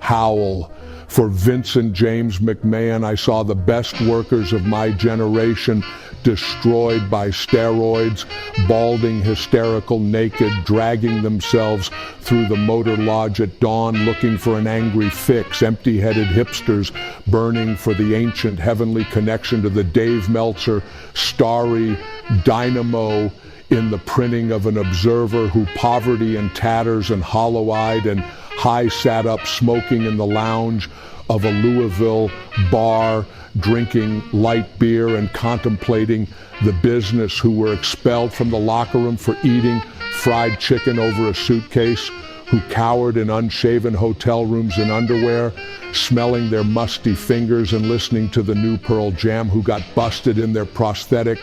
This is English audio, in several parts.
howl. For Vincent James McMahon, I saw the best workers of my generation destroyed by steroids, balding, hysterical, naked, dragging themselves through the motor lodge at dawn looking for an angry fix, empty-headed hipsters burning for the ancient heavenly connection to the Dave Meltzer starry dynamo in the printing of an observer who, poverty and tatters and hollow-eyed and high, sat up smoking in the lounge of a Louisville bar, drinking light beer and contemplating the business, who were expelled from the locker room for eating fried chicken over a suitcase, who cowered in unshaven hotel rooms in underwear, smelling their musty fingers and listening to the new Pearl Jam, who got busted in their prosthetic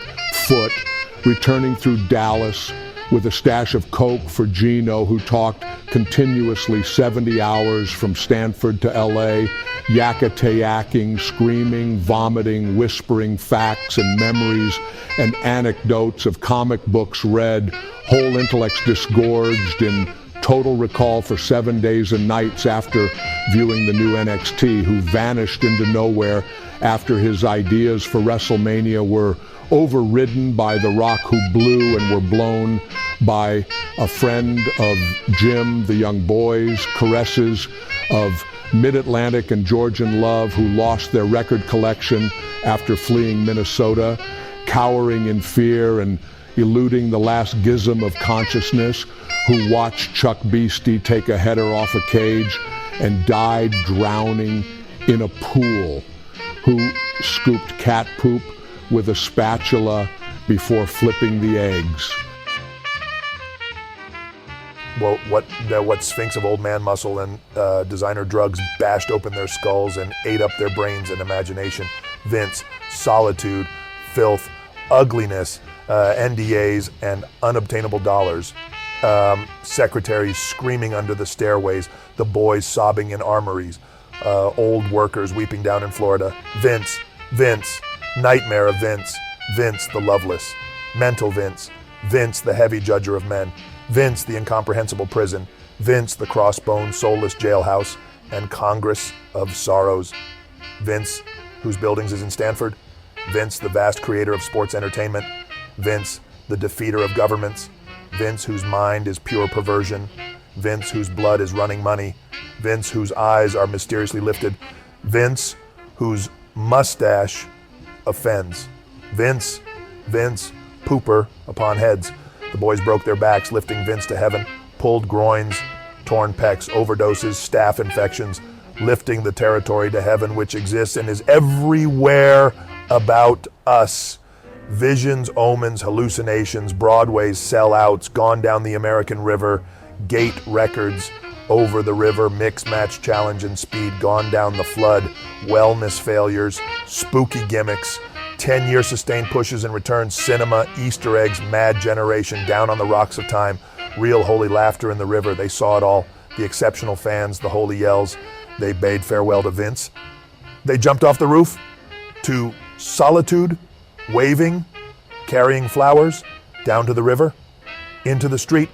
foot, returning through Dallas with a stash of coke for Gino, who talked continuously 70 hours from Stanford to LA, yakatayaking, screaming, vomiting, whispering facts and memories and anecdotes of comic books read, whole intellects disgorged in total recall for 7 days and nights after viewing the new NXT, who vanished into nowhere after his ideas for WrestleMania were overridden by The Rock, who blew and were blown by a friend of Jim, the young boys, caresses of Mid-Atlantic and Georgian love, who lost their record collection after fleeing Minnesota, cowering in fear and eluding the last gizm of consciousness, who watched Chuck Beastie take a header off a cage and died drowning in a pool, who scooped cat poop with a spatula before flipping the eggs. Well, what Sphinx of old man muscle and designer drugs bashed open their skulls and ate up their brains and imagination? Vince, solitude, filth, ugliness, NDAs, and unobtainable dollars. Secretaries screaming under the stairways, the boys sobbing in armories, old workers weeping down in Florida. Vince, nightmare of Vince, Vince the loveless, mental Vince, Vince the heavy judger of men, Vince the incomprehensible prison, Vince the crossbone soulless jailhouse and Congress of sorrows, Vince whose buildings is in Stanford, Vince the vast creator of sports entertainment, Vince the defeater of governments, Vince whose mind is pure perversion, Vince whose blood is running money, Vince whose eyes are mysteriously lifted, Vince whose mustache offends, Vince, pooper upon heads. The boys broke their backs lifting Vince to heaven, pulled groins, torn pecs, overdoses, staph infections, lifting the territory to heaven which exists and is everywhere about us. Visions, omens, hallucinations, Broadway's sellouts, gone down the American River, gate records, over the river, mix, match, challenge, and speed, gone down the flood, wellness failures, spooky gimmicks, 10-year sustained pushes and returns, cinema, Easter eggs, mad generation, down on the rocks of time, real holy laughter in the river. They saw it all. The exceptional fans, the holy yells. They bade farewell to Vince. They jumped off the roof to solitude, waving, carrying flowers, down to the river, into the street.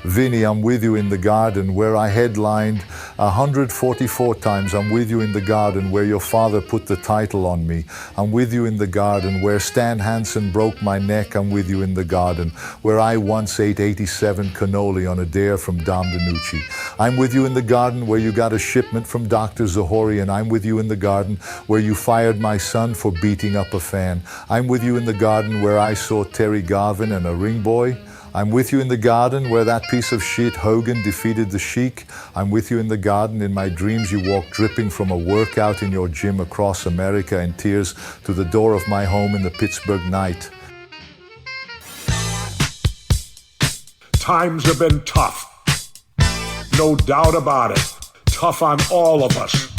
Vinny, I'm with you in the garden where I headlined 144 times. I'm with you in the garden where your father put the title on me. I'm with you in the garden where Stan Hansen broke my neck. I'm with you in the garden where I once ate 87 cannoli on a dare from Dom DiNucci. I'm with you in the garden where you got a shipment from Dr. Zahori, and I'm with you in the garden where you fired my son for beating up a fan. I'm with you in the garden where I saw Terry Garvin and a ring boy. I'm with you in the garden where that piece of shit Hogan defeated the Sheik. I'm with you in the garden. In my dreams you walk dripping from a workout in your gym across America in tears to the door of my home in the Pittsburgh night. Times have been tough. No doubt about it. Tough on all of us.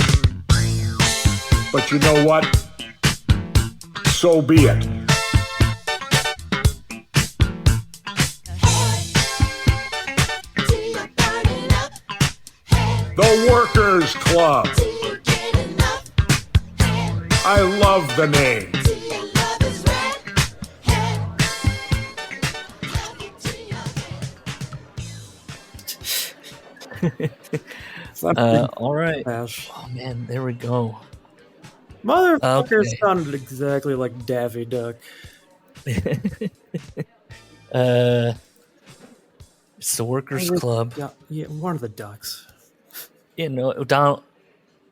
But you know what? So be it. The Workers Club. I love the name. All right. Smash. Oh man, there we go. Motherfucker Okay. sounded exactly like Daffy Duck. It's the Workers Club. Yeah, one of the ducks. You know, Donald.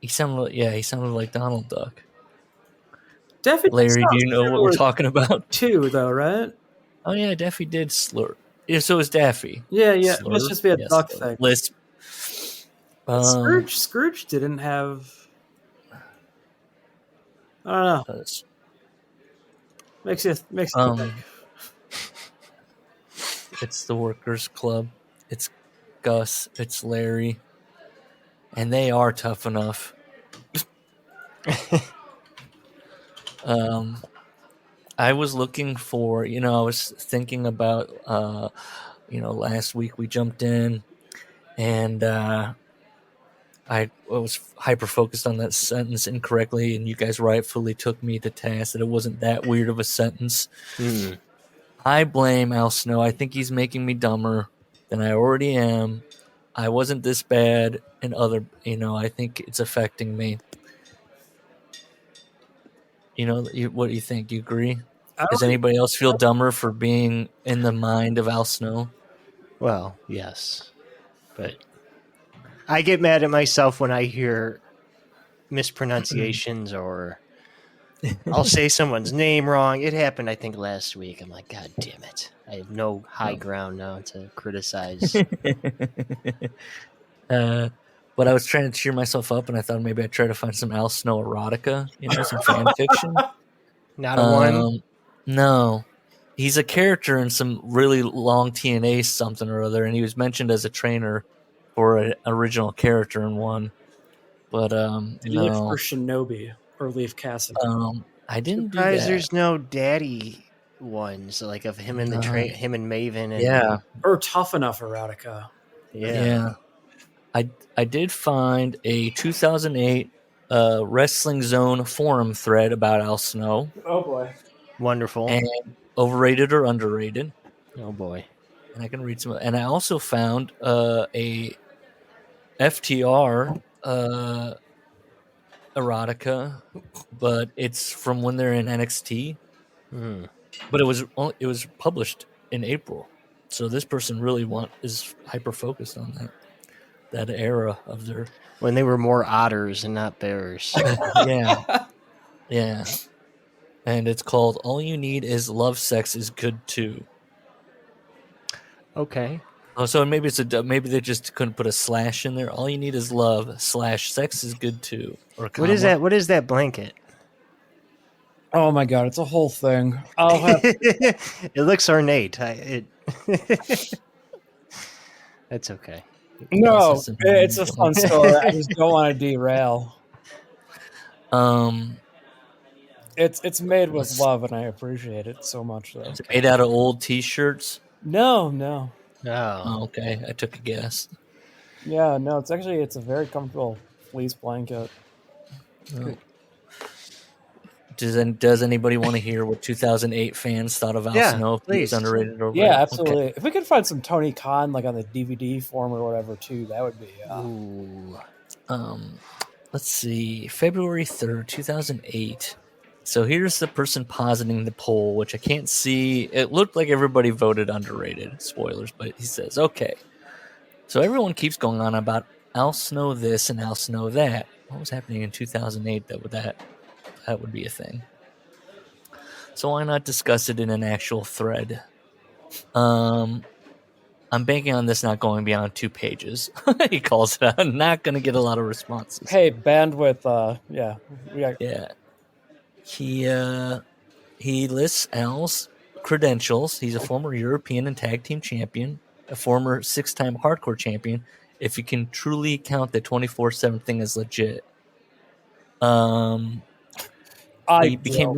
He sounded like Donald Duck. Daffy Duck Larry, do sounds you know what similar we're talking about? too, though, right? Oh yeah, Daffy did slur. Yeah, so is Daffy. Yeah. Slur? Must just be a Yes, duck slur. thing. Lisp. Scrooge didn't have. I don't know. Makes you think. It's the Workers Club. It's Gus. It's Larry, and they are tough enough. I was looking for, I was thinking about, last week we jumped in, and I was hyper focused on that sentence incorrectly, and you guys rightfully took me to task that it wasn't that weird of a sentence. I blame Al Snow. I think he's making me dumber than I already am. I wasn't this bad, and I think it's affecting me. What do you think? You agree? Does anybody else feel dumber for being in the mind of Al Snow? Well, yes. But I get mad at myself when I hear mispronunciations or I'll say someone's name wrong. It happened, I think, last week. I'm like, God damn it. I have no high ground now to criticize. But I was trying to cheer myself up, and I thought maybe I'd try to find some Al Snow erotica, some fan fiction. Not a one? No. He's a character in some really long TNA something or other, and he was mentioned as a trainer for an original character in one. But, Did you look for Shinobi or Leaf Cassidy? I didn't do Surprised that. there's no daddy ones, like of him and him and Maven. And, Yeah. Or Tough Enough erotica. Yeah. I did find a 2008 Wrestling Zone forum thread about Al Snow. Oh, boy. Wonderful. And overrated or underrated. Oh, boy. And I can read some. And I also found a FTR erotica, but it's from when they're in NXT. But it was published in April, so this person really is hyper focused on that era of their when they were more otters and not bears. yeah. And it's called "All You Need Is Love, Sex Is Good Too." Okay. Oh, so maybe maybe they just couldn't put a slash in there. All you need is love / sex is good too. Or what is that? What is that blanket? Oh my god, it's a whole thing. I'll have. It looks ornate. That's okay. No, it's a fun story. I just don't want to derail. It's made with love, and I appreciate it so much. Though it's made out of old T-shirts. No. Oh, okay. I took a guess. Yeah, no. It's a very comfortable fleece blanket. Oh. Does anybody want to hear what 2008 fans thought of Al Snow? If he was underrated or yeah, absolutely. Okay. If we could find some Tony Khan like on the DVD form or whatever too, that would be. Let's see, February 3rd, 2008. So here's the person positing the poll, which I can't see. It looked like everybody voted underrated. Spoilers, but he says, okay. So everyone keeps going on about Al Snow this and Al Snow that. What was happening in 2008 that would be a thing? So why not discuss it in an actual thread? I'm banking on this not going beyond 2 pages. He calls it out. I'm not going to get a lot of responses. Hey, bandwidth, Yeah. He lists Al's credentials. He's a former European and tag team champion, a former 6-time hardcore champion, if you can truly count the 24/7 thing as legit. He became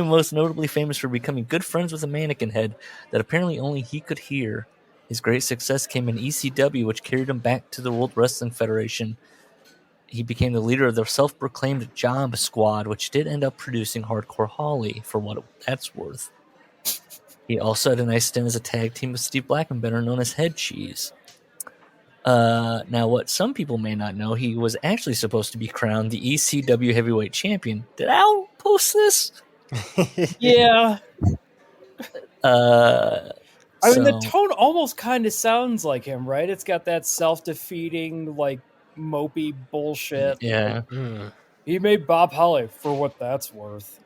most notably famous for becoming good friends with a mannequin head that apparently only he could hear. His great success came in ECW, which carried him back to the World Wrestling Federation. He became the leader of the self-proclaimed Job Squad, which did end up producing Hardcore Holly, for what that's worth. He also had a nice stint as a tag team with Steve Blackman, better known as Head Cheese. Now, what some people may not know, he was actually supposed to be crowned the ECW heavyweight champion. Did Al post this? Yeah. I mean, the So- tone almost kind of sounds like him, right? It's got that self-defeating, like, mopey bullshit. Yeah. He made Bob Holly for what that's worth.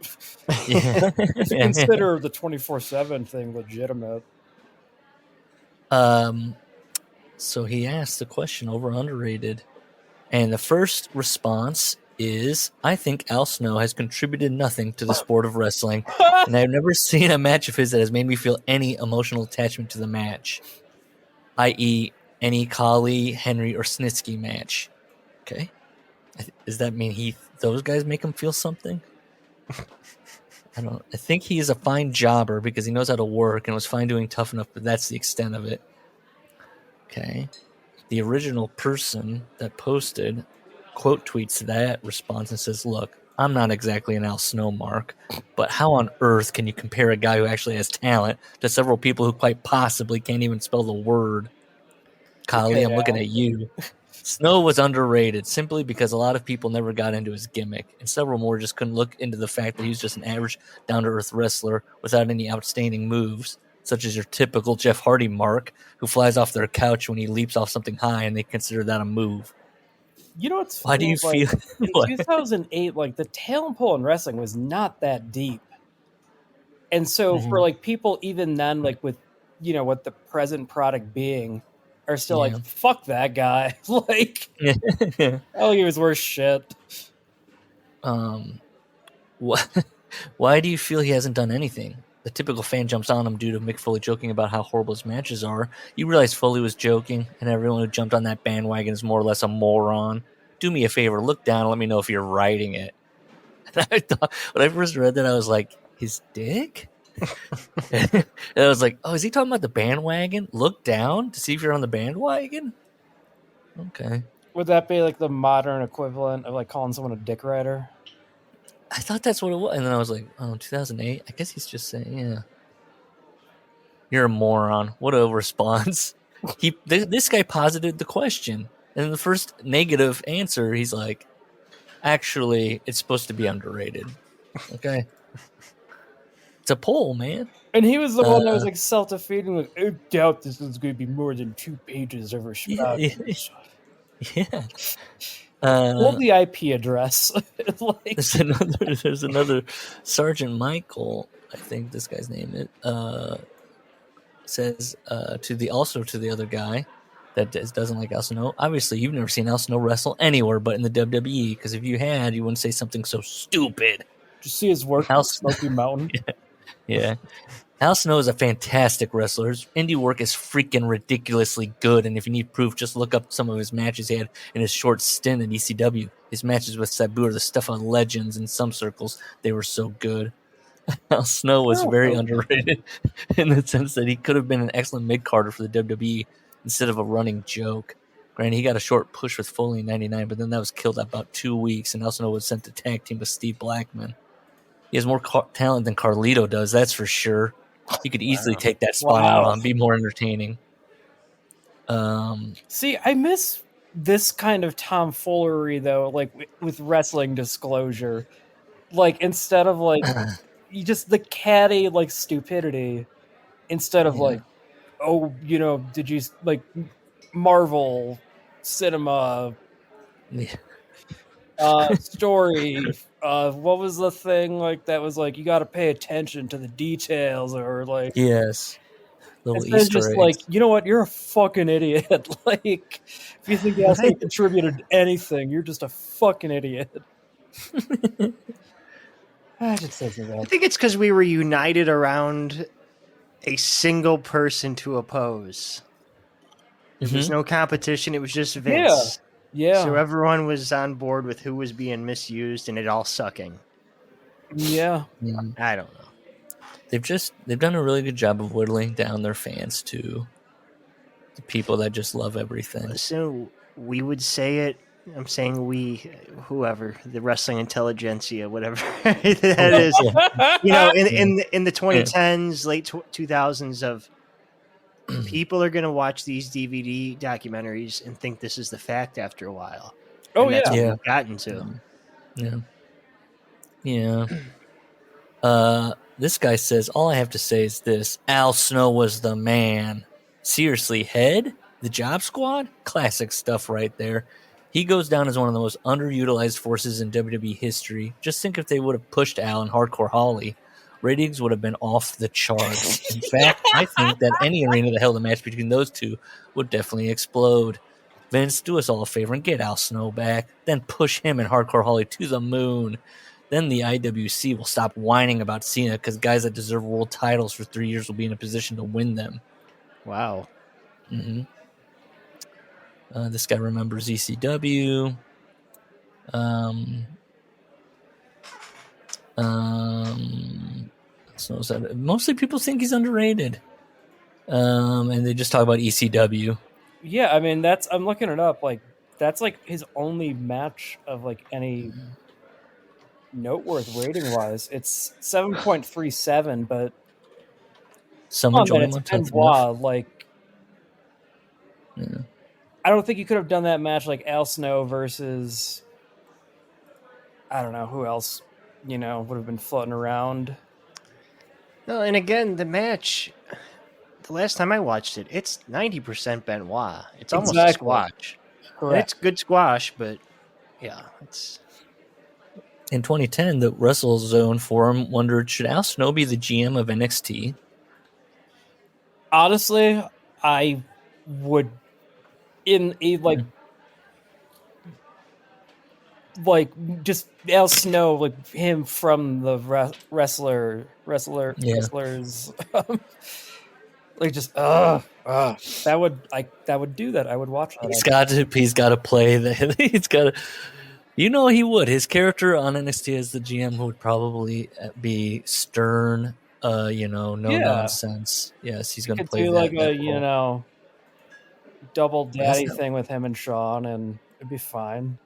Yeah. If you consider the 24/7 thing legitimate. So he asked the question, over underrated, and the first response is, I think Al Snow has contributed nothing to the sport of wrestling, and I've never seen a match of his that has made me feel any emotional attachment to the match, i.e. any Khali, Henry, or Snitsky match. Okay. Does that mean those guys make him feel something? I think he is a fine jobber because he knows how to work and was fine doing tough enough, but that's the extent of it. Okay. The original person that posted quote tweets that response and says, look, I'm not exactly an Al Snow mark, but how on earth can you compare a guy who actually has talent to several people who quite possibly can't even spell the word? Kali, Okay, I'm looking Al. at you. Snow was underrated simply because a lot of people never got into his gimmick, and several more just couldn't look into the fact that he was just an average, down-to-earth wrestler without any outstanding moves, such as your typical Jeff Hardy mark, who flies off their couch when he leaps off something high, and they consider that a move. You know what's Why do you funny? feel? In What? 2008, like, the talent pool in wrestling was not that deep. And so Mm-hmm. for, like, people even then, like, with, you know, what the present product being, are still Yeah. like, fuck that guy. Like, Yeah. oh, he was worse shit. Why do you feel he hasn't done anything? The typical fan jumps on him due to Mick Foley joking about how horrible his matches are. You realize Foley was joking, and everyone who jumped on that bandwagon is more or less a moron. Do me a favor, look down and let me know if you're writing it. And I thought, when I first read that, I was like, his dick? And I was like, oh, is he talking about the bandwagon? Look down to see if you're on the bandwagon? Okay. Would that be like the modern equivalent of like calling someone a dick rider? I thought that's what it was. And then I was like, oh, 2008? I guess he's just saying, yeah. You're a moron. What a response. This guy posited the question. And in the first negative answer, he's like, actually, it's supposed to be underrated. Okay. It's a poll, man. And he was the one that was like self-defeating, like, I doubt this is going to be more than 2 pages of responses. Yeah. Hold the IP address. Like, There's another Sergeant Michael, I think this guy's name is, says to the other guy that doesn't like Al Snow. Obviously, you've never seen Al Snow wrestle anywhere but in the WWE, because if you had, you wouldn't say something so stupid. did you see his work in Smoky Mountain? Yeah. Al Snow is a fantastic wrestler. His indie work is freaking ridiculously good, and if you need proof, just look up some of his matches he had in his short stint in ECW. His matches with Sabu are the stuff of legends in some circles. They were so good. Al Snow was very underrated in the sense that he could have been an excellent mid-carder for the WWE instead of a running joke. Granted, he got a short push with Foley in 99, but then that was killed at about 2 weeks, and Al Snow was sent to tag team with Steve Blackman. He has more talent than Carlito does, that's for sure. He could easily take that spot out and be more entertaining. See, I miss this kind of tomfoolery, though, like with wrestling disclosure. Like, instead of, like, you just the catty, like, stupidity, instead of, like, oh, you know, did you, like, Marvel cinema story, what was the thing, like, that was like, you got to pay attention to the details, or like, yes, little instead of Easter just eggs. like, you know what, you're a fucking idiot. Like, if you think else contributed anything, you're just a fucking idiot. I just said that. I think it's because we were united around a single person to oppose. There was no competition. It was just Vince. Yeah. So everyone was on board with who was being misused and it all sucking. Yeah. I don't know. They've done a really good job of whittling down their fans to the people that just love everything. So we would say it. I'm saying we, whoever, the wrestling intelligentsia, whatever that is. You know, in the 2010s, late 2000s of people are going to watch these DVD documentaries and think this is the fact after a while. Oh, And that's yeah. what Yeah. we've gotten to. Yeah. This guy says, all I have to say is this: Al Snow was the man. Seriously, Head, the Job Squad, classic stuff right there. He goes down as one of the most underutilized forces in WWE history. Just think if they would have pushed Al and Hardcore Holly, ratings would have been off the charts. In fact, I think that any arena that held a match between those two would definitely explode. Vince, do us all a favor and get Al Snow back, then push him and Hardcore Holly to the moon. Then the IWC will stop whining about Cena because guys that deserve world titles for 3 years will be in a position to win them. Wow. Mm-hmm. This guy remembers ECW. So is that, mostly people think he's underrated. And they just talk about ECW. Yeah, I mean I'm looking it up. Like that's like his only match of like any noteworthy rating wise. It's 7.37, but Someone man, join him it's on Tough Benoit. Like, Yeah. I don't think you could have done that match like Al Snow versus I don't know who else, would have been floating around. No, and again, the match, the last time I watched it, it's 90% Benoit. It's almost a squash. And Correct. it's good squash, but yeah, it's... In 2010, the WrestleZone forum wondered, should Al Snow be the GM of NXT? Honestly, I would like just Al Snow, like him from the wrestlers, like just that would do that. I would watch that. He's got to play the. He's got to. He would. His character on NXT as the GM would probably be stern. No nonsense. Yes, he's going to play do that, like that a role. Double daddy thing with him and Sean, and it'd be fine.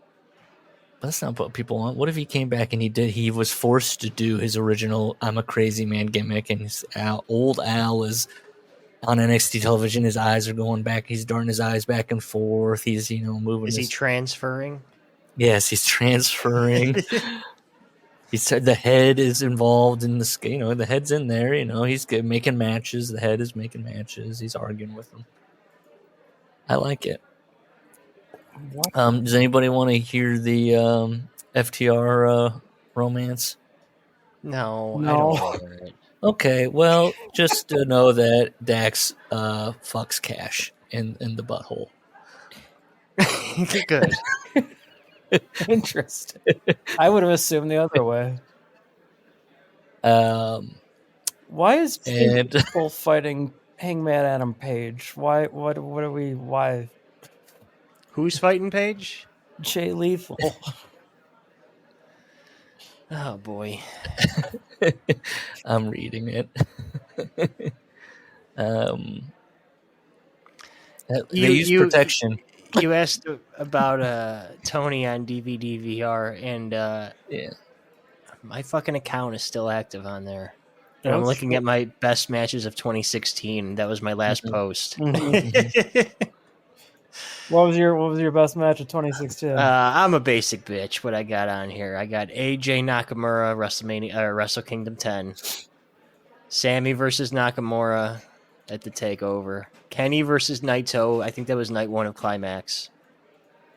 That's not what people want. What if he came back and he was forced to do his original "I'm a crazy man" gimmick, and old Al is on NXT television. His eyes are going back. He's darting his eyes back and forth. He's moving. Is he transferring? Yes, he's transferring. He said the head is involved in the. The head's in there. He's making matches. The head is making matches. He's arguing with them. I like it. Does anybody want to hear the FTR romance? No. I don't want to hear it. Okay, well, just to know that Dax fucks Cash in the butthole. Good. Interesting. I would have assumed the other way. Why is people fighting Hangman Adam Page? Why? What are we? Why? Who's fighting Page? Jay Lethal. Oh boy. I'm reading it. They use protection. You asked about Tony on DVD VR, and my fucking account is still active on there. And I'm looking at my best matches of 2016. That was my last post. Mm-hmm. What was your best match of 2016? I'm a basic bitch. What I got on here, I got AJ Nakamura Wrestle Kingdom 10, Sammy versus Nakamura at the Takeover, Kenny versus Naito. I think that was night 1 of Climax.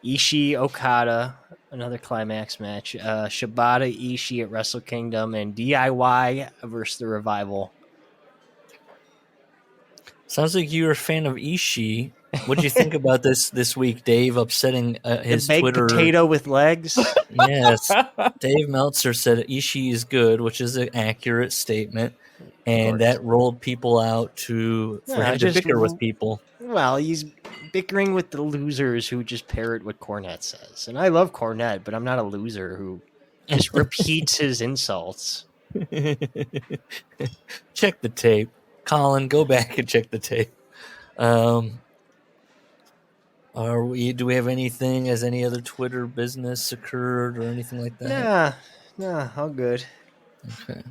Ishii Okada, another Climax match. Shibata Ishii at Wrestle Kingdom, and DIY versus the Revival. Sounds like you're a fan of Ishii. What do you think about this week, Dave? Upsetting his baked Twitter potato with legs. Yes, Dave Meltzer said Ishii is good, which is an accurate statement, and that rolled people out for him to bicker with people. Well, he's bickering with the losers who just parrot what Cornette says, and I love Cornette, but I'm not a loser who just repeats his insults. Check the tape, Colin. Go back and check the tape. Do we have anything? Has any other Twitter business occurred or anything like that? Nah, all good. Okay.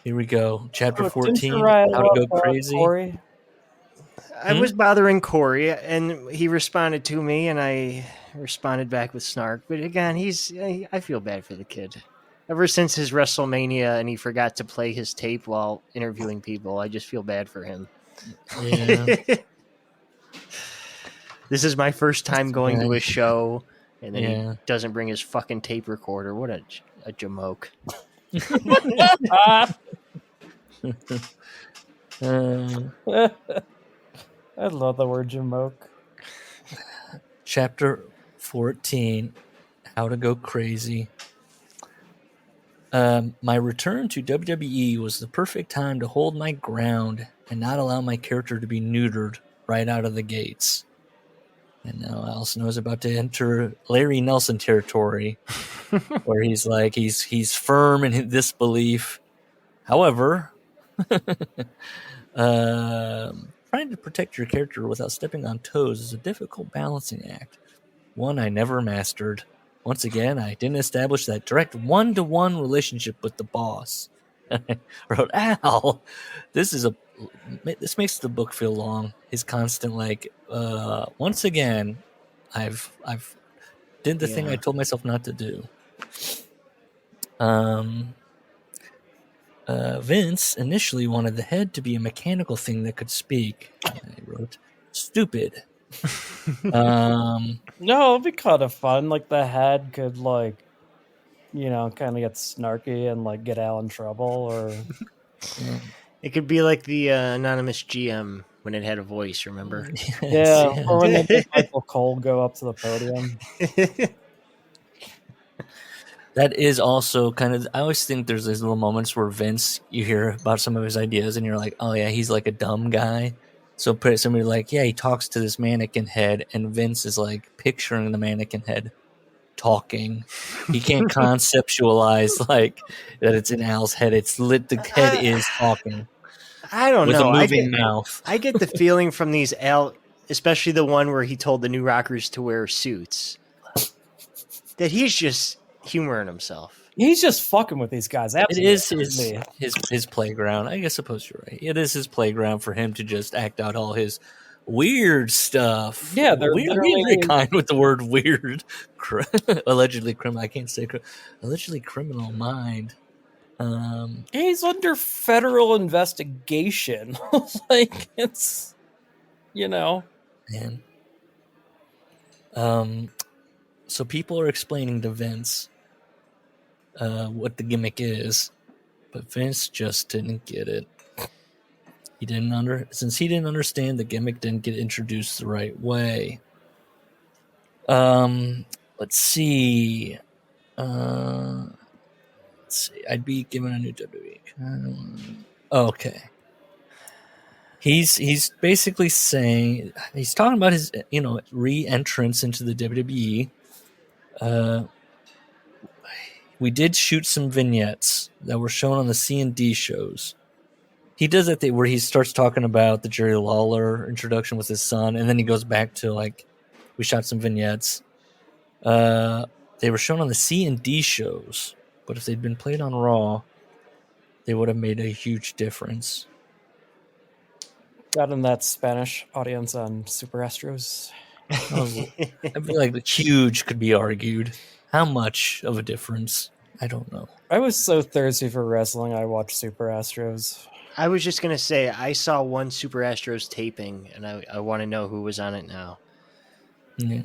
Here we go. Chapter 14, How to Go Crazy. Corey? I was bothering Corey, and he responded to me, and I responded back with snark. But again, I feel bad for the kid. Ever since his WrestleMania and he forgot to play his tape while interviewing people, I just feel bad for him. Yeah. This is my first time going to a show, and then Yeah. he doesn't bring his fucking tape recorder. What a jamoke. I love the word jamoke. Chapter 14, How to Go Crazy. My return to WWE was the perfect time to hold my ground and not allow my character to be neutered right out of the gates. And now Allison was about to enter Larry Nelson territory, where he's like, he's firm in this belief. However, trying to protect your character without stepping on toes is a difficult balancing act. One I never mastered. Once again, I didn't establish that direct one-to-one relationship with the boss. I wrote, Al, this makes the book feel long. His constant once again, I've did the thing I told myself not to do. Vince initially wanted the head to be a mechanical thing that could speak. I wrote, stupid. No, it'd be kind of fun. Like the head could kind of get snarky and get Al in trouble, or It could be like the anonymous GM when it had a voice, remember? yeah, or when they make Michael Cole go up to the podium. That is also kind of, I always think there's these little moments where Vince, you hear about some of his ideas and you're like, oh yeah, he's like a dumb guy. So put somebody like, yeah, he talks to this mannequin head, and Vince is like picturing the mannequin head talking. He can't conceptualize like that it's in Al's head. It's lit. The head is talking. I don't with know. a moving mouth. I get the feeling from these Al, especially the one where he told the New Rockers to wear suits, that he's just humoring himself. He's just fucking with these guys. Absolutely. It is his playground. I suppose you're right. It is his playground for him to just act out all his weird stuff. Yeah, they're very kind with the word weird. Allegedly criminal. I can't say allegedly criminal mind. He's under federal investigation. It's, Man. So people are explaining to Vince what the gimmick is, but Vince just didn't get it. Since he didn't understand, the gimmick didn't get introduced the right way. Let's see. I'd be given a new WWE. Okay. He's basically saying, he's talking about his re-entrance into the WWE. We did shoot some vignettes that were shown on the C&D shows. He does that thing where he starts talking about the Jerry Lawler introduction with his son, and then he goes back to we shot some vignettes. They were shown on the C&D shows, but if they'd been played on Raw, they would have made a huge difference. Got in that Spanish audience on Super Astros. I feel like the huge could be argued. How much of a difference? I don't know. I was so thirsty for wrestling, I watched Super Astros. I was just going to say, I saw one Super Astros taping, and I want to know who was on it now. Yeah.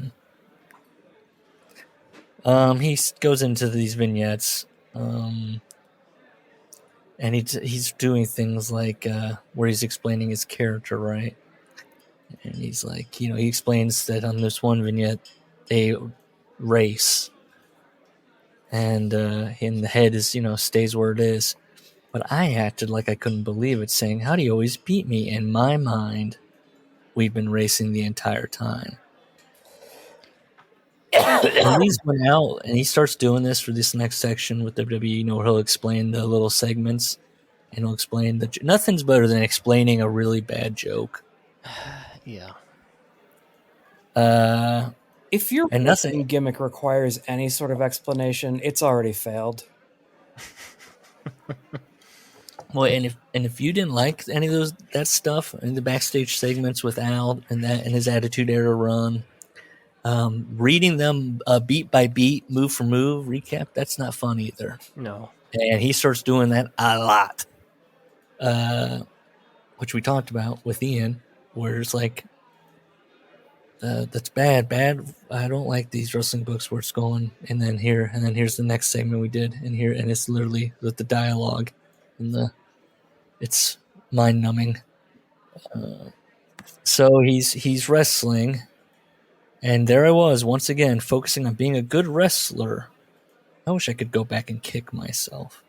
He goes into these vignettes, and he's doing things like where he's explaining his character, right? And he's like, he explains that on this one vignette, they race. And the head is, stays where it is. But I acted like I couldn't believe it, saying, how do you always beat me? In my mind, we've been racing the entire time. And he's went out, and he starts doing this for this next section with WWE, where he'll explain the little segments, and he'll explain nothing's better than explaining a really bad joke. Yeah. If your wrestling gimmick requires any sort of explanation, it's already failed. Well, and if you didn't like any of that stuff in the backstage segments with Al and his Attitude Era run, reading them beat by beat, move for move recap, that's not fun either. No. And he starts doing that a lot, which we talked about with Ian, where it's like, that's bad. I don't like these wrestling books where it's going, and then here's the next segment we did, and it's literally with the dialogue, and it's mind numbing. So he's wrestling, and there I was once again focusing on being a good wrestler. I wish I could go back and kick myself.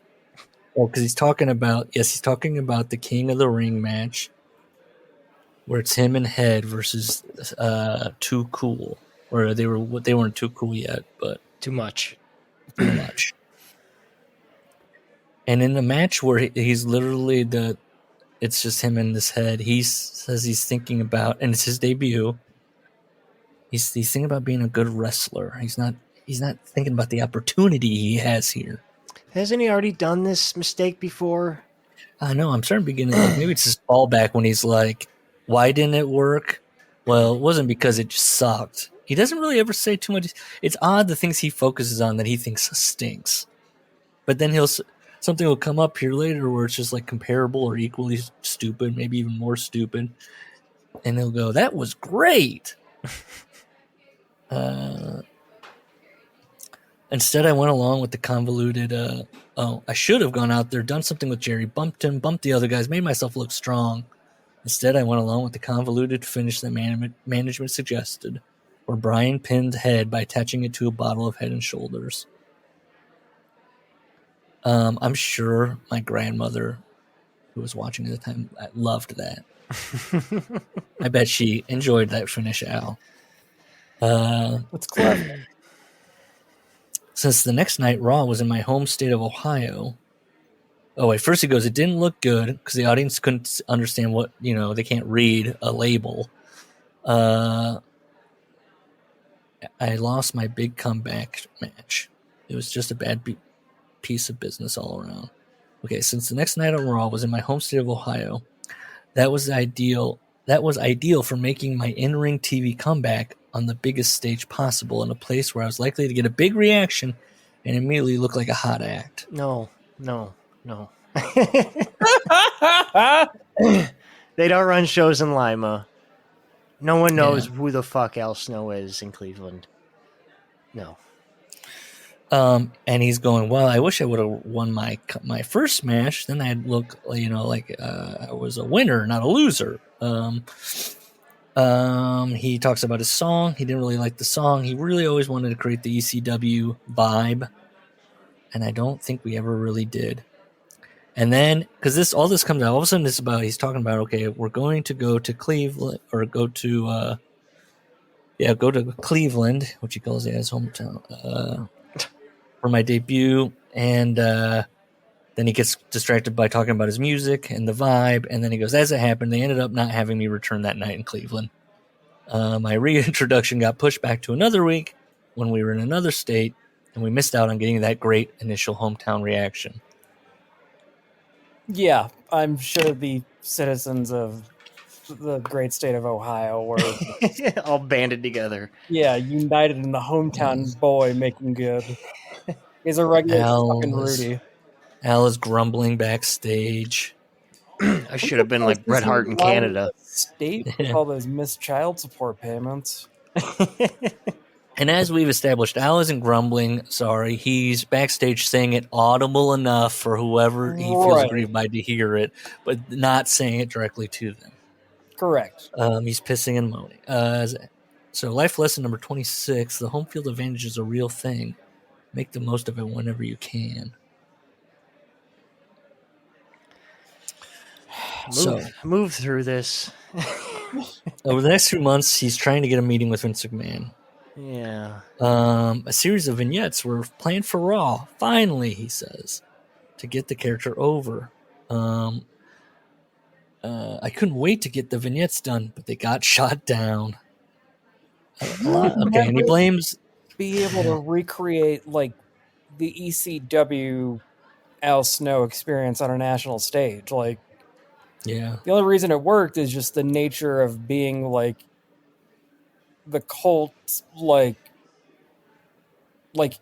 Oh, because he's talking about the King of the Ring match, where it's him and Head versus Too Cool, or they weren't too cool yet, but Too much. too much. And in the match where he's literally it's just him and this Head. He says he's thinking about, and it's his debut. He's thinking about being a good wrestler. He's not thinking about the opportunity he has here. Hasn't he already done this mistake before? I know. I'm starting to begin to think maybe it's his fallback when he's like, why didn't it work? Well, it wasn't because it just sucked. He doesn't really ever say too much. It's odd the things he focuses on that he thinks stinks. But then something will come up here later where it's just like comparable or equally stupid, maybe even more stupid. And he'll go, that was great. Instead, I went along with the convoluted, I should have gone out there, done something with Jerry, bumped him, bumped the other guys, made myself look strong. Instead, I went along with the convoluted finish that management suggested, where Brian pinned Head by attaching it to a bottle of Head and Shoulders. I'm sure my grandmother, who was watching at the time, loved that. I bet she enjoyed that finish, Al. It's clever. Since the next night Raw was in my home state of Ohio. Oh, wait, first he goes, it didn't look good because the audience couldn't understand what, they can't read a label. I lost my big comeback match. It was just a bad piece of business all around. Okay, since the next night on Raw was in my home state of Ohio, that was ideal for making my in-ring TV comeback on the biggest stage possible in a place where I was likely to get a big reaction and immediately look like a hot act. No. They don't run shows in Lima. No one knows who the fuck Al Snow is in Cleveland. No. And he's going, well, I wish I would have won my first match. Then I'd look, like I was a winner, not a loser. He talks about his song. He didn't really like the song. He really always wanted to create the ECW vibe, and I don't think we ever really did. And then, because all this comes out, all of a sudden he's talking about, okay, we're going to go to Cleveland, or go to Cleveland, which he calls his hometown, for my debut. And then he gets distracted by talking about his music and the vibe. And then he goes, as it happened, they ended up not having me return that night in Cleveland. My reintroduction got pushed back to another week when we were in another state, and we missed out on getting that great initial hometown reaction. Yeah, I'm sure the citizens of the great state of Ohio were all banded together. Yeah, united in the hometown boy making good. He's a regular fucking Rudy. Al is grumbling backstage. I should have been like Bret Hart in Canada. State with all those missed child support payments. And as we've established, Al isn't grumbling. Sorry, he's backstage saying it audible enough for whoever he feels aggrieved by to hear it, but not saying it directly to them. Correct. He's pissing and moaning. So life lesson number 26, the home field advantage is a real thing. Make the most of it whenever you can. Move through this. Over the next 2 months, he's trying to get a meeting with Vince McMahon. Yeah. A series of vignettes were planned for Raw. Finally, he says, to get the character over. I couldn't wait to get the vignettes done, but they got shot down. Okay, and he blames... Be able to recreate, like, the ECW Al Snow experience on a national stage. Like, Yeah. the only reason it worked is just the nature of being like the cult, like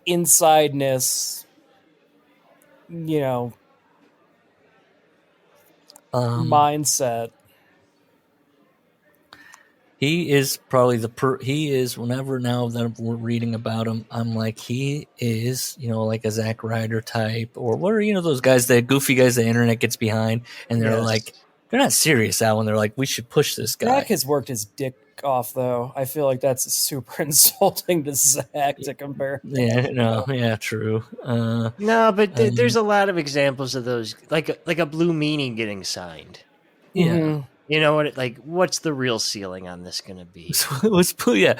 insideness, you know, mindset. He is probably he is, whenever now that we're reading about him, I'm like, he is, like a Zack Ryder type, or what are, those guys, the goofy guys the internet gets behind, and they're Yes. like, they're not serious, Al, when they're like, we should push this guy. Zach has worked his dick off, though. I feel like that's super insulting to Zach to compare. Yeah, no, yeah, true. No, but there's a lot of examples of those, like a Blue Meanie getting signed. Yeah. Mm-hmm. You know what? What's the real ceiling on this going to be? So was Blue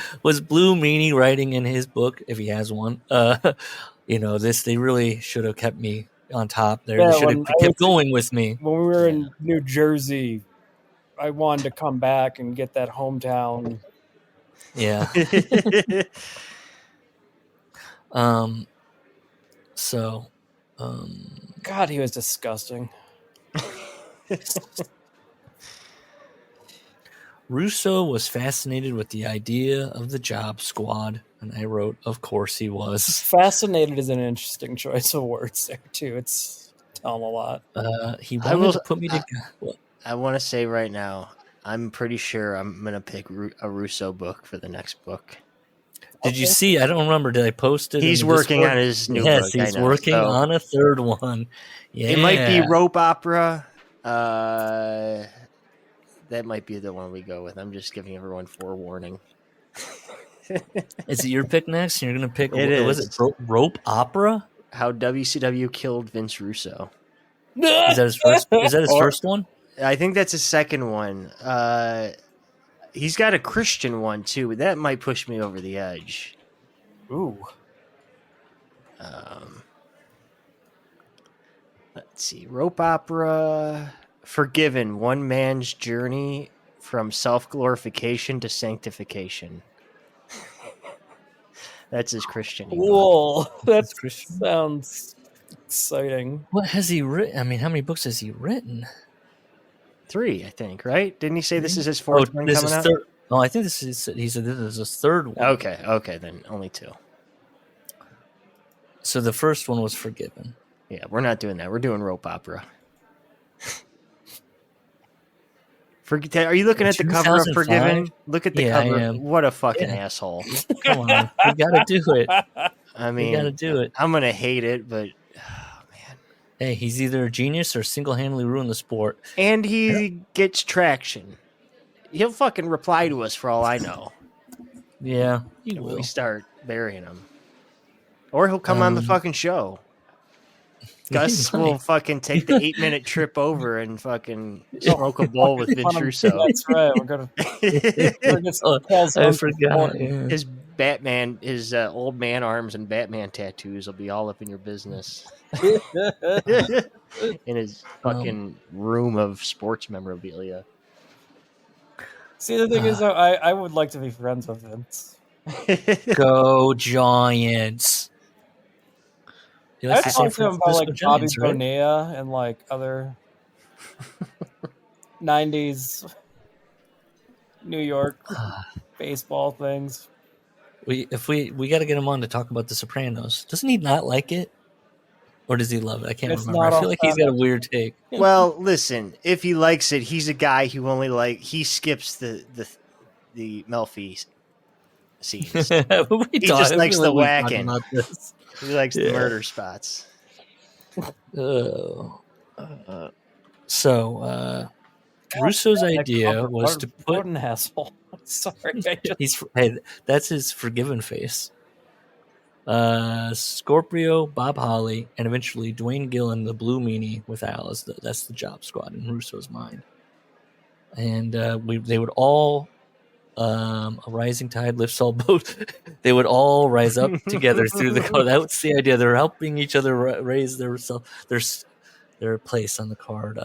Meanie writing in his book, if he has one? They really should have kept me on top there. Yeah, They should have kept going with me. When we were in New Jersey, I wanted to come back and get that hometown. Yeah. God, he was disgusting. Russo was fascinated with the idea of the job squad, and I wrote, of course he was. Fascinated is an interesting choice of words there, too. It's telling a lot. He wanted to put me together. I want to say right now, I'm pretty sure I'm going to pick a Russo book for the next book. Did you see? I don't remember. Did I post it? He's working on his new book. Yes, he's working on a third one. Yeah. It might be rope opera. That might be the one we go with. I'm just giving everyone forewarning. Is it your pick next? You're going to pick, was it rope opera? How WCW killed Vince Russo. Is that his first? Is that his first one? I think that's his second one. He's got a Christian one too. That might push me over the edge. Ooh. Let's see. Rope opera. Forgiven. One man's journey from self-glorification to sanctification. That's his Christian. Whoa. That sounds exciting. What has he written? I mean, how many books has he written? 3, I think, right? Didn't he say this is his fourth one coming out? No, I think he said this is his third one. Okay, then only 2. So the first one was Forgiven. Yeah, we're not doing that. We're doing rope opera. Are you looking at the cover of Forgiven? Look at the cover. I am. What a fucking asshole. Come on. We got to do it. I mean, we got to do it. I'm going to hate it, but man. Hey, he's either a genius or single-handedly ruined the sport. And he gets traction. He'll fucking reply to us for all I know. Yeah, he when will. we start burying him. Or he'll come on the fucking show. Gus will fucking take the 8-minute trip over and fucking smoke a bowl with Vince Russo. That's right. We're gonna I forgot. Yeah. His Batman, his old man arms and Batman tattoos will be all up in your business. In his fucking room of sports memorabilia. See, the thing is, though, I would like to be friends with Vince. Go Giants! I talked to him about like Bobby Giants, right? Bonilla and like other 90s New York baseball things. We got to get him on to talk about The Sopranos. Doesn't he not like it, or does he love it? I can't remember. I feel like he's got a weird take. Well, listen, if he likes it, he's a guy who only he skips the Melfi scenes. He just likes the whacking. He likes the murder spots. So Russo's idea was to put what an asshole. Sorry, that's his Forgiven face. Scorpio, Bob Holly, and eventually Dwayne Gillen, the Blue Meanie, with Al. That's the job squad in Russo's mind. And they would all, a rising tide lifts all boats. They would all rise up together through the card. That's the idea. They're helping each other raise their place on the card.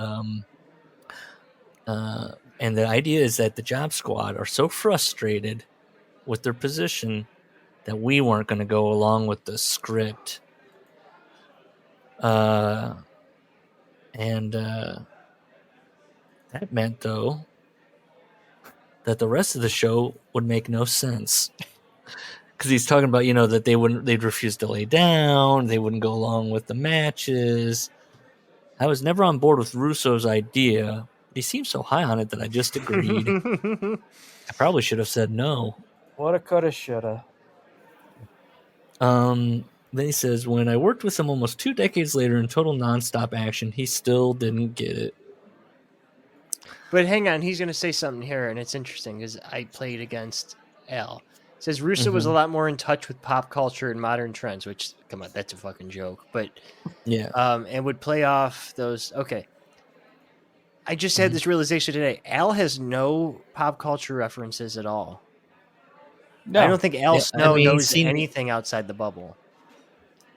And the idea is that the job squad are so frustrated with their position that we weren't going to go along with the script. And that meant, though, that the rest of the show would make no sense. Because he's talking about, that they'd refuse to lay down, they wouldn't go along with the matches. I was never on board with Russo's idea. He seemed so high on it that I just agreed. I probably should have said no. Woulda, coulda, shoulda. Then he says, when I worked with him almost 2 decades later in total nonstop action, he still didn't get it. But hang on, he's going to say something here, and it's interesting because I played against Al. It says Russo was a lot more in touch with pop culture and modern trends, which, come on, that's a fucking joke. But yeah, and would play off those. Okay, I just had this realization today. Al has no pop culture references at all. No. I don't think Al Snow knows seen anything outside the bubble,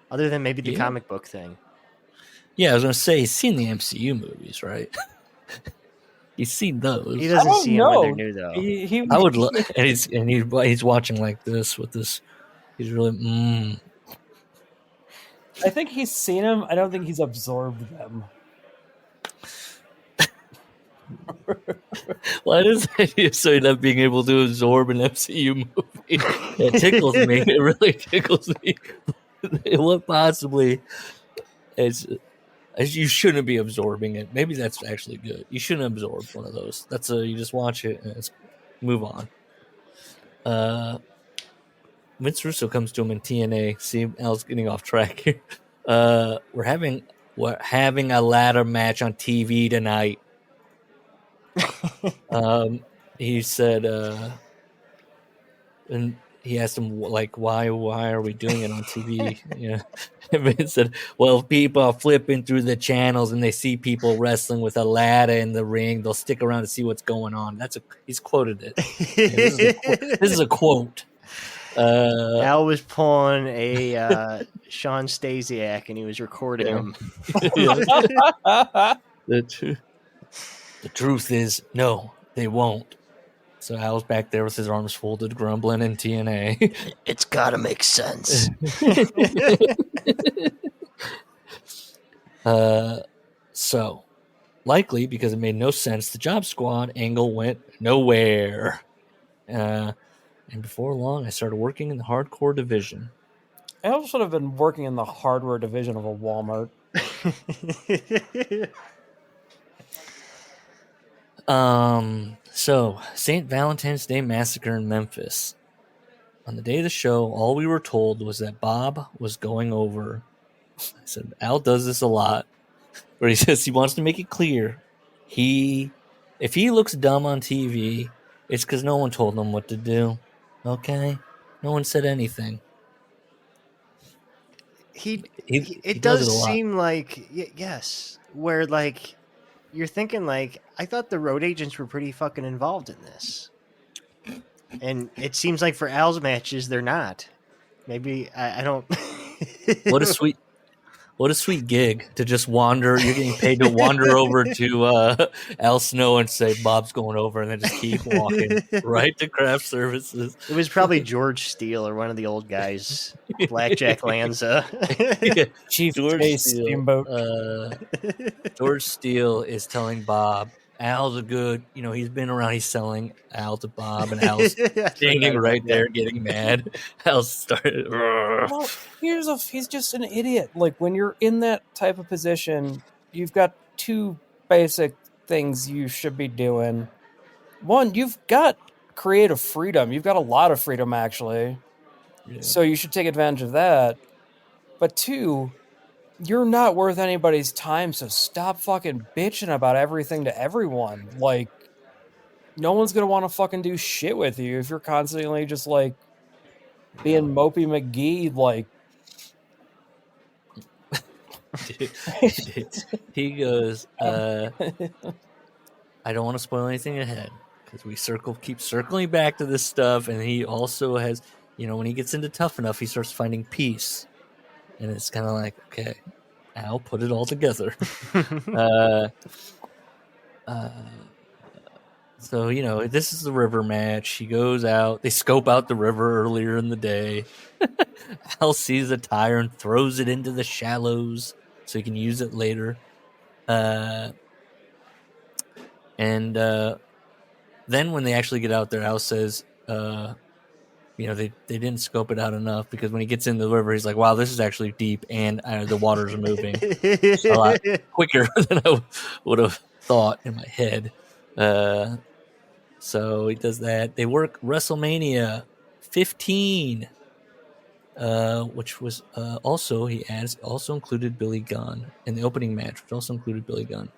other than maybe the comic book thing. Yeah, I was going to say, he's seen the MCU movies, right? He's seen those. He doesn't see them when they're new, though. I would, and he's watching like this with this. He's really. I think he's seen them. I don't think he's absorbed them. Why does that so not being able to absorb an MCU movie? It tickles me. It really tickles me. What possibly is you shouldn't be absorbing it. Maybe that's actually good. You shouldn't absorb one of those. That's you just watch it and move on. Vince Russo comes to him in TNA. See, Al's getting off track here. We're having a ladder match on TV tonight. He said, and he asked him like, why are we doing it on TV? Yeah, and Vince said, well, if people are flipping through the channels and they see people wrestling with a ladder in the ring, they'll stick around to see what's going on. He's quoted it. This is a quote. Al was pulling a Sean Stasiak, and he was recording him. The truth is, no, they won't. So Al's back there with his arms folded, grumbling in TNA. It's gotta make sense. So, likely because it made no sense, the Job Squad angle went nowhere. And before long, I started working in the hardcore division. I also should have been working in the hardware division of a Walmart. So St. Valentine's Day Massacre in Memphis. On the day of the show, all we were told was that Bob was going over. I said, Al does this a lot, where he says he wants to make it clear. If he looks dumb on TV, it's because no one told him what to do. Okay? No one said anything. It does seem like, yes, where like, you're thinking like, I thought the road agents were pretty fucking involved in this. And it seems like for Al's matches, they're not. Maybe, I don't... What a sweet gig to just wander. You're getting paid to wander over to Al Snow and say, Bob's going over, and then just keep walking right to craft services. It was probably George Steele or one of the old guys. Blackjack Lanza. Yeah. Chief George Steele, Steamboat. George Steele is telling Bob, Al's a good, he's been around, he's selling Al to Bob, and Al's standing right there getting mad. Al started. Well, he's just an idiot. Like, when you're in that type of position, you've got two basic things you should be doing. One, you've got creative freedom. You've got a lot of freedom, actually. Yeah. So you should take advantage of that. But two, you're not worth anybody's time, so stop fucking bitching about everything to everyone. Like, no one's gonna want to fucking do shit with you if you're constantly just, like, being Mopey McGee, like... He goes, I don't want to spoil anything ahead, because we keep circling back to this stuff, and he also has, when he gets into Tough Enough, he starts finding peace. And it's kind of like, okay, Al, put it all together. So, this is the river match. He goes out. They scope out the river earlier in the day. Al sees a tire and throws it into the shallows so he can use it later. And then when they actually get out there, Al says, they didn't scope it out enough, because when he gets in the river, he's like, wow, this is actually deep, and the waters are moving a lot quicker than I would have thought in my head. So he does that. They work WrestleMania 15, which was also, he adds, also included Billy Gunn in the opening match, which also included Billy Gunn.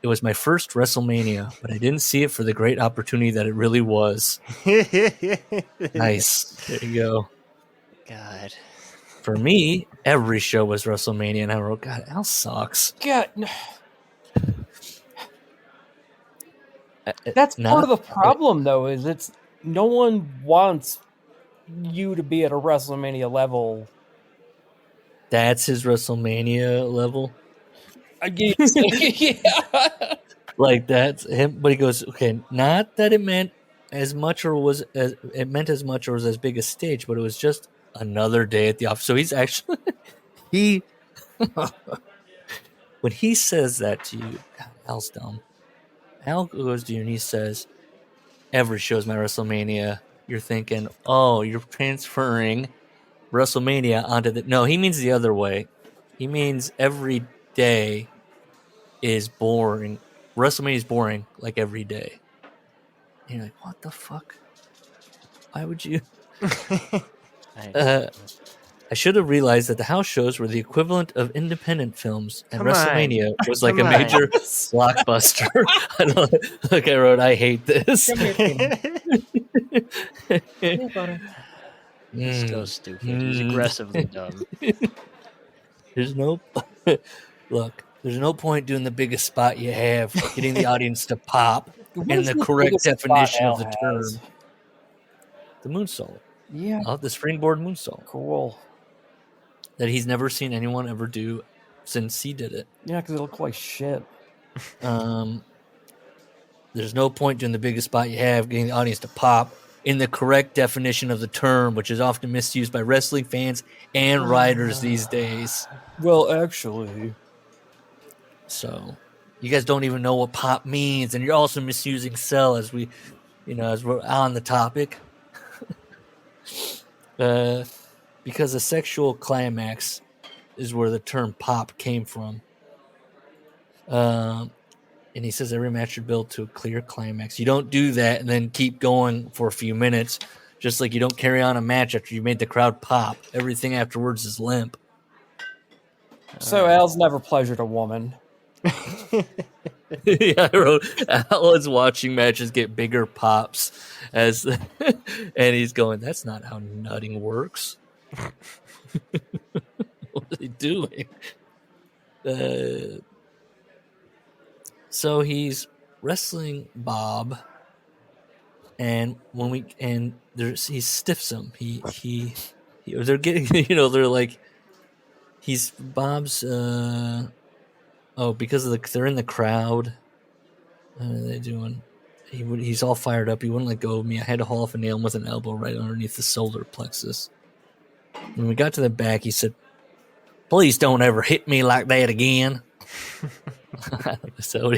It was my first WrestleMania, but I didn't see it for the great opportunity that it really was. Nice. There you go. God. For me, every show was WrestleMania, and I wrote, God, Al sucks. God, that's part of the problem, though, is it's no one wants you to be at a WrestleMania level. That's his WrestleMania level? I guess. Yeah. Like, that's him. But he goes, okay, not that it meant as much or was as it meant as much or was as big a stage, but it was just another day at the office. So he's actually when he says that to you, God, Al's dumb. Al goes to you and he says, every show's my WrestleMania. You're thinking, oh, you're transferring WrestleMania onto the... No, he means the other way. He means every day is boring. WrestleMania is boring like every day. And you're like, what the fuck? Why would you... I should have realized that the house shows were the equivalent of independent films, and WrestleMania was like a major blockbuster. I wrote, I hate this. He's still stupid. He's aggressively dumb. There's no point doing the biggest spot you have, getting the audience to pop in the correct definition of the term. The moonsault. Yeah. The springboard moonsault. Cool. That he's never seen anyone ever do since he did it. Yeah, because it looked like shit. There's no point doing the biggest spot you have, getting the audience to pop in the correct definition of the term, which is often misused by wrestling fans and writers these days. Well, actually. So, you guys don't even know what pop means, and you're also misusing sell as we're on the topic. Because a sexual climax is where the term pop came from. And he says every match should build to a clear climax. You don't do that and then keep going for a few minutes, just like you don't carry on a match after you made the crowd pop. Everything afterwards is limp. So Al's never pleasured a woman. Yeah, I wrote, Al is watching matches get bigger pops and he's going, that's not how nutting works. What are they doing? So he's wrestling Bob, and he stiffs him. They're getting, they're like, he's Bob's. Because they're in the crowd. What are they doing? He's all fired up. He wouldn't let go of me. I had to haul off a nail with an elbow right underneath the solar plexus. When we got to the back, he said, please don't ever hit me like that again. So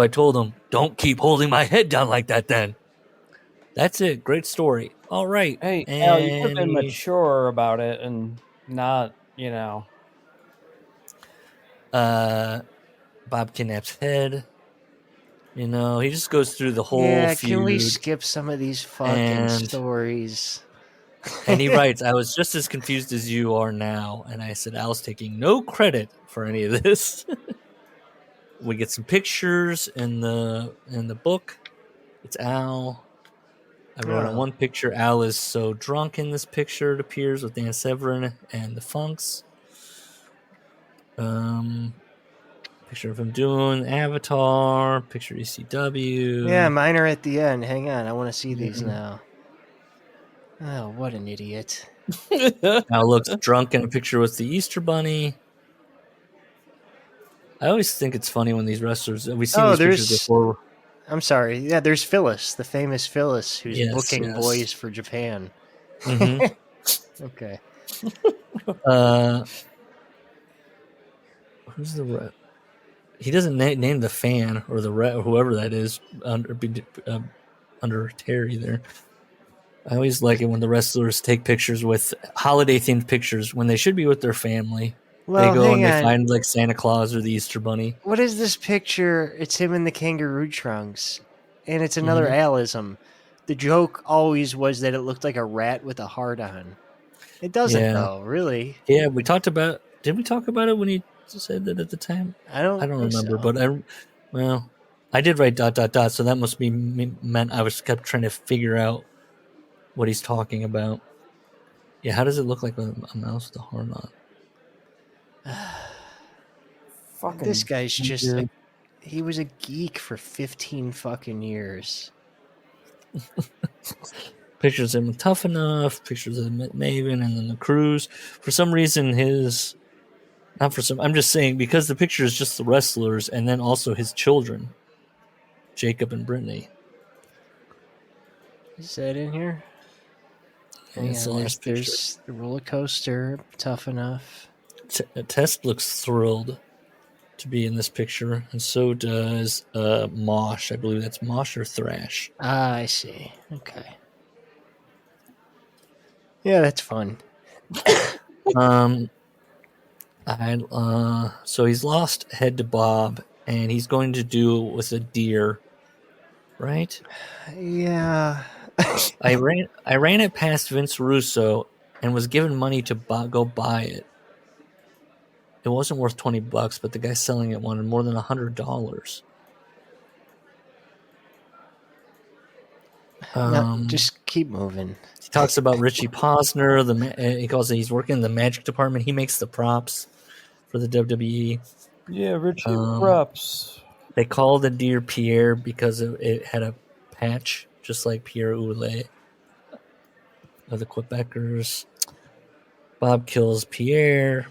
I told him, don't keep holding my head down like that then. That's it. Great story. All right. Hey, Al, you could have been mature about it and not, Bob kidnaps head. He just goes through the whole feud. Can we skip some of these fucking stories? And he writes, I was just as confused as you are now. And I said, Al's taking no credit for any of this. We get some pictures in the book. It's Al. I wrote on one picture, Al is so drunk in this picture, it appears, with Dan Severn and the Funks. Picture of him doing Avatar, picture ECW. Yeah, mine are at the end. Hang on, I want to see these now. Oh, what an idiot. Al looks drunk in a picture with the Easter Bunny. I always think it's funny when these wrestlers, we've seen these pictures before. I'm sorry. Yeah, there's Phyllis, the famous Phyllis, who's booking boys for Japan. Mm-hmm. Okay. Who's the rep? he doesn't name the fan or or whoever that is under Terry there. I always like it when the wrestlers take pictures with holiday themed pictures when they should be with their family. Well, they go and hang they on. find like Santa Claus or the Easter Bunny. What is this picture? It's him in the kangaroo trunks. And it's another Alism. The joke always was that it looked like a rat with a heart on. It doesn't, though, really. Yeah, we talked about. Did we talk about it when he said that at the time? I don't remember, so. but I did write ... So that must be meant I kept trying to figure out what he's talking about. Yeah, how does it look like a mouse with a heart on? Fucking this guy's just weird. he was a geek for 15 fucking years. Pictures of him Tough Enough, pictures of him at Maven, and then the cruise. For some reason, I'm just saying, because the picture is just the wrestlers and then also his children, Jacob and Brittany. Is that in here? And it's the last picture. There's the roller coaster, Tough Enough. Test looks thrilled to be in this picture, and so does Mosh. I believe that's Mosh or Thrash. Ah, I see. Okay. Yeah, that's fun. So he's lost head to Bob, and he's going to do it with a deer, right? Yeah. I ran it past Vince Russo and was given money to go buy it. It wasn't worth $20, but the guy selling it wanted more than $100. No, just keep moving. He talks about Richie Posner. He calls it he's working in the magic department. He makes the props for the WWE. Yeah, Richie props. They call the deer Pierre because it had a patch, just like Pierre Oulet of the Quebecers. Bob kills Pierre.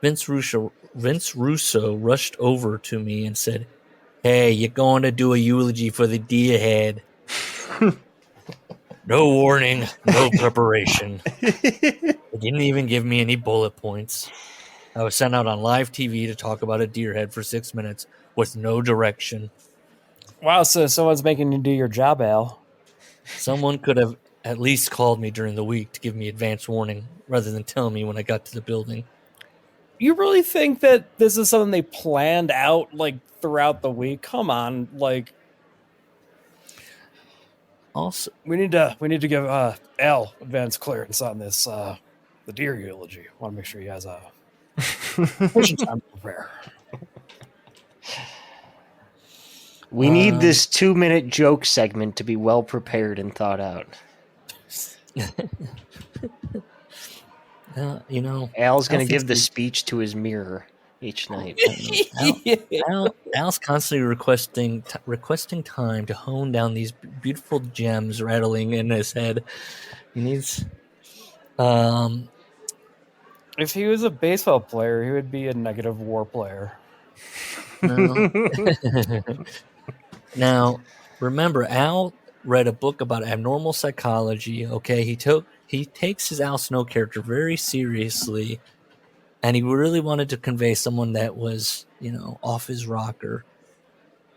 Vince Russo rushed over to me and said, "Hey, you're going to do a eulogy for the deer head." No warning, no preparation. They didn't even give me any bullet points. I was sent out on live TV to talk about a deer head for 6 minutes with no direction. Wow, so someone's making you do your job, Al. Someone could have at least called me during the week to give me advance warning rather than tell me when I got to the building. You really think that this is something they planned out like throughout the week? Come on, like. Also, we need to give Al advance clearance on this the deer eulogy. Want to make sure he has a time to prepare. We need this 2-minute joke segment to be well prepared and thought out. Al's going to give the speech to his mirror each night. Al's constantly requesting time to hone down these beautiful gems rattling in his head. He needs. If he was a baseball player, he would be a negative WAR player. No. Now, remember, Al read a book about abnormal psychology. Okay, he takes his Al Snow character very seriously. And he really wanted to convey someone that was, off his rocker.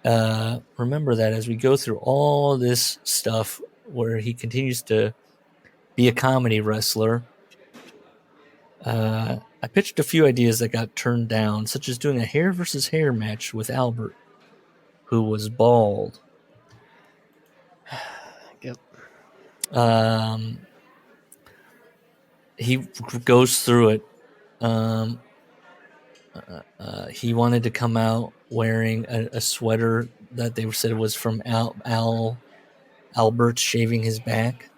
Remember that as we go through all this stuff where he continues to be a comedy wrestler, I pitched a few ideas that got turned down, such as doing a hair versus hair match with Albert, who was bald. Yep. He goes through it. He wanted to come out wearing a sweater that they said was from Albert shaving his back.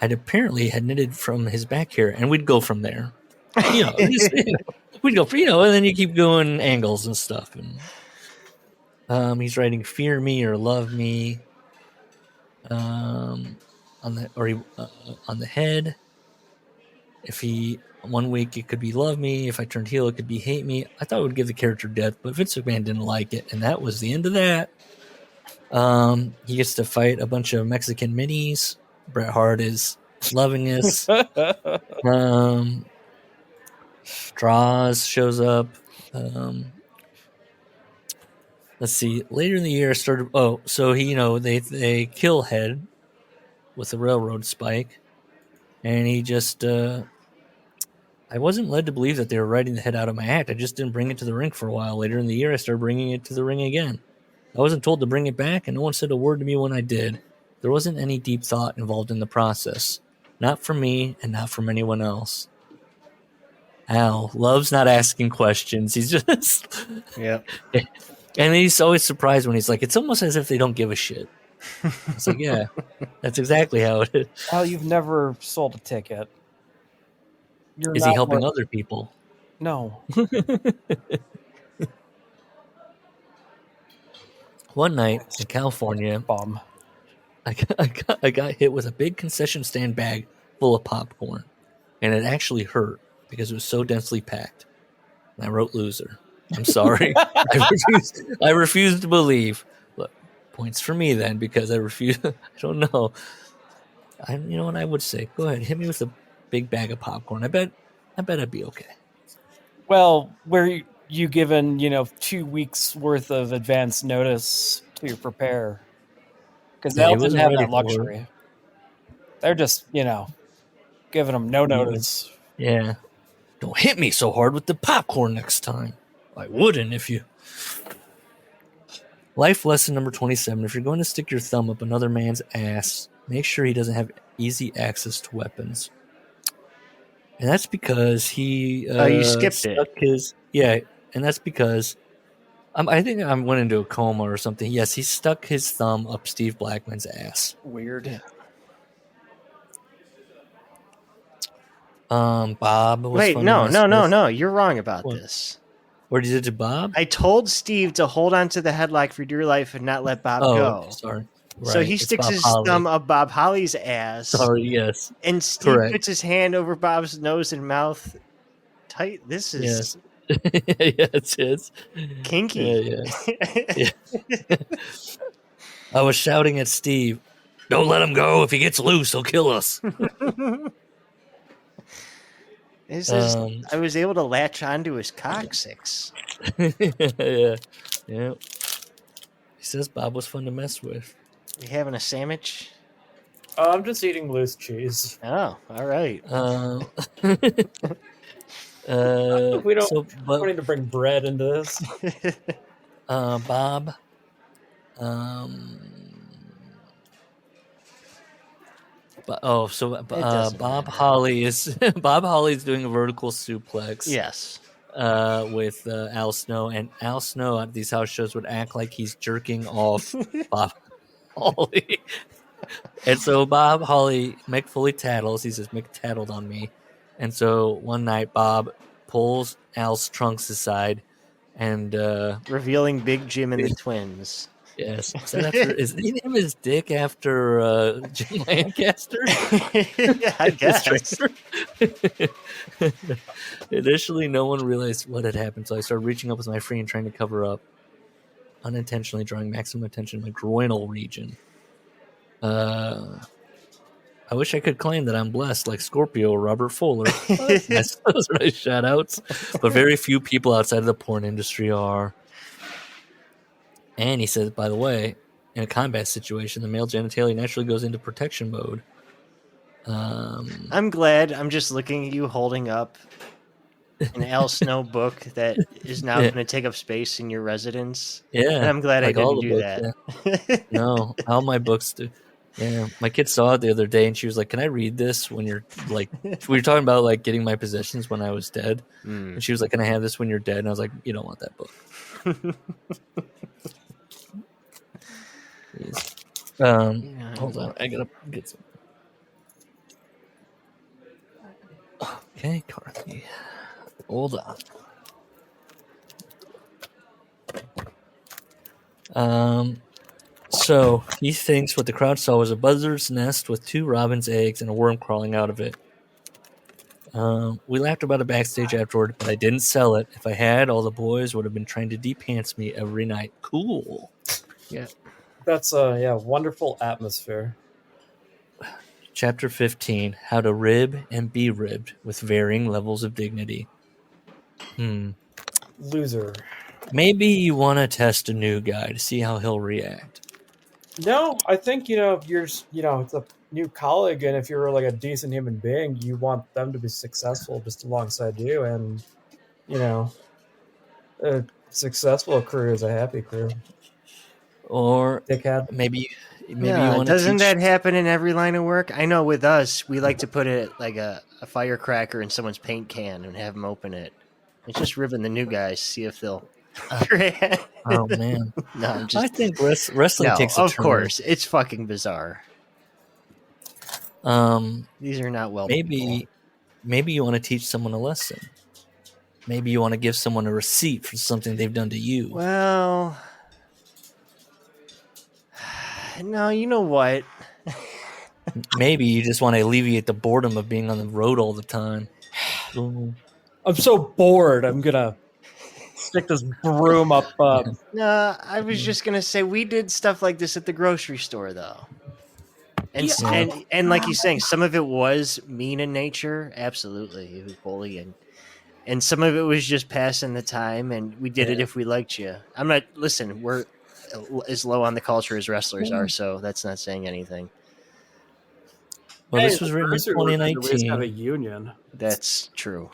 I'd apparently had knitted from his back hair, and we'd go from there. We'd go for, and then you keep going angles and stuff. And he's writing "Fear Me" or "Love Me" on the head. If he 1 week it could be "Love Me," if I turned heel it could be "Hate Me." I thought it would give the character depth, but Vince McMahon didn't like it, and that was the end of that. He gets to fight a bunch of Mexican minis. Bret Hart is loving this. Draws shows up. let's see. Later in the year, I started. Oh, so he, they kill Head with a railroad spike, and he just. I wasn't led to believe that they were writing the Head out of my act. I just didn't bring it to the ring for a while. Later in the year, I started bringing it to the ring again. I wasn't told to bring it back, and no one said a word to me when I did. There wasn't any deep thought involved in the process. Not from me, and not from anyone else. Al loves not asking questions. He's just... Yep. And he's always surprised when he's like, it's almost as if they don't give a shit. It's like, yeah, that's exactly how it is. Al, you've never sold a ticket. Is he helping other people? No. One night in California, Bum. I got hit with a big concession stand bag full of popcorn, and it actually hurt because it was so densely packed. And I wrote loser. I'm sorry. I refuse to believe. Look, points for me then because I refuse. I don't know. You know what I would say? Go ahead, hit me with a big bag of popcorn. I bet I'd be okay. Well, were you given 2 weeks worth of advance notice to prepare? Because they he didn't wasn't have ready that for it. luxury. They're just giving them no notice. Yeah. Don't hit me so hard with the popcorn next time. I wouldn't if you... Life lesson number 27. If you're going to stick your thumb up another man's ass, make sure he doesn't have easy access to weapons. And that's because he... you skipped it. Yeah, and that's because... I think I went into a coma or something. Yes, he stuck his thumb up Steve Blackman's ass. Weird. Bob was Wait, fun no. to mess with. You're wrong about this. What did you do to Bob? I told Steve to hold on to the headlock for dear life and not let Bob go. Sorry. So Right, he it's sticks Bob his Holly. thumb up Bob Holly's ass. Sorry, yes. And Steve Correct. puts his hand over Bob's nose and mouth. Tight. This is Yes. Yes. kinky. Yeah. I was shouting at Steve, don't let him go. If he gets loose, he'll kill us. This is, I was able to latch onto his coccyx. Yeah. He says Bob was fun to mess with. You having a sandwich? I'm just eating loose cheese. Oh, all right. We don't need to bring bread into this. Bob. Bob Holly is Bob Holly's doing a vertical suplex. Yes. With Al Snow, and Al Snow at these house shows would act like he's jerking off Bob Holly. And so Bob Holly, Mick fully tattles. He says, Mick tattled on me. And so one night Bob pulls Al's trunks aside and revealing Big Jim and the twins. Yes. Is he named his dick after Jim Lancaster? I guess. Initially, no one realized what had happened, so I started reaching up with my free and trying to cover up, unintentionally drawing maximum attention to my groinal region. I wish I could claim that I'm blessed like Scorpio or Robert Fuller. Those are nice shout-outs. But very few people outside of the porn industry are. And he says, by the way, in a combat situation, the male genitalia naturally goes into protection mode. I'm glad. I'm just looking at you holding up an Al Snow book that is now going to take up space in your residence. Yeah. And I'm glad like I all didn't the do books, that. Yeah. No, all my books do. Yeah, my kid saw it the other day, and she was like, "Can I read this when you're like?" We were talking about like getting my possessions when I was dead, and she was like, "Can I have this when you're dead?" And I was like, "You don't want that book." Hold on, I gotta get some. Okay, Carthy, hold on. So he thinks what the crowd saw was a buzzard's nest with 2 robin's eggs and a worm crawling out of it. We laughed about it backstage afterward, but I didn't sell it. If I had, all the boys would have been trying to de-pants me every night. Cool. Yeah. That's a wonderful atmosphere. Chapter 15, How to Rib and Be Ribbed with Varying Levels of Dignity. Loser. Maybe you want to test a new guy to see how he'll react. No, I think if you're it's a new colleague, and if you're like a decent human being, you want them to be successful just alongside you, and a successful crew is a happy crew. Or Dickhead. maybe you Yeah, want to doesn't teach. that happen in every line of work? I know with us, we like to put it like a firecracker in someone's paint can and have them open it. It's just ribbing the new guys, see if they'll. Oh man, No, I'm I just. think wrestling No, takes a of turn. course, it's fucking bizarre. These are not well. Maybe you want to teach someone a lesson. Maybe you want to give someone a receipt for something they've done to you. Well, no, you know what? Maybe you just want to alleviate the boredom of being on the road all the time. I'm so bored. I'm gonna stick this broom up. No, I was just gonna say we did stuff like this at the grocery store, though. And and like you're saying, some of it was mean in nature. Absolutely, it was bullying, and some of it was just passing the time. And we did it if we liked you. I'm not. Listen, we're as low on the culture as wrestlers are, so that's not saying anything. Well, this was written in We just have a 2019. union. That's true.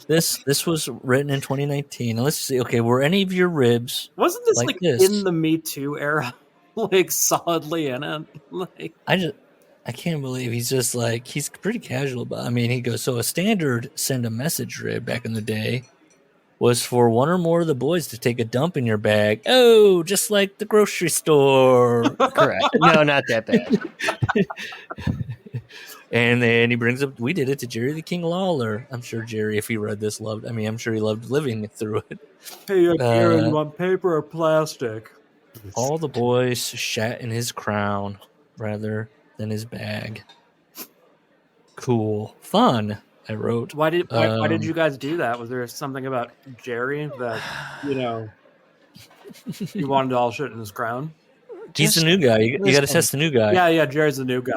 This was written in 2019. Now let's see. Okay, were any of your ribs? Wasn't this Like like this. in the Me Too era? Like solidly in it. Like I can't believe he's just like he's pretty casual. But I mean, he goes. So a standard send a message rib back in the day was for one or more of the boys to take a dump in your bag. Oh, just like the grocery store. Correct. No, not that bad. And then he brings up, we did it to Jerry the King Lawler. I'm sure Jerry, if he read this, I'm sure he loved living through it. Hey, Karen, you want paper or plastic? All the boys shat in his crown rather than his bag. Cool. Fun, I wrote. Why did you guys do that? Was there something about Jerry that, you wanted all shit in his crown? He's the new guy. You got to test the new guy. Yeah, Jerry's the new guy.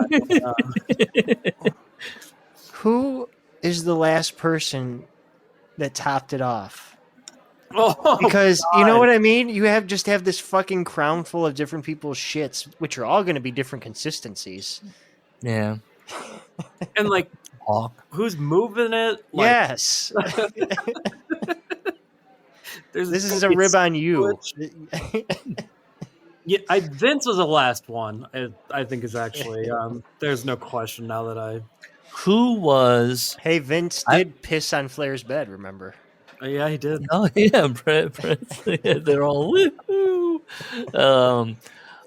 Who is the last person that topped it off? Oh, Because God. you know what I mean? You have this fucking crown full of different people's shits, which are all going to be different consistencies. Yeah. And like, Hawk. who's moving it? Like, Yes. This is a rib on you. Yeah, Vince was the last one. I think is actually. There's no question now that I. Who was? Hey, Vince did piss on Flair's bed, remember? Yeah, he did. Oh yeah, Brett. They're all woohoo.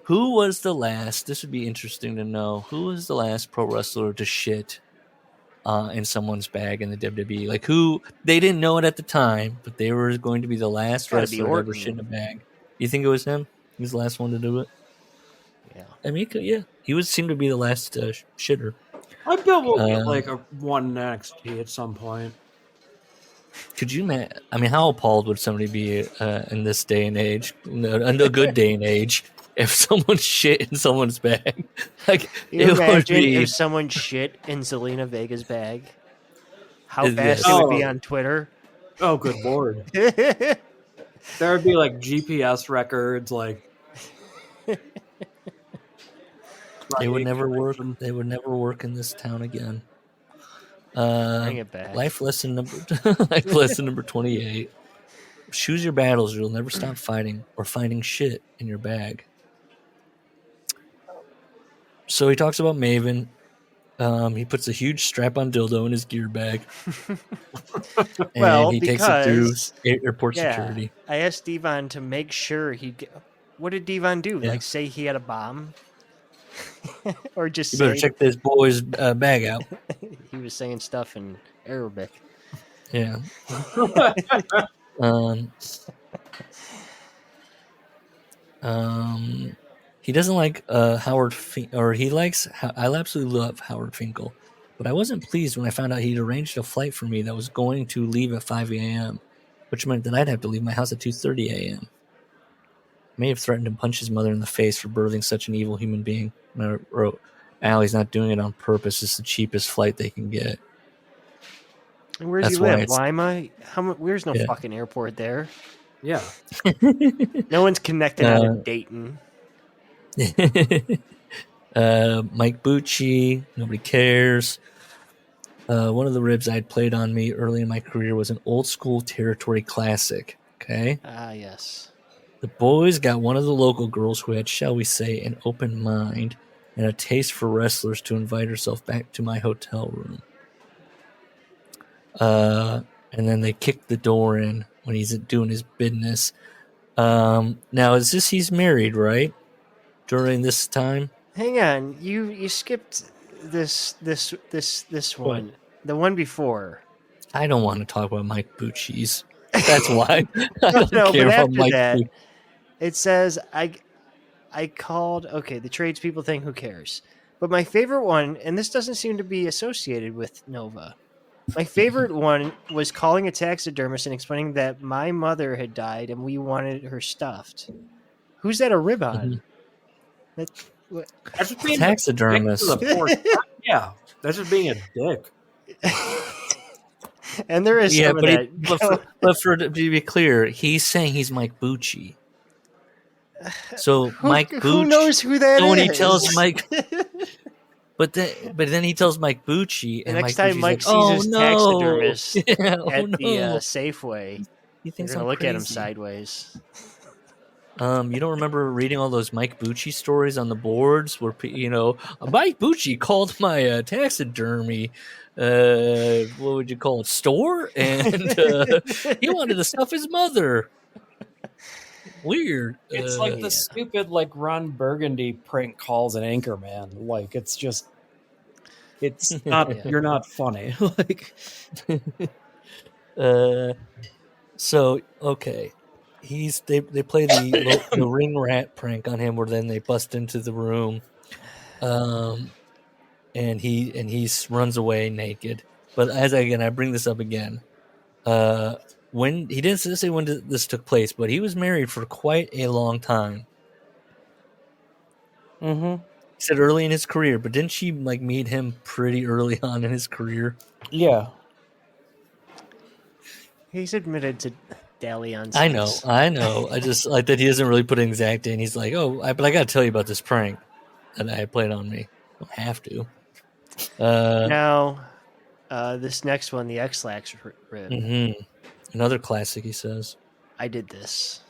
Who was the last? This would be interesting to know. Who was the last pro wrestler to shit in someone's bag in the WWE? Like who? They didn't know it at the time, but they were going to be the last Gotta be wrestler to ever Orton. shit in a bag. You think it was him? He was the last one to do it. Yeah. I mean, he would seem to be the last shitter. I bet we'll get like a one NXT at some point. Could you imagine? I mean, how appalled would somebody be in this day and age, in a good day and age, if someone shit in someone's bag? Like, You it would imagine be. if someone shit in Zelina Vega's bag? How Yes. fast it would be on Twitter. Oh, good lord! There would be like GPS records, like. They would never work. They would never work in this town again. Bring it back. Life lesson number 28. Choose your battles. You'll never stop fighting or finding shit in your bag. So he talks about Maven. He puts a huge strap-on dildo in his gear bag. And Well, he takes it through because- airport Yeah. security. I asked Devon to make sure what did Devon do? Yeah. Like say he had a bomb? Or just You better say check this boy's bag out. he was saying stuff in Arabic. Yeah. He doesn't like Howard, or he likes. I absolutely love Howard Finkel, but I wasn't pleased when I found out he'd arranged a flight for me that was going to leave at 5 a.m., which meant that I'd have to leave my house at 2:30 a.m. May have threatened to punch his mother in the face for birthing such an evil human being. And I wrote, Allie's not doing it on purpose. It's the cheapest flight they can get. And where's That's he why live? it's- Lima? Where's no Yeah. fucking airport there? Yeah. No one's connected out of Dayton. Mike Bucci, nobody cares. One of the ribs I'd played on me early in my career was an old school territory classic. Okay. Ah, yes. The boys got one of the local girls who had, shall we say, an open mind and a taste for wrestlers to invite herself back to my hotel room. And then they kicked the door in when he's doing his business. Now, is this he's married, right? During this time? Hang on, you skipped this one, the one before. I don't want to talk about Mike Bucci's. That's why. I don't No, care but about after Mike that, Bucci. it says I called. Okay, the tradespeople thing. Who cares? But my favorite one, and this doesn't seem to be associated with Nova. My favorite one was calling a taxidermist and explaining that my mother had died and we wanted her stuffed. Who's that a rib on? That's just being Taxidermist. a dick to the poor guy. Yeah, that's just being a dick. And there is some of that. But to be clear, he's saying he's Mike Bucci. So Mike Bucci. Who knows who that so when is? he tells Mike, but then he tells Mike Bucci, The and next Mike time Bucci's Mike like, sees his no. taxidermist Yeah, at the no. Safeway, He thinks you're gonna I'm look at him crazy. sideways. You don't remember reading all those Mike Bucci stories on the boards where Mike Bucci called my taxidermy, what would you call it, store, and he wanted to stuff his mother. Weird. It's like the stupid Ron Burgundy prank calls an Anchorman. Like it's just, it's not. You're not funny. So okay. They play the ring rat prank on him, where then they bust into the room, and he runs away naked. But I bring this up again, when he didn't say when this took place, but he was married for quite a long time. Mm-hmm. He said early in his career, but didn't she meet him pretty early on in his career? Yeah. He's admitted to dalliance. I know. I just like that he doesn't really put an exact in. He's like, but I got to tell you about this prank that I played on me. I don't have to. Now, this next one, the X-Lax rib. Mm-hmm. Another classic, he says. I did this.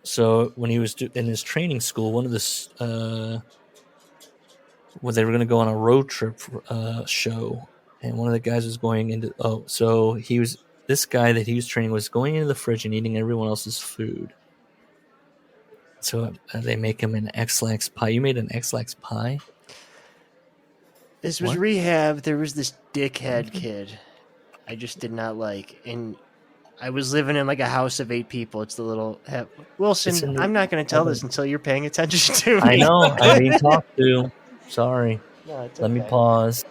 So when he was in his training school, one of the when they were going to go on a road trip show, and one of the guys was going into this guy that he was training was going into the fridge and eating everyone else's food. So they make him an X-Lax pie. You made an X-Lax pie? This was rehab. There was this dickhead kid I just did not like. And I was living in a house of 8 people. It's the little... Wilson, I'm not going to tell this until you're paying attention to me. I know. I'm being talked to. Sorry. No, it's Let me okay. pause.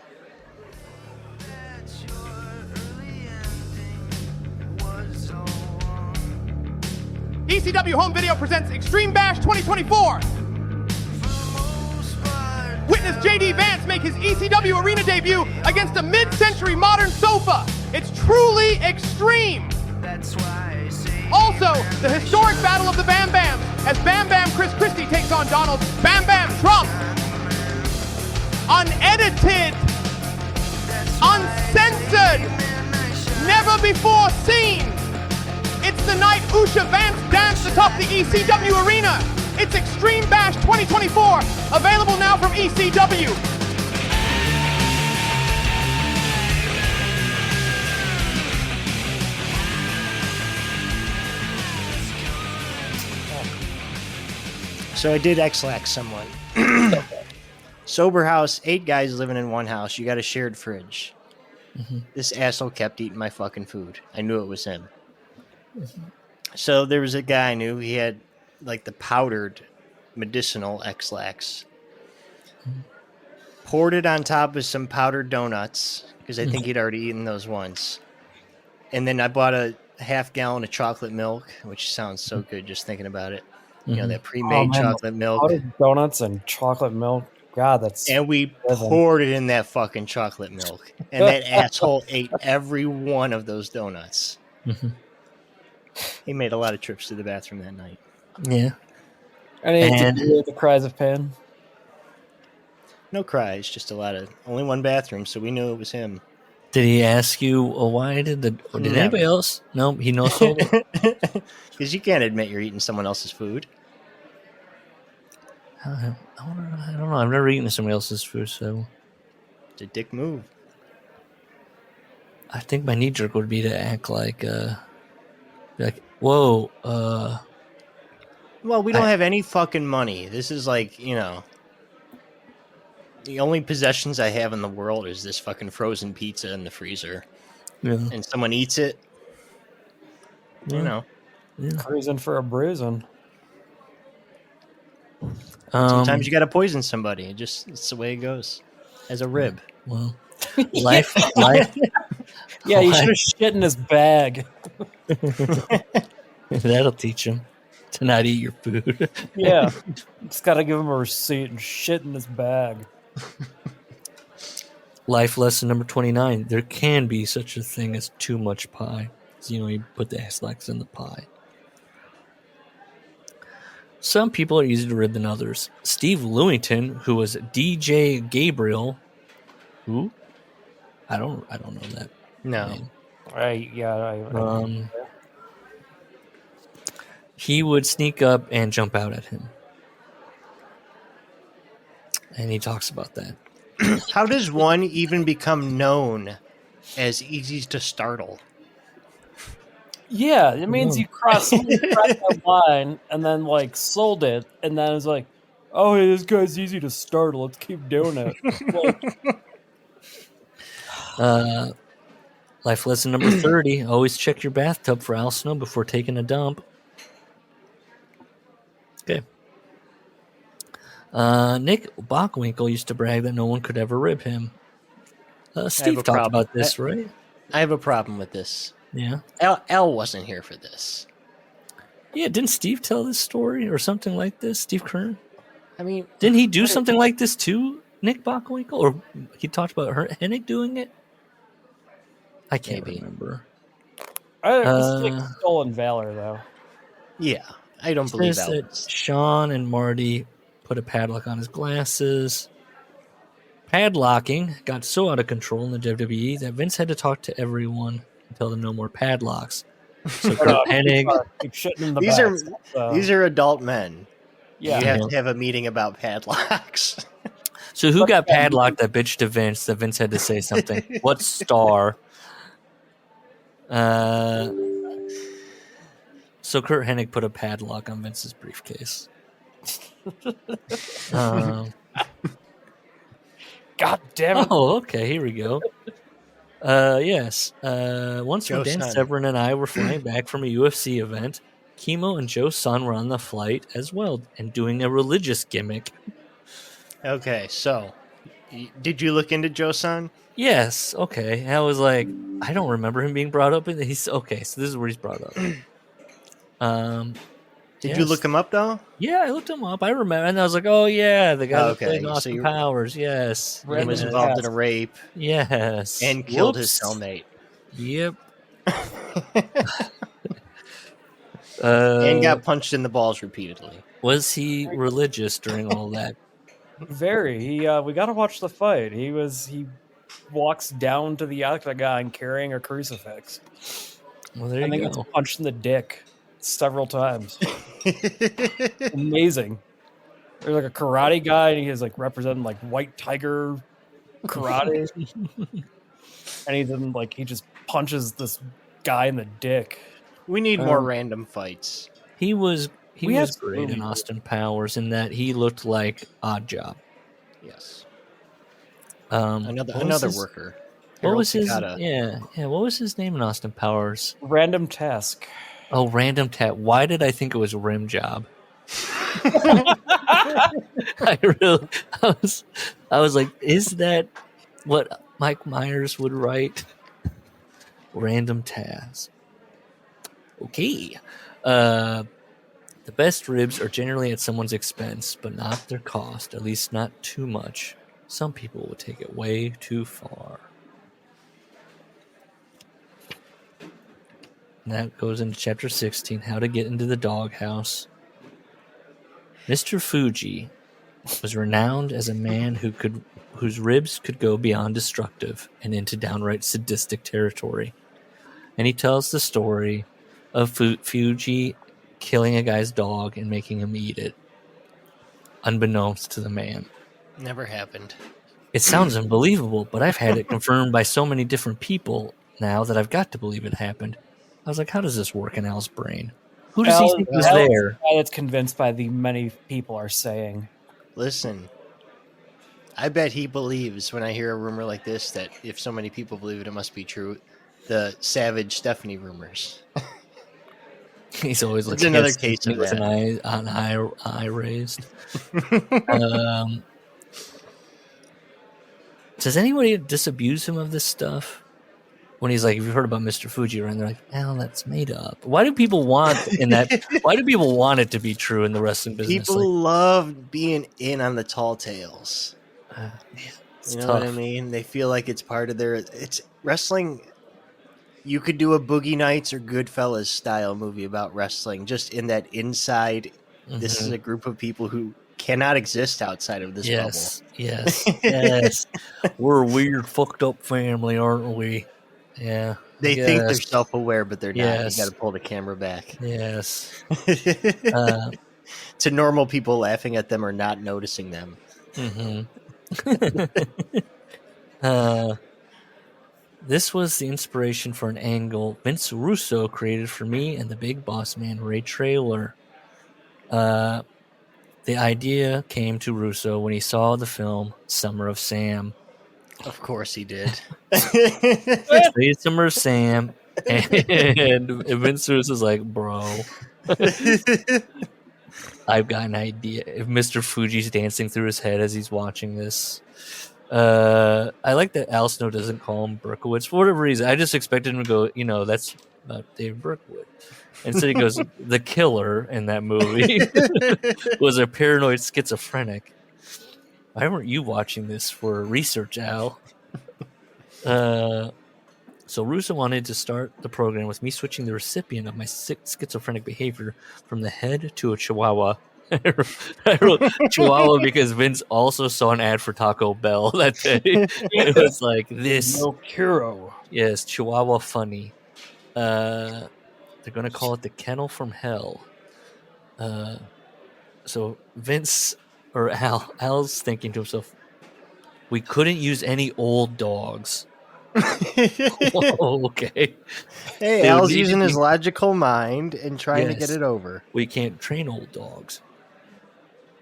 ECW Home Video presents Extreme Bash 2024. Witness JD Vance make his ECW arena debut against a mid-century modern sofa. It's truly extreme. Also, the historic battle of the Bam Bams as Bam Bam Chris Christie takes on Donald Bam Bam Trump. Unedited, uncensored, never before seen. It's the night Usha Vance danced atop the ECW arena. It's Extreme Bash 2024, available now from ECW. So I did X-Lax someone. Sober house, 8 guys living in one house. You got a shared fridge. Mm-hmm. This asshole kept eating my fucking food. I knew it was him. Mm-hmm. So there was a guy I knew. He had the powdered medicinal X-Lax. Mm-hmm. Poured it on top of some powdered donuts because I think he'd already eaten those once. And then I bought a half gallon of chocolate milk, which sounds so good just thinking about it. You know, that pre-made chocolate milk. Powdered donuts and chocolate milk. God, that's... And we poured it in that fucking chocolate milk. And that asshole ate every one of those donuts. Mm-hmm. He made a lot of trips to the bathroom that night. Yeah. I need And- to hear the cries of pain. No cries, just only one bathroom, so we knew it was him. Did he ask you why did Never. anybody else? No, he no sold it. Because you can't admit you're eating someone else's food. I don't know. I've never eaten somebody else's food, so It's a dick move. I think my knee jerk would be to act like, whoa, Well, we don't have any fucking money. This is like, the only possessions I have in the world is this fucking frozen pizza in the freezer. yeah, And someone eats it, yeah. Cruising for a bruising. Sometimes you got to poison somebody. It's the way it goes. As a rib. Well, life. Yeah, you Life- should have shit in his bag. That'll teach him to not eat your food. Yeah. Just got to give him a receipt and shit in his bag. Life lesson number 29. There can be such a thing as too much pie. So, you put the X-Lax in the pie. Some people are easier to rib than others. Steve Lewington, who was DJ Gabriel, who? I don't know that. No. name. He would sneak up and jump out at him. And he talks about that. How does one even become known as easy to startle? Yeah, it means you crossed that line and then sold it, and then it's like, oh, hey, this guy's easy to startle. Let's keep doing it. Life lesson number 30. Always check your bathtub for Al Snow before taking a dump. Okay. Nick Bockwinkel used to brag that no one could ever rib him. Steve talked problem. about this, right? I have a problem with this. Yeah. L wasn't here for this. Yeah, didn't Steve tell this story or something like this? Steve Kern? I mean, Didn't he do something like this too, Nick Bockwinkel? Or he talked about Hennig doing it? I can't remember. It's stolen valor, though. yeah, I don't believe Says that. that Sean and Marty put a padlock on his glasses. Padlocking got so out of control in the WWE that Vince had to talk to everyone and tell them no more padlocks. So Kurt Hennig, Keep shitting in the These are adult men. yeah. You have to have a meeting about padlocks. so who got padlocked that bitch to Vince that Vince had to say something? What star? So Kurt Hennig put a padlock on Vince's briefcase. God damn it. Oh, okay. Here we go. Yes. Once when Joe Dan Sun. Severn and I were flying back from a UFC event, Chemo and Joe Sun were on the flight as well and doing a religious gimmick. Okay, so did you look into Joe-san? Yes. Okay. I was like, I don't remember him being brought up. He's okay. So this is where he's brought up. Did you look him up though? Yeah, I looked him up. I remember, and I was like, "Oh yeah, the guy that played so Austin you- Powers." Yes, He was involved in a rape yes, and killed his Whoops. cellmate. Yep. And got punched in the balls repeatedly. Was he religious during all that? Very. We got to watch the fight. He walks down to the octagon carrying a crucifix. Well, there I think you it's go. punched in the dick several times. Amazing. There's like a karate guy, and he is representing white tiger karate, and he just punches this guy in the dick. We need more random fights. He was We had great in some- Austin Powers in that he looked like Odd Job. Yes. What was Another his- worker. What Harold was his? Takata. Yeah. What was his name in Austin Powers? Random task. Oh, Random Tat. Why did I think it was Rim Job? I was like, is that what Mike Myers would write? Random Task. Okay. The best ribs are generally at someone's expense, but not their cost, at least not too much. Some people would take it way too far. And that goes into chapter 16, how to get into the doghouse. Mr. Fuji was renowned as a man whose ribs could go beyond destructive and into downright sadistic territory. And he tells the story of Fuji killing a guy's dog and making him eat it, unbeknownst to the man. Never happened. It sounds unbelievable, but I've had it confirmed by so many different people now that I've got to believe it happened. I was like, how does this work in Al's brain? Who does he think was there? That's convinced by the many people are saying. Listen, I bet he believes when I hear a rumor like this that if so many people believe it, it must be true. The Savage Stephanie rumors. He's always like, it's another case of with that. An eye raised. Does anybody disabuse him of this stuff? When he's like, "Have you heard about Mr. Fuji?" And they're like, "Well, that's made up." Why do people want Why do people want it to be true in the wrestling business? People love being in on the tall tales. It's you know tough. what I mean? They feel like it's part of their. It's wrestling. You could do a Boogie Nights or Goodfellas style movie about wrestling, just in that inside. Mm-hmm. This is a group of people who cannot exist outside of this bubble. Yes. We're a weird, fucked up family, aren't we? Yeah. They think they're self-aware, but they're not. Yes. You got to pull the camera back. Yes. To normal people laughing at them or not noticing them. Mm-hmm. This was the inspiration for an angle Vince Russo created for me and the big boss man Ray Traylor. The idea came to Russo when he saw the film Summer of Sam. Of course he did. Summer of Sam, and Vince Russo's like, bro, I've got an idea. If Mr. Fuji's dancing through his head as he's watching this. I like that Al Snow doesn't call him Berkowitz for whatever reason. I just expected him to go, that's about Dave Berkowitz. Instead, he goes, the killer in that movie was a paranoid schizophrenic. Why weren't you watching this for research, Al? So Russo wanted to start the program with me switching the recipient of my schizophrenic behavior from the head to a chihuahua. I wrote Chihuahua because Vince also saw an ad for Taco Bell that day. It was like this. No Kuro. Yes, Chihuahua funny. They're going to call it the Kennel from Hell. So Vince or Al's thinking to himself, we couldn't use any old dogs. Whoa, okay. Hey, Al's using his logical mind and trying to get it over. We can't train old dogs.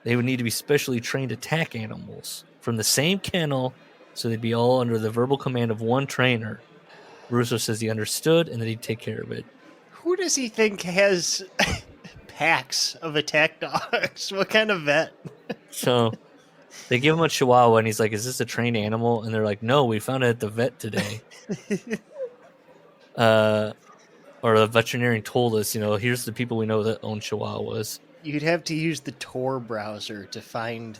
They would need to be specially trained attack animals from the same kennel, so they'd be all under the verbal command of one trainer. Russo says he understood and that he'd take care of it. Who does he think has packs of attack dogs? What kind of vet? So they give him a chihuahua, and he's like, is this a trained animal? And they're like, no, we found it at the vet today. Or the veterinarian told us, here's the people we know that own chihuahuas. You'd have to use the Tor browser to find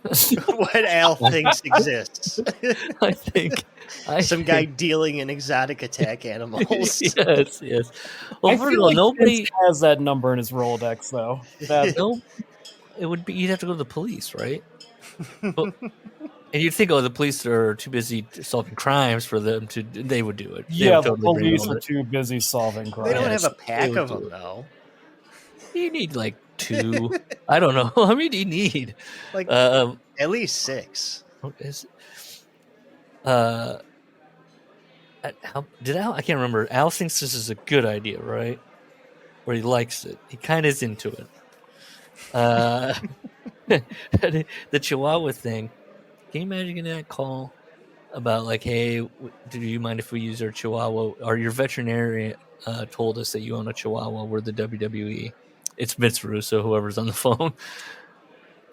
what Al thinks exists. I think some guy dealing in exotic attack animals. Yes. Well, first of all, nobody has that number in his Rolodex, though. No, it would be you'd have to go to the police, right? And you'd think, the police are too busy solving crimes for them to. They would do it. The police are too busy solving crimes. They don't have a pack of them, though. You need like 2. I don't know. How many do you need? Like at least 6. Al? I can't remember. Al thinks this is a good idea, right? Or he likes it. He kind of is into it. The Chihuahua thing. Can you imagine getting that call about like, hey, do you mind if we use our Chihuahua? Or your veterinarian told us that you own a Chihuahua. We're the WWE. It's Vince Russo, whoever's on the phone.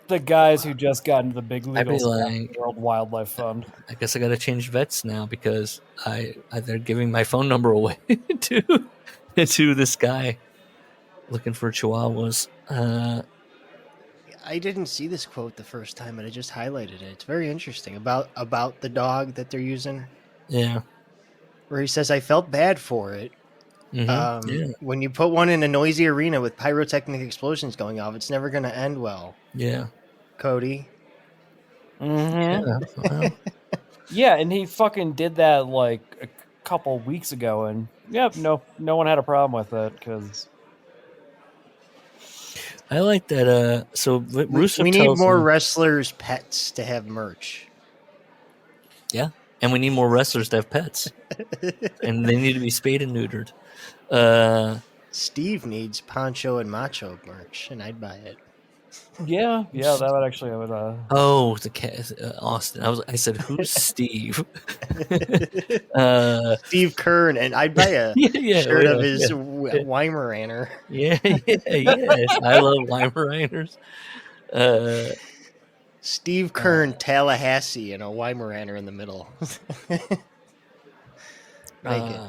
The guys who just got into the big leagues, like, World Wildlife Fund. I guess I got to change vets now because they're giving my phone number away to this guy looking for chihuahuas. I didn't see this quote the first time, but I just highlighted it. It's very interesting about the dog that they're using. Yeah. Where he says, I felt bad for it. When you put one in a noisy arena with pyrotechnic explosions going off, it's never going to end well. Yeah. Cody. Mm-hmm. Yeah. Well, Yeah, and he fucking did that like a couple weeks ago, and no one had a problem with it because I like that. So Rusev We need tells more him, wrestlers' pets to have merch. yeah, and we need more wrestlers to have pets, and they need to be spayed and neutered. Steve needs Poncho and Macho merch, and I'd buy it. yeah, that would actually have Oh, the cat, Austin. I said, who's Steve? Steve Kern, and I'd buy a shirt of his yeah. Weimaraner. Yes. I love Weimaraners. Steve Kern, Tallahassee, and a Weimaraner in the middle. Make it.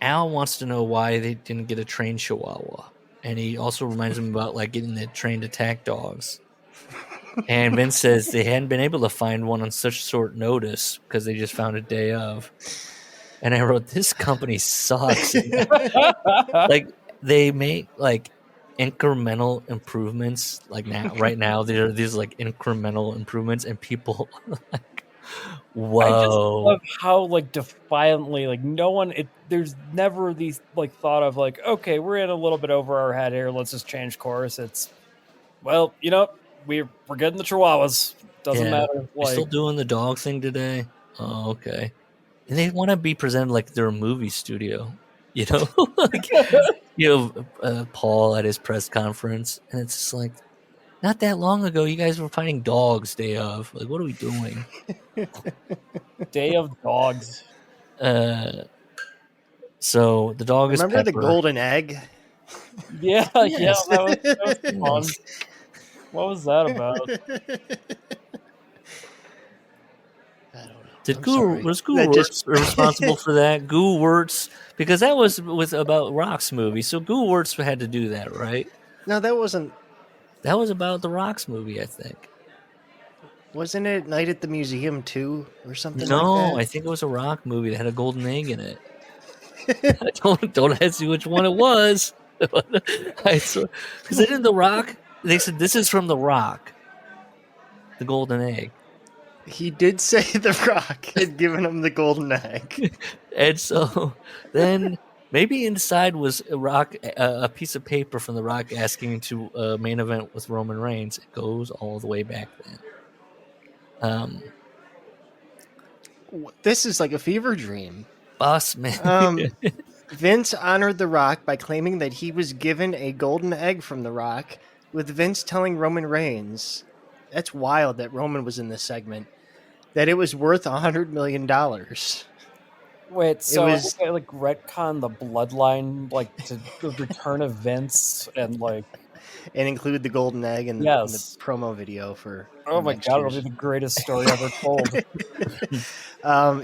Al wants to know why they didn't get a trained Chihuahua, and he also reminds him about like getting the trained attack dogs. And Vince says they hadn't been able to find one on such short notice because they just found a day of. And I wrote, this company sucks. Like they make like incremental improvements. Like right now, there are these like incremental improvements, and people like, whoa. I just love how like defiantly like no one. There's never these like thought of like, okay, we're in a little bit over our head here. Let's just change course. It's we're getting the Chihuahuas. Doesn't matter. We're still doing the dog thing today. Oh, okay. And they want to be presented like they're a movie studio, like, Paul at his press conference, and it's just like, not that long ago, you guys were finding dogs day of. Like, what are we doing? Day of dogs. So the dog is Remember the Pepper. golden egg? Yeah, Yes. that was fun. What was that about? I don't know. Was Goo Wirtz responsible for that? Goo Wirtz, because that was about Rock's movie. So Goo Wirtz had to do that, right? No, that wasn't. That was about the Rock's movie, I think. Wasn't it Night at the Museum 2 or something No, like that? I think it was a Rock movie that had a golden egg in it. don't ask me which one it was. Because didn't The Rock? They said this is from The Rock. The golden egg. He did say The Rock had given him the golden egg. And so then maybe inside was a piece of paper from The Rock asking to main event with Roman Reigns. It goes all the way back then. This is like a fever dream. Boss man. Vince honored The Rock by claiming that he was given a golden egg from The Rock, with Vince telling Roman Reigns, that's wild that Roman was in this segment, that it was worth $100 million. Wait, so was- they like retcon the bloodline, like to the return of Vince, and like, And include the golden egg in the promo video for. oh my god, it'll be the greatest story ever told.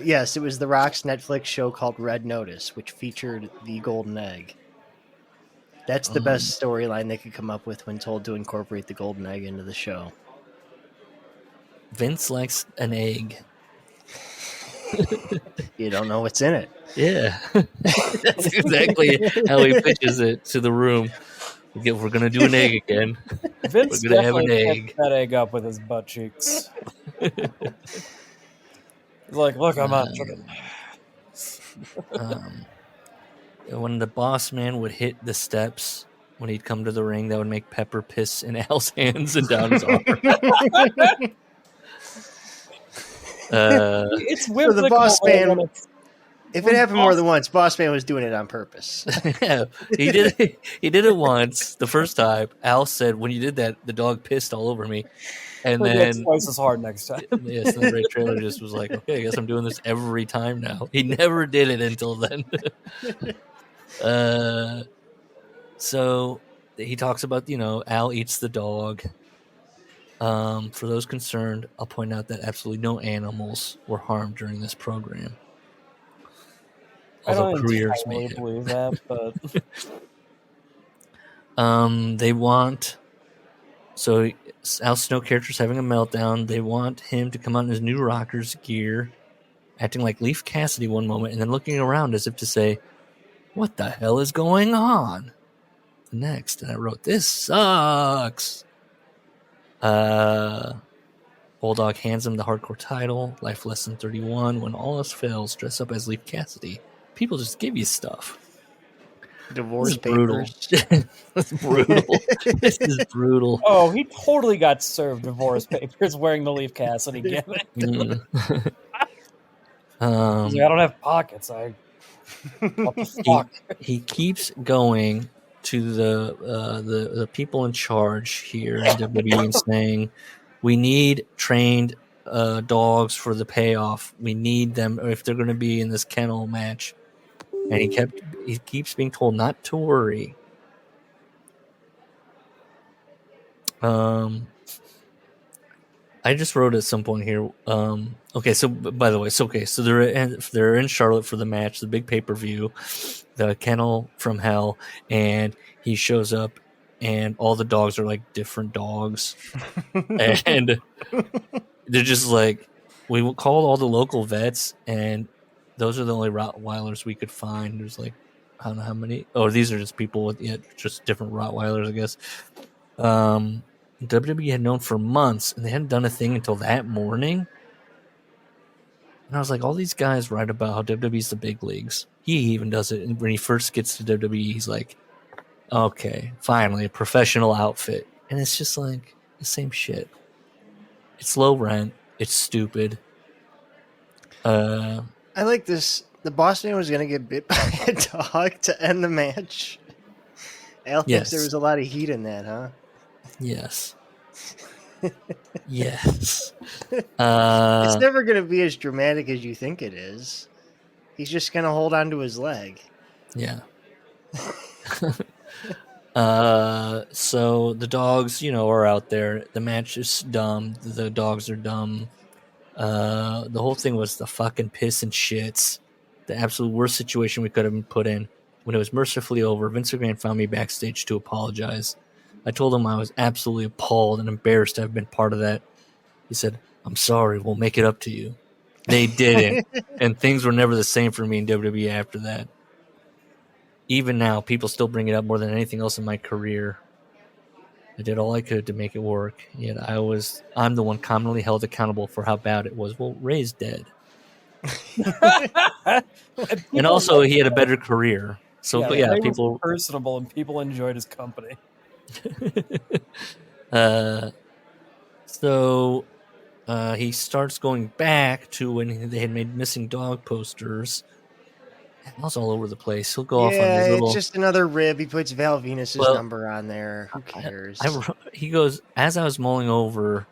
Yes, it was The Rock's Netflix show called Red Notice, which featured the golden egg. That's the best storyline they could come up with when told to incorporate the golden egg into the show. Vince likes an egg. You don't know what's in it. Yeah. That's exactly how he pitches it to the room. We're going to do an egg again. Vince We're gonna have an definitely egg. picked that egg up with his butt cheeks. He's like, look, I'm on chicken. When the boss man would hit the steps, when he'd come to the ring, that would make Pepper piss in Al's hands and down his arm. It's weird. the boss man, if it happened more than once, boss man was doing it on purpose. Yeah, he did it once. The first time, Al said, when you did that, the dog pissed all over me. And then twice as hard next time. yes, the Ray Trailer just was like, okay, I guess I'm doing this every time now. He never did it until then. So he talks about, Al eats the dog. For those concerned, I'll point out that absolutely no animals were harmed during this program. I don't careers entirely may believe that, but they want. So Al Snow character's having a meltdown. They want him to come out in his new Rockers gear, acting like Leif Cassidy one moment, and then looking around as if to say, What the hell is going on? Next, and I wrote, this sucks. Bulldog hands him the hardcore title. Life lesson 31. When all else fails, dress up as Leaf Cassidy. People just give you stuff. Divorce brutal. papers. That's brutal. This is brutal. Oh, he totally got served divorce papers wearing the Leaf Cassidy gimmick. Mm. He's like, I don't have pockets. What the fuck? He keeps going to the people in charge here in WWE and saying, we need trained dogs for the payoff. We need them if they're going to be in this kennel match. And he keeps being told not to worry. I just wrote at some point here. Okay, so by the way, so they're in Charlotte for the match, the big pay-per-view, the kennel from hell, and he shows up, and all the dogs are like different dogs, and they're just like, we called all the local vets, and those are the only Rottweilers we could find. There's like, I don't know how many. Oh, these are just people with just different Rottweilers, I guess. WWE had known for months, and they hadn't done a thing until that morning. And I was like, all these guys write about how WWE's the big leagues. He even does it. And when he first gets to WWE, he's like, okay, finally, a professional outfit. And it's just like the same shit. It's low rent. It's stupid. I like this. The Boss Man was going to get bit by a dog to end the match. Al thinks there was a lot of heat in that, huh? Yes. Yes. It's never going to be as dramatic as you think it is. He's just going to hold on to his leg. Yeah. So the dogs, are out there. The match is dumb. The dogs are dumb. The whole thing was the fucking piss and shits. The absolute worst situation we could have been put in. When it was mercifully over, Vince McMahon found me backstage to apologize. I told him I was absolutely appalled and embarrassed to have been part of that. He said, I'm sorry, we'll make it up to you. They didn't. And things were never the same for me in WWE after that. Even now, people still bring it up more than anything else in my career. I did all I could to make it work, yet I'm the one commonly held accountable for how bad it was. Well, Ray's dead. And also, he had a better career. So, Ray people was personable and people enjoyed his company. So he starts going back to when they had made missing dog posters. Al's all over the place. He'll go off on his little... it's just another rib. He puts Val Venus's number on there. Who cares? He goes, as I was mulling over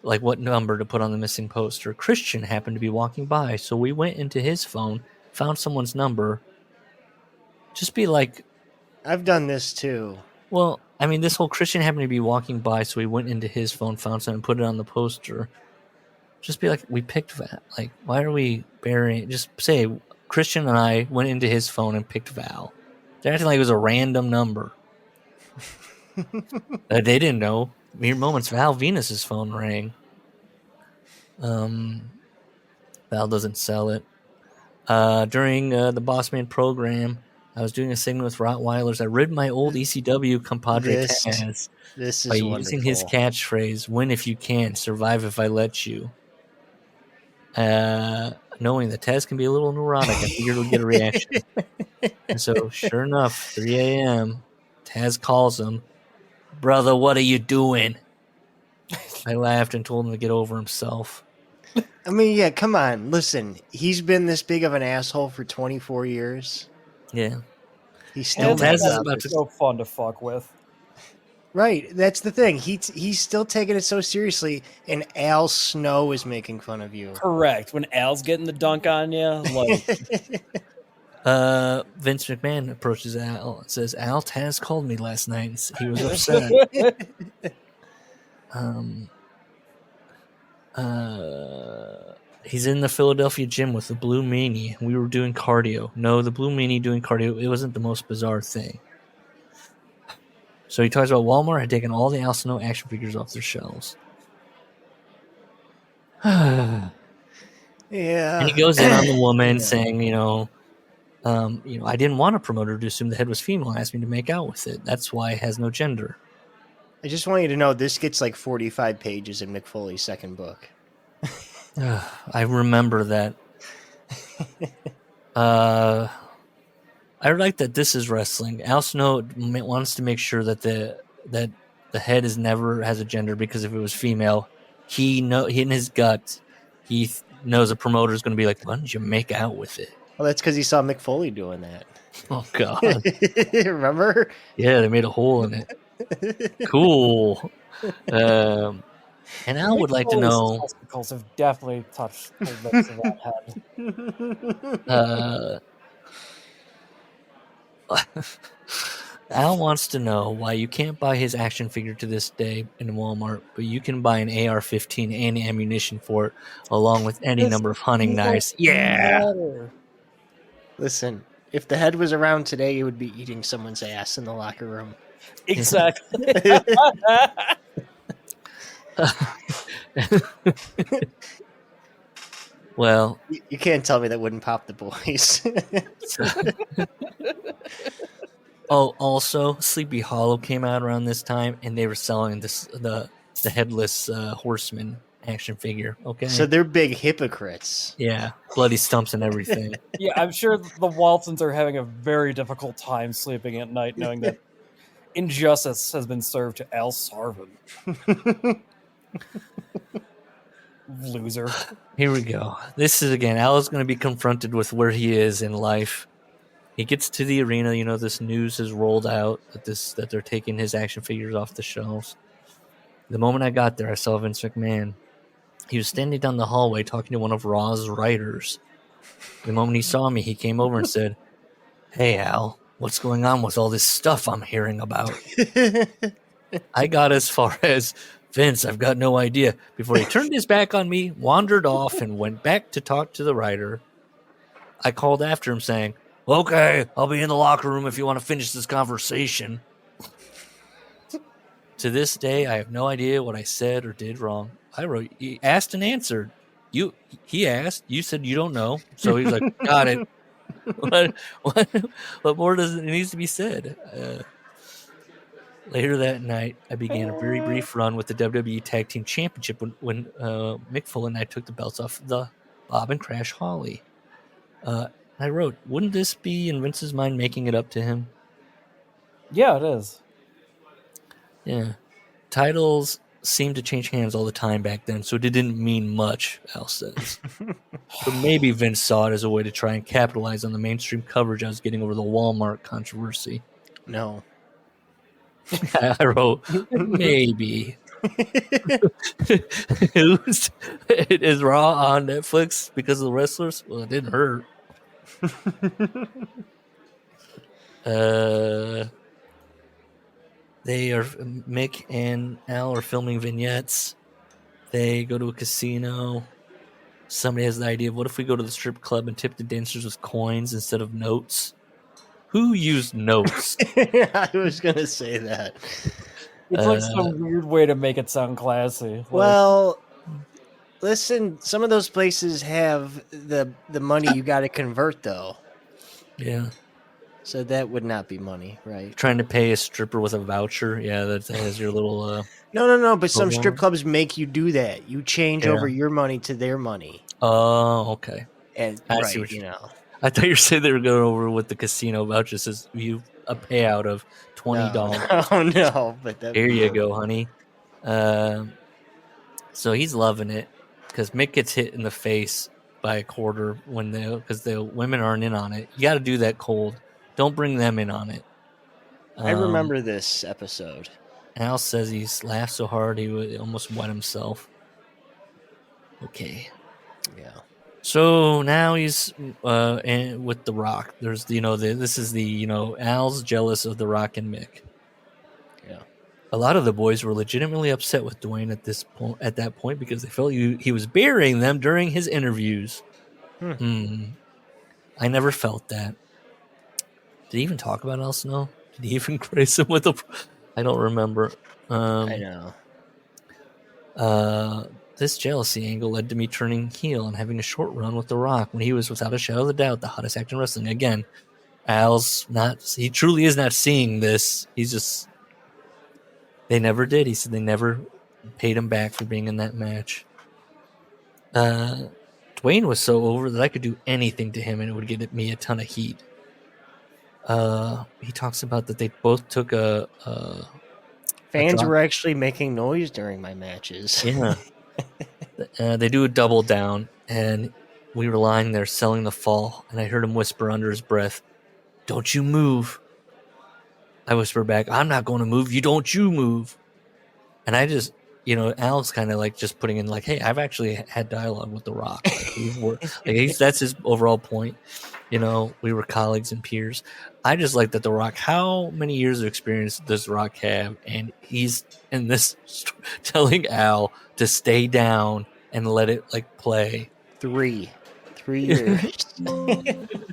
like what number to put on the missing poster, Christian happened to be walking by, so we went into his phone, found someone's number. Just be like... I've done this too. Well, I mean, this whole Christian happened to be walking by, so we went into his phone, found something, put it on the poster. Just be like, we picked Val. Like, why are we burying... Just say, Christian and I went into his phone and picked Val. They're acting like it was a random number. They didn't know. Mere moments, Val Venus's phone rang. Val doesn't sell it. During the Boss Man program, I was doing a segment with Rottweilers. I rid my old ECW compadre Taz by using his catchphrase, win if you can, survive if I let you. Knowing that Taz can be a little neurotic, I figured we'd get a reaction. And so, sure enough, 3 a.m., Taz calls him, brother, what are you doing? I laughed and told him to get over himself. I mean, yeah, come on. Listen, he's been this big of an asshole for 24 years. Yeah. He's still so fun to fuck with. Right, that's the thing. He's still taking it so seriously, and Al Snow is making fun of you. Correct. When Al's getting the dunk on you, like... Vince McMahon approaches Al and says, Al, Taz called me last night. He was upset. He's in the Philadelphia gym with the Blue Meanie. We were doing cardio. No, the Blue Meanie doing cardio, it wasn't the most bizarre thing. So he talks about Walmart had taken all the Al Snow action figures off their shelves. Yeah. And he goes in on the woman saying, I didn't want a promoter to assume the head was female and asked me to make out with it. That's why it has no gender. I just want you to know this gets like 45 pages in Mick Foley's second book. I remember that. I like that this is wrestling. Al Snow wants to make sure that the head is never has a gender, because if it was female, he in his gut, he knows a promoter is going to be like, why don't you make out with it? Well, that's because he saw Mick Foley doing that. Oh, God. Remember? Yeah, they made a hole in it. Cool. And Al would like to know... testicles have definitely touched the lips of that head. Al wants to know why you can't buy his action figure to this day in Walmart, but you can buy an AR-15 and ammunition for it, along with any number of hunting knives. Yeah! Listen, if the head was around today, it would be eating someone's ass in the locker room. Exactly. Well, you can't tell me that wouldn't pop the boys. Oh, also, Sleepy Hollow came out around this time, and they were selling the headless horseman action figure. Okay, So they're big hypocrites. yeah, bloody stumps and everything. Yeah, I'm sure the Waltons are having a very difficult time sleeping at night, knowing that injustice has been served to Al Sarvin. Loser. Here we go. This is, again, Al is going to be confronted with where he is in life. He gets to the arena. This news has rolled out that they're taking his action figures off the shelves. The moment I got there, I saw Vince McMahon. He was standing down the hallway talking to one of Raw's writers. The moment he saw me, he came over and said, "Hey, Al, what's going on with all this stuff I'm hearing about?" I got as far as, "Vince, I've got no idea," before he turned his back on me, wandered off, and went back to talk to the writer. I called after him saying, "Okay, I'll be in the locker room if you want to finish this conversation." To this day, I have no idea what I said or did wrong. I wrote, he asked and answered. He asked, you said you don't know. So he's like, got it. What more does it needs to be said? Later that night, I began a very brief run with the WWE Tag Team Championship when Mick Foley and I took the belts off the Bob and Crash Holly. I wrote, wouldn't this be in Vince's mind making it up to him? Yeah, it is. Yeah. Titles seemed to change hands all the time back then, so it didn't mean much, Al says. But maybe Vince saw it as a way to try and capitalize on the mainstream coverage I was getting over the Walmart controversy. No. I wrote, maybe. Is Raw on Netflix because of the wrestlers? Well, it didn't hurt. Mick and Al are filming vignettes. They go to a casino. Somebody has the idea of, what if we go to the strip club and tip the dancers with coins instead of notes? Who used notes? I was going to say that. It's like some weird way to make it sound classy. Well, listen, some of those places have the money you got to convert, though. Yeah. So that would not be money, right? Trying to pay a stripper with a voucher. Yeah, that has your little... No. But some strip clubs make you do that. You change over your money to their money. Oh, okay. And I see what you know. I thought you were saying they were going over with the casino voucher. Says you a payout of $20. No. Oh no! But here you go, honey. So he's loving it because Mick gets hit in the face by a quarter because the women aren't in on it. You got to do that cold. Don't bring them in on it. I remember this episode. Al says he laughed so hard he would almost wet himself. Okay. Yeah. So now he's with The Rock. There's this is Al's jealous of The Rock and Mick. Yeah. A lot of the boys were legitimately upset with Dwayne at that point because they felt he was burying them during his interviews. I never felt that. Did he even talk about Al Snow? Did he even grace him with I don't remember. I know. This jealousy angle led to me turning heel and having a short run with The Rock when he was, without a shadow of a doubt, the hottest actor in wrestling. Again, Al's not, he truly is not seeing this. He's just, they never did. He said they never paid him back for being in that match. Dwayne was so over that I could do anything to him and it would get me a ton of heat. He talks about that they both took Fans were actually making noise during my matches. Yeah. They do a double down, and we were lying there selling the fall, and I heard him whisper under his breath, "Don't you move." I whisper back, "I'm not going to move. Don't you move." And I just, Al's kind of like just putting in like, "Hey, I've actually had dialogue with The Rock. That's his overall point. We were colleagues and peers." I just like that The Rock, how many years of experience does The Rock have? And he's in this telling Al to stay down and let it play. 3 years.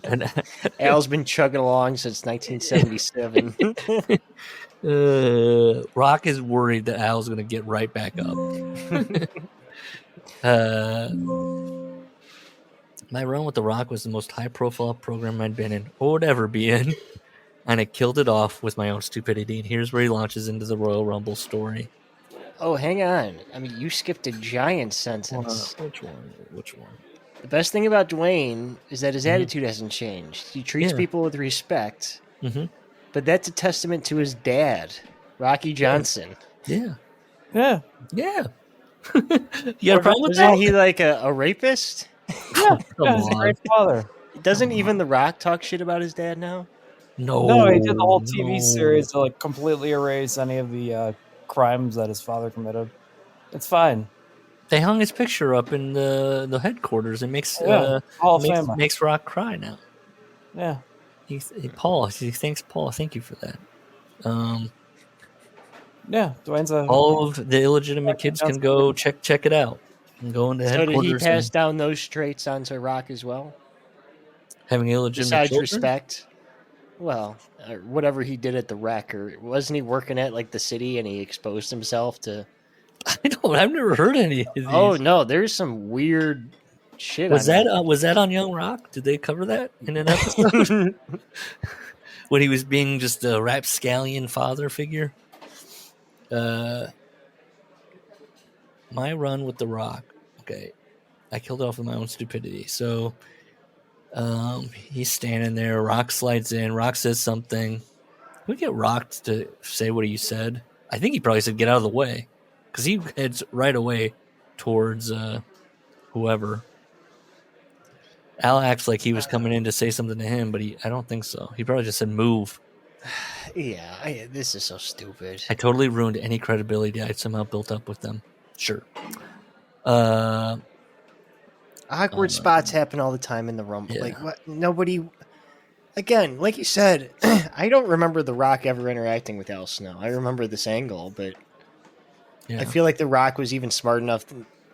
And Al's been chugging along since 1977. Rock is worried that Al's going to get right back up. My run with The Rock was the most high-profile program I'd been in, or would ever be in, and I killed it off with my own stupidity. And here's where he launches into the Royal Rumble story. Oh, hang on. I mean, you skipped a giant sentence. Which one? The best thing about Dwayne is that his attitude hasn't changed. He treats people with respect, but that's a testament to his dad, Rocky Johnson. Yeah. Yeah. You got a problem with that? Isn't he like a rapist? Yeah. Come He's a on. great father. Doesn't even The Rock talk shit about his dad now? No, he did the whole TV series to completely erase any of the crimes that his father committed. It's fine. They hung his picture up in the headquarters. It makes makes Rock cry now. Yeah. He thanks Paul. Thank you for that. Yeah, Dwayne's all of the illegitimate kids can go check it out and go into headquarters. So did he pass down those traits onto Rock as well? Having illegitimate besides children? Respect? Well, whatever he did at the Rec, or wasn't he working at the city and he exposed himself to? I've never heard any of these. Oh no, there's some weird shit. Was that on Young Rock? Did they cover that in an episode? When he was being just a rapscallion father figure? My run with The Rock. Okay. I killed it off with my own stupidity. So he's standing there. Rock slides in. Rock says something. We get Rock to say what he said. I think he probably said, "Get out of the way." Because he heads right away towards whoever. Al acts like he was coming in to say something to him, but I don't think so. He probably just said, "Move." Yeah, this is so stupid. I totally ruined any credibility I somehow built up with them. Sure. Awkward spots happen all the time in the Rumble. Yeah. What? Nobody. Again, like you said, I don't remember The Rock ever interacting with Al Snow. I remember this angle, but I feel like The Rock was even smart enough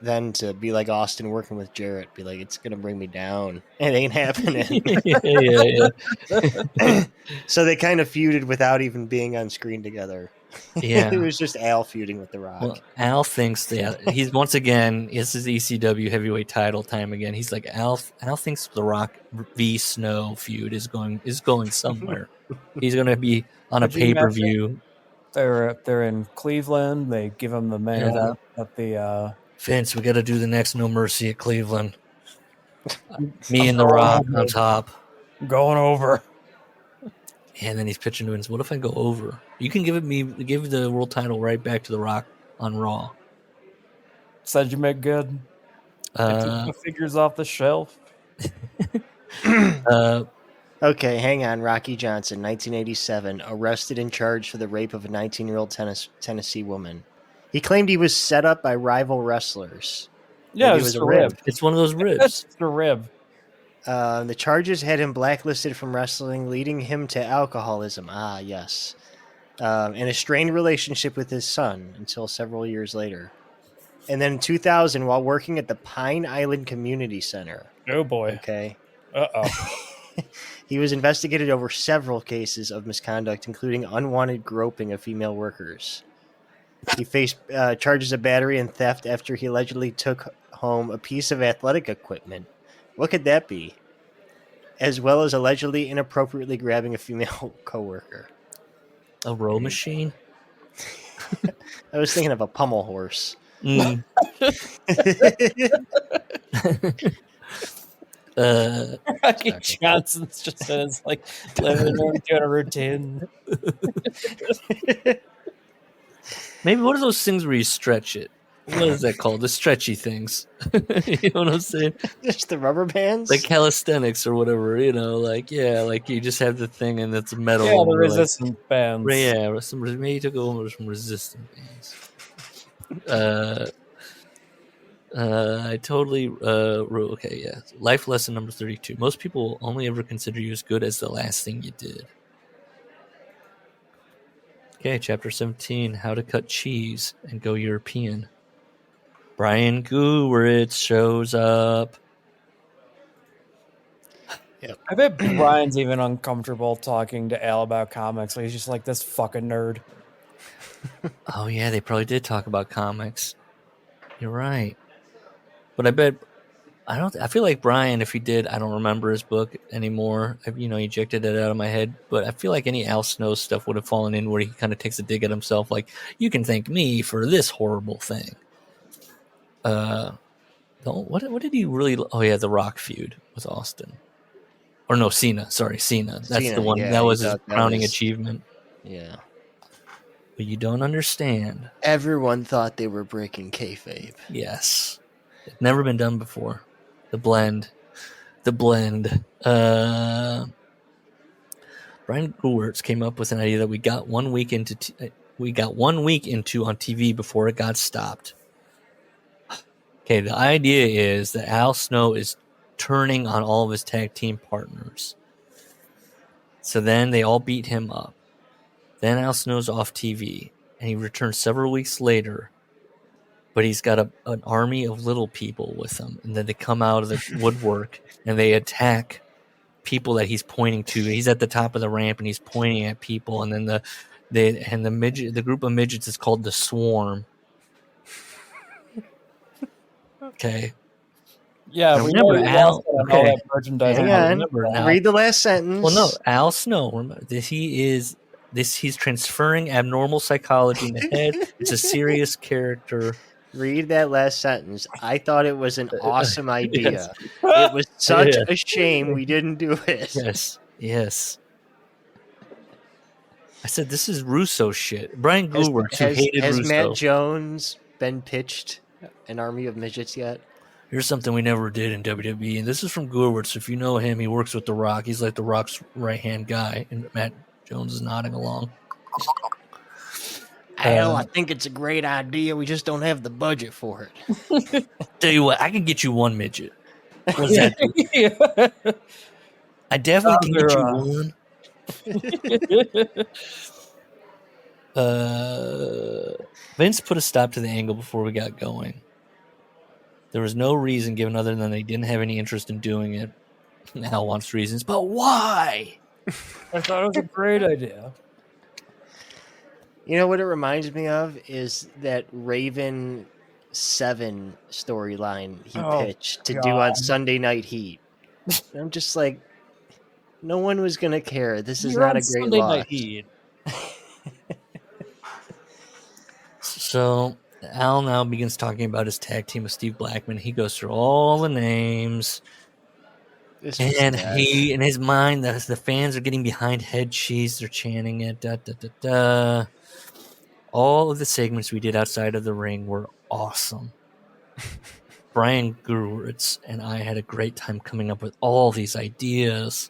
then to be like Austin working with Jarrett. Be like, "It's gonna bring me down. It ain't happening." Yeah. So they kind of feuded without even being on screen together. Yeah. It was just Al feuding with The Rock. Well, Al thinks that he's once again, this is ECW heavyweight title time again. He's like, Al thinks The Rock v Snow feud is going somewhere. He's going to be on a pay-per-view. They're in Cleveland. They give him the man at the Vince, we got to do the next No Mercy at Cleveland. Me and The Rock on top. Going over. And then he's pitching to Vince. What if I go over? You can give the world title right back to The Rock on Raw. Said you make good. I took the figures off the shelf. Okay, hang on. Rocky Johnson, 1987, arrested and charged for the rape of a 19-year-old Tennessee woman. He claimed he was set up by rival wrestlers. Yeah, it was a rib. It's one of those ribs. It's a rib. The charges had him blacklisted from wrestling, leading him to alcoholism. Ah, yes. And a strained relationship with his son until several years later. And then in 2000, while working at the Pine Island Community Center. Oh, boy. Okay. Uh-oh. He was investigated over several cases of misconduct, including unwanted groping of female workers. He faced charges of battery and theft after he allegedly took home a piece of athletic equipment. What could that be? As well as allegedly inappropriately grabbing a female coworker. A row machine? I was thinking of a pommel horse. Mm. Rocky Johnson's just says like living room doing a routine. Maybe what are those things where you stretch it? What is that called? The stretchy things. You know what I'm saying? Just the rubber bands? Like calisthenics or whatever, like you just have the thing and it's metal. Yeah, the and resistance bands. Yeah, maybe you took over some resistant bands. I totally wrote, okay, yeah. Life lesson number 32. Most people will only ever consider you as good as the last thing you did. Okay, chapter 17, how to cut cheese and go European. Brian Gurwitz shows up. Yep. I bet Brian's even uncomfortable talking to Al about comics. Like, he's just like this fucking nerd. Oh yeah, they probably did talk about comics. You're right. But I feel like Brian, if he did, I don't remember his book anymore. He ejected it out of my head. But I feel like any Al Snow stuff would have fallen in where he kind of takes a dig at himself. Like, you can thank me for this horrible thing. What did he really? Oh yeah, the Rock feud with Austin. Or no, Cena. Sorry, Cena. That's Cena, the one. yeah, that was his that crowning was- achievement. Yeah. But you don't understand. Everyone thought they were breaking kayfabe. Yes. It's never been done before. The blend. Brian Gurwitz came up with an idea that we got 1 week into on TV before it got stopped. Okay, the idea is that Al Snow is turning on all of his tag team partners. So then they all beat him up. Then Al Snow's off TV, and he returns several weeks later. But he's got an army of little people with him, and then they come out of the woodwork and they attack people that he's pointing to. He's at the top of the ramp and he's pointing at people, and then the group of midgets is called the Swarm. Okay. Yeah, we remember know Al. all Okay. that merchandise. Hang I on. remember now. Read the last sentence. Well, no, Al Snow. Remember, he's transferring abnormal psychology in the head. It's a serious character. Read that last sentence. I thought it was an awesome idea. Yes. It was such Yeah. a shame we didn't do it. Yes. I said this is Russo shit. Brian Gurwitz, who hated has Russo. Matt Jones been pitched an army of midgets yet? Here's something we never did in WWE, and this is from Gurwitz. If you know him, he works with The Rock. He's like The Rock's right-hand guy, and Matt Jones is nodding along. Al, I think it's a great idea. We just don't have the budget for it. Tell you what, I can get you one midget. What's that do? I definitely can get you one. Vince put a stop to the angle before we got going. There was no reason given other than they didn't have any interest in doing it. Al wants reasons, but why? I thought it was a great idea. You know what it reminds me of is that Raven 7 storyline he pitched to do on Sunday Night Heat. I'm just like, no one was going to care. This is not a great Sunday loss. Night Heat. So Al now begins talking about his tag team with Steve Blackman. He goes through all the names. And he, in his mind, the fans are getting behind head cheese. They're chanting it. Da, da, da, da. All of the segments we did outside of the ring were awesome. Brian Gurwitz and I had a great time coming up with all these ideas.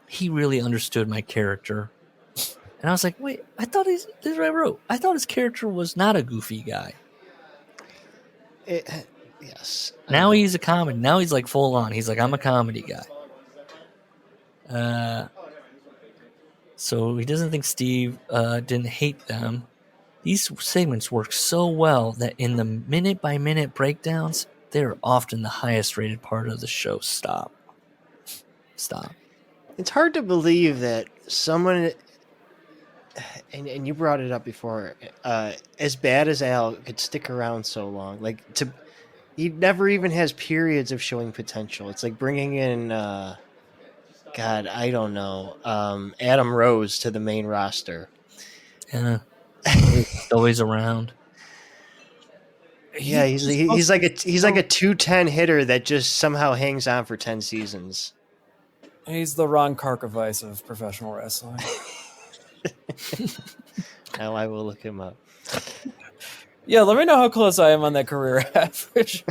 He really understood my character. And I was like, wait, I thought this is what I wrote. I thought his character was not a goofy guy. Yes. Now he's a comedy. Now he's like full on. He's like, I'm a comedy guy. So he doesn't think Steve didn't hate them. These segments work so well that in the minute-by-minute breakdowns, they're often the highest-rated part of the show. Stop. It's hard to believe that someone and you brought it up before. As bad as Al could stick around so long, he never even has periods of showing potential. It's like bringing in, God, I don't know, Adam Rose to the main roster. Yeah, he's always around. Yeah, he's like a 210 hitter that just somehow hangs on for 10 seasons. He's the Ron Karkovice of professional wrestling. Now I will look him up. Yeah, let me know how close I am on that career average.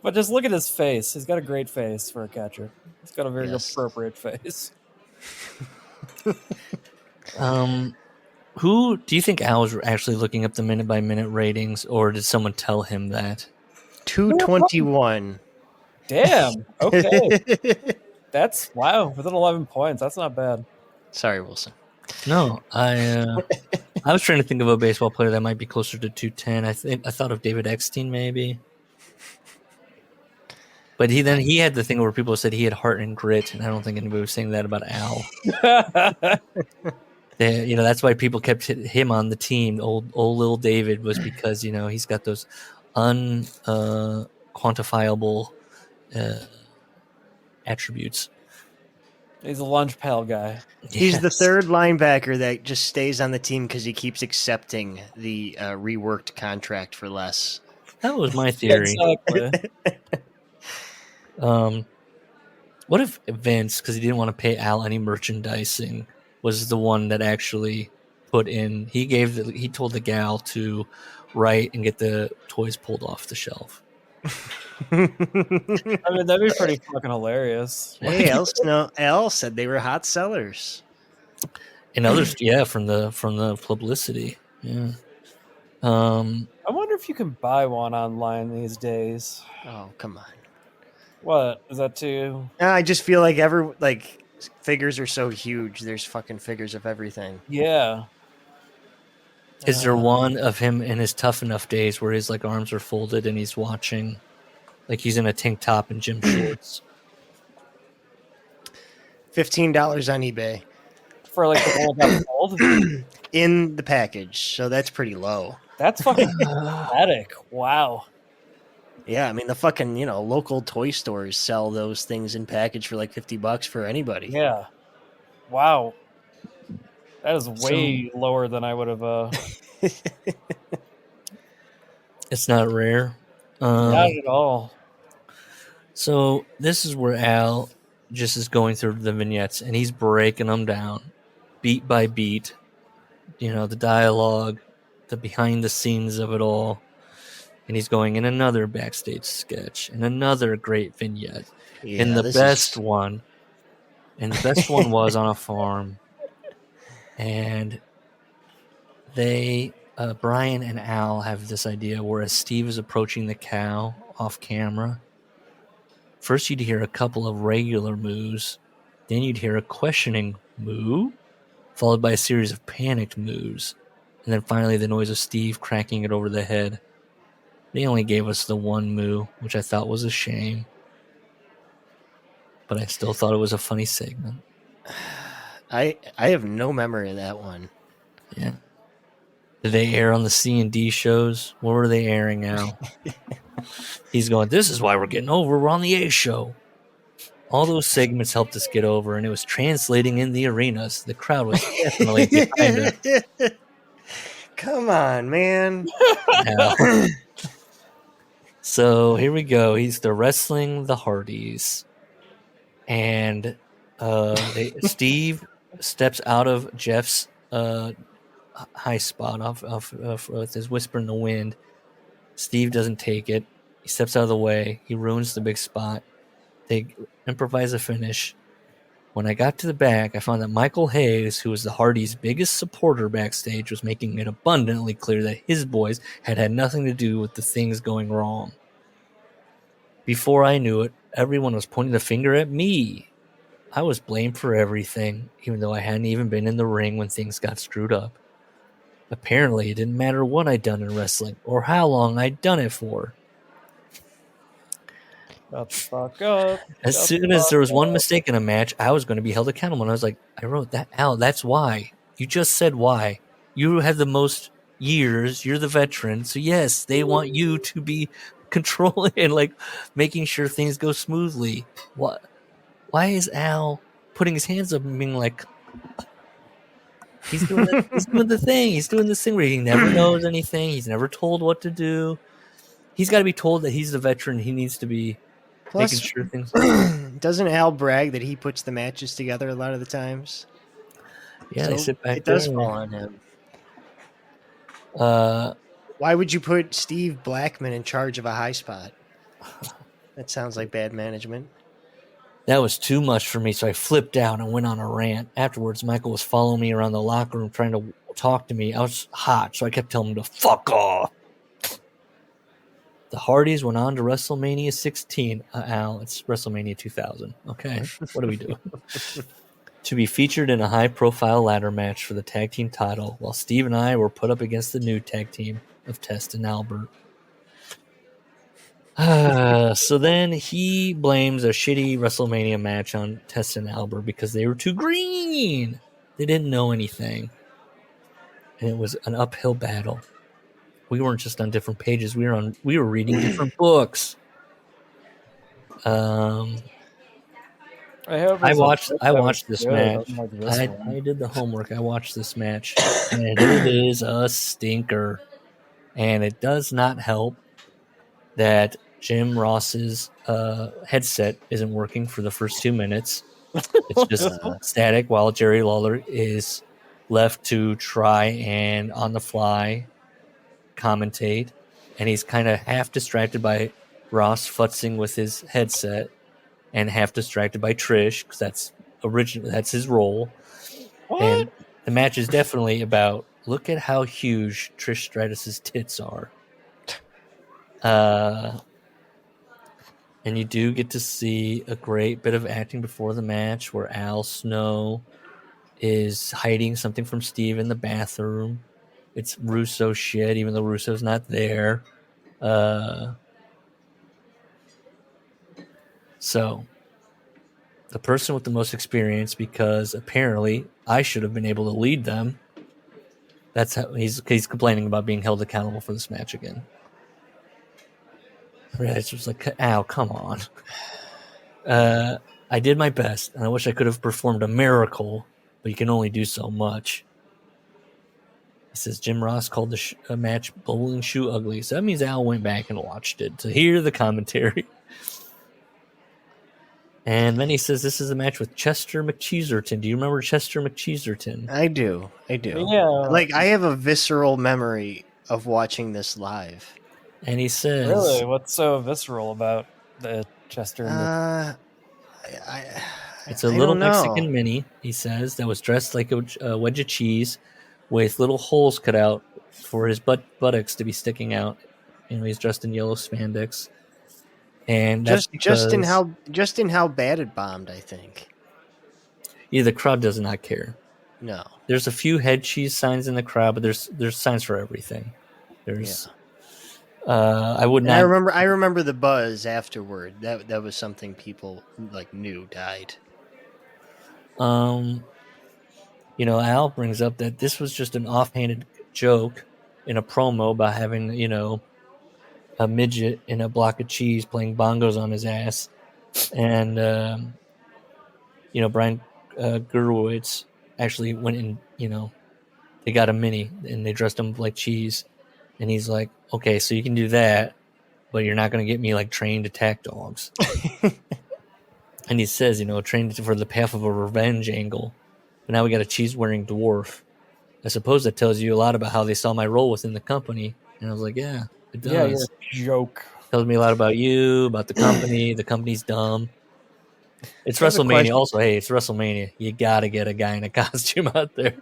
But just look at his face. He's got a great face for a catcher. He's got a very appropriate face. Who do you think Al was actually looking up the minute by minute ratings, or did someone tell him that? 221. Damn. Okay. That's wow. Within 11 points, that's not bad. Sorry, Wilson. No, I was trying to think of a baseball player that might be closer to 210. I thought of David Eckstein maybe, but he had the thing where people said he had heart and grit, and I don't think anybody was saying that about Al. That's why people kept him on the team. Old little David was because he's got those unquantifiable attributes. He's a lunch pail guy. He's the third linebacker that just stays on the team because he keeps accepting the reworked contract for less. That was my theory. Exactly. What if Vince, because he didn't want to pay Al any merchandising, was the one that actually put in? He told the gal to write and get the toys pulled off the shelf. I mean, that'd be pretty fucking hilarious. Hey, Al said they were hot sellers. And others, from the publicity. Yeah. I wonder if you can buy one online these days. Oh, come on. What is that too? I just feel like figures are so huge. There's fucking figures of everything. Yeah. Is there one of him in his Tough Enough days where his arms are folded and he's watching, like he's in a tank top and gym shorts? $15 on eBay For like the one that fold? in the package, so that's pretty low. That's fucking pathetic. Wow. Yeah, I mean the fucking local toy stores sell those things in package for like $50 for anybody. Yeah. Wow. That is way lower than I would have. It's not rare. Not at all. So this is where Al just is going through the vignettes and he's breaking them down, beat by beat. The dialogue, the behind the scenes of it all. And he's going in another backstage sketch and another great vignette. Yeah, and the best one was on a farm. And Brian and Al have this idea where as Steve is approaching the cow off camera, first you'd hear a couple of regular moos, then you'd hear a questioning moo, followed by a series of panicked moos, and then finally the noise of Steve cracking it over the head. They only gave us the one moo, which I thought was a shame, but I still thought it was a funny segment. I have no memory of that one. Yeah. Did they air on the C&D shows? What were they airing now? He's going, this is why we're getting over. We're on the A show. All those segments helped us get over, and it was translating in the arenas. The crowd was definitely behind it. Come on, man. Yeah. So here we go. They're wrestling the Hardys. And Steve steps out of Jeff's high spot off with his whisper in the wind. Steve doesn't take it. He steps out of the way. He ruins the big spot. They improvise a finish. When I got to the back, I found that Michael Hayes, who was the Hardys' biggest supporter backstage, was making it abundantly clear that his boys had nothing to do with the things going wrong. Before I knew it, everyone was pointing the finger at me. I was blamed for everything, even though I hadn't even been in the ring when things got screwed up. Apparently, it didn't matter what I'd done in wrestling or how long I'd done it for. Shut the fuck up. As Shut soon the as there fuck was one up. mistake in a match, I was going to be held accountable. And I was like, I wrote that out. That's why. You just said why. You had the most years. You're the veteran. So, yes, they want you to be controlling and like making sure things go smoothly. What? Why is Al putting his hands up and being like, he's doing the thing. He's doing this thing where he never knows anything. He's never told what to do. He's got to be told that he's the veteran. He needs to be making Plus, sure things. doesn't Al brag that he puts the matches together a lot of the times? Yeah, So they sit back it there. does fall on him. Uh, Why would you put Steve Blackman in charge of a high spot? That sounds like bad management. That was too much for me, so I flipped out and went on a rant. Afterwards, Michael was following me around the locker room trying to talk to me. I was hot, so I kept telling him to fuck off. The Hardys went on to WrestleMania 16. Al, it's WrestleMania 2000. Okay, what do we do? To be featured in a high-profile ladder match for the tag team title, while Steve and I were put up against the new tag team of Test and Albert. So then he blames a shitty WrestleMania match on Test and Albert because they were too green. They didn't know anything. And it was an uphill battle. We weren't just on different pages. We were reading different books. I watched this match. Like this one. I did the homework. I watched this match, and it is a stinker. And it does not help that Jim Ross's headset isn't working for the first 2 minutes. It's just static while Jerry Lawler is left to try and on the fly commentate, and he's kind of half distracted by Ross futzing with his headset and half distracted by Trish because that's his role. What? And the match is definitely about look at how huge Trish Stratus's tits are. And you do get to see a great bit of acting before the match where Al Snow is hiding something from Steve in the bathroom. It's Russo shit, even though Russo's not there. So, the person with the most experience, because apparently I should have been able to lead them. That's how he's complaining about being held accountable for this match again. It's just like, ow, come on. I did my best, and I wish I could have performed a miracle, but you can only do so much. He says Jim Ross called the match bowling shoe ugly, so that means Al went back and watched it to hear the commentary. And then he says this is a match with Chester McCheeserton. Do you remember Chester McCheeserton? I do. Yeah. Like, I have a visceral memory of watching this live. And he says... Really? What's so visceral about the Chester? It's a little Mexican mini, he says, that was dressed like a wedge of cheese with little holes cut out for his buttocks to be sticking out. You know, he's dressed in yellow spandex. And that's just in how bad it bombed, I think. Yeah, the crowd does not care. No. There's a few head cheese signs in the crowd, but there's signs for everything. There's I would not. I remember the buzz afterward. That was something people like knew died. You know, Al brings up that this was just an offhanded joke in a promo about having, you know, a midget in a block of cheese playing bongos on his ass. And, you know, Brian Gurwitz actually went in, you know, they got a mini and they dressed him like cheese. And he's like, okay, so you can do that, but you're not going to get me like trained attack dogs. And he says, you know, trained for the path of a revenge angle. But now we got a cheese-wearing dwarf. I suppose that tells you a lot about how they saw my role within the company. And I was like, yeah, it does. Yeah, you're a joke. Tells me a lot about you, about the company. The company's dumb. It's WrestleMania. Also, hey, it's WrestleMania. You got to get a guy in a costume out there.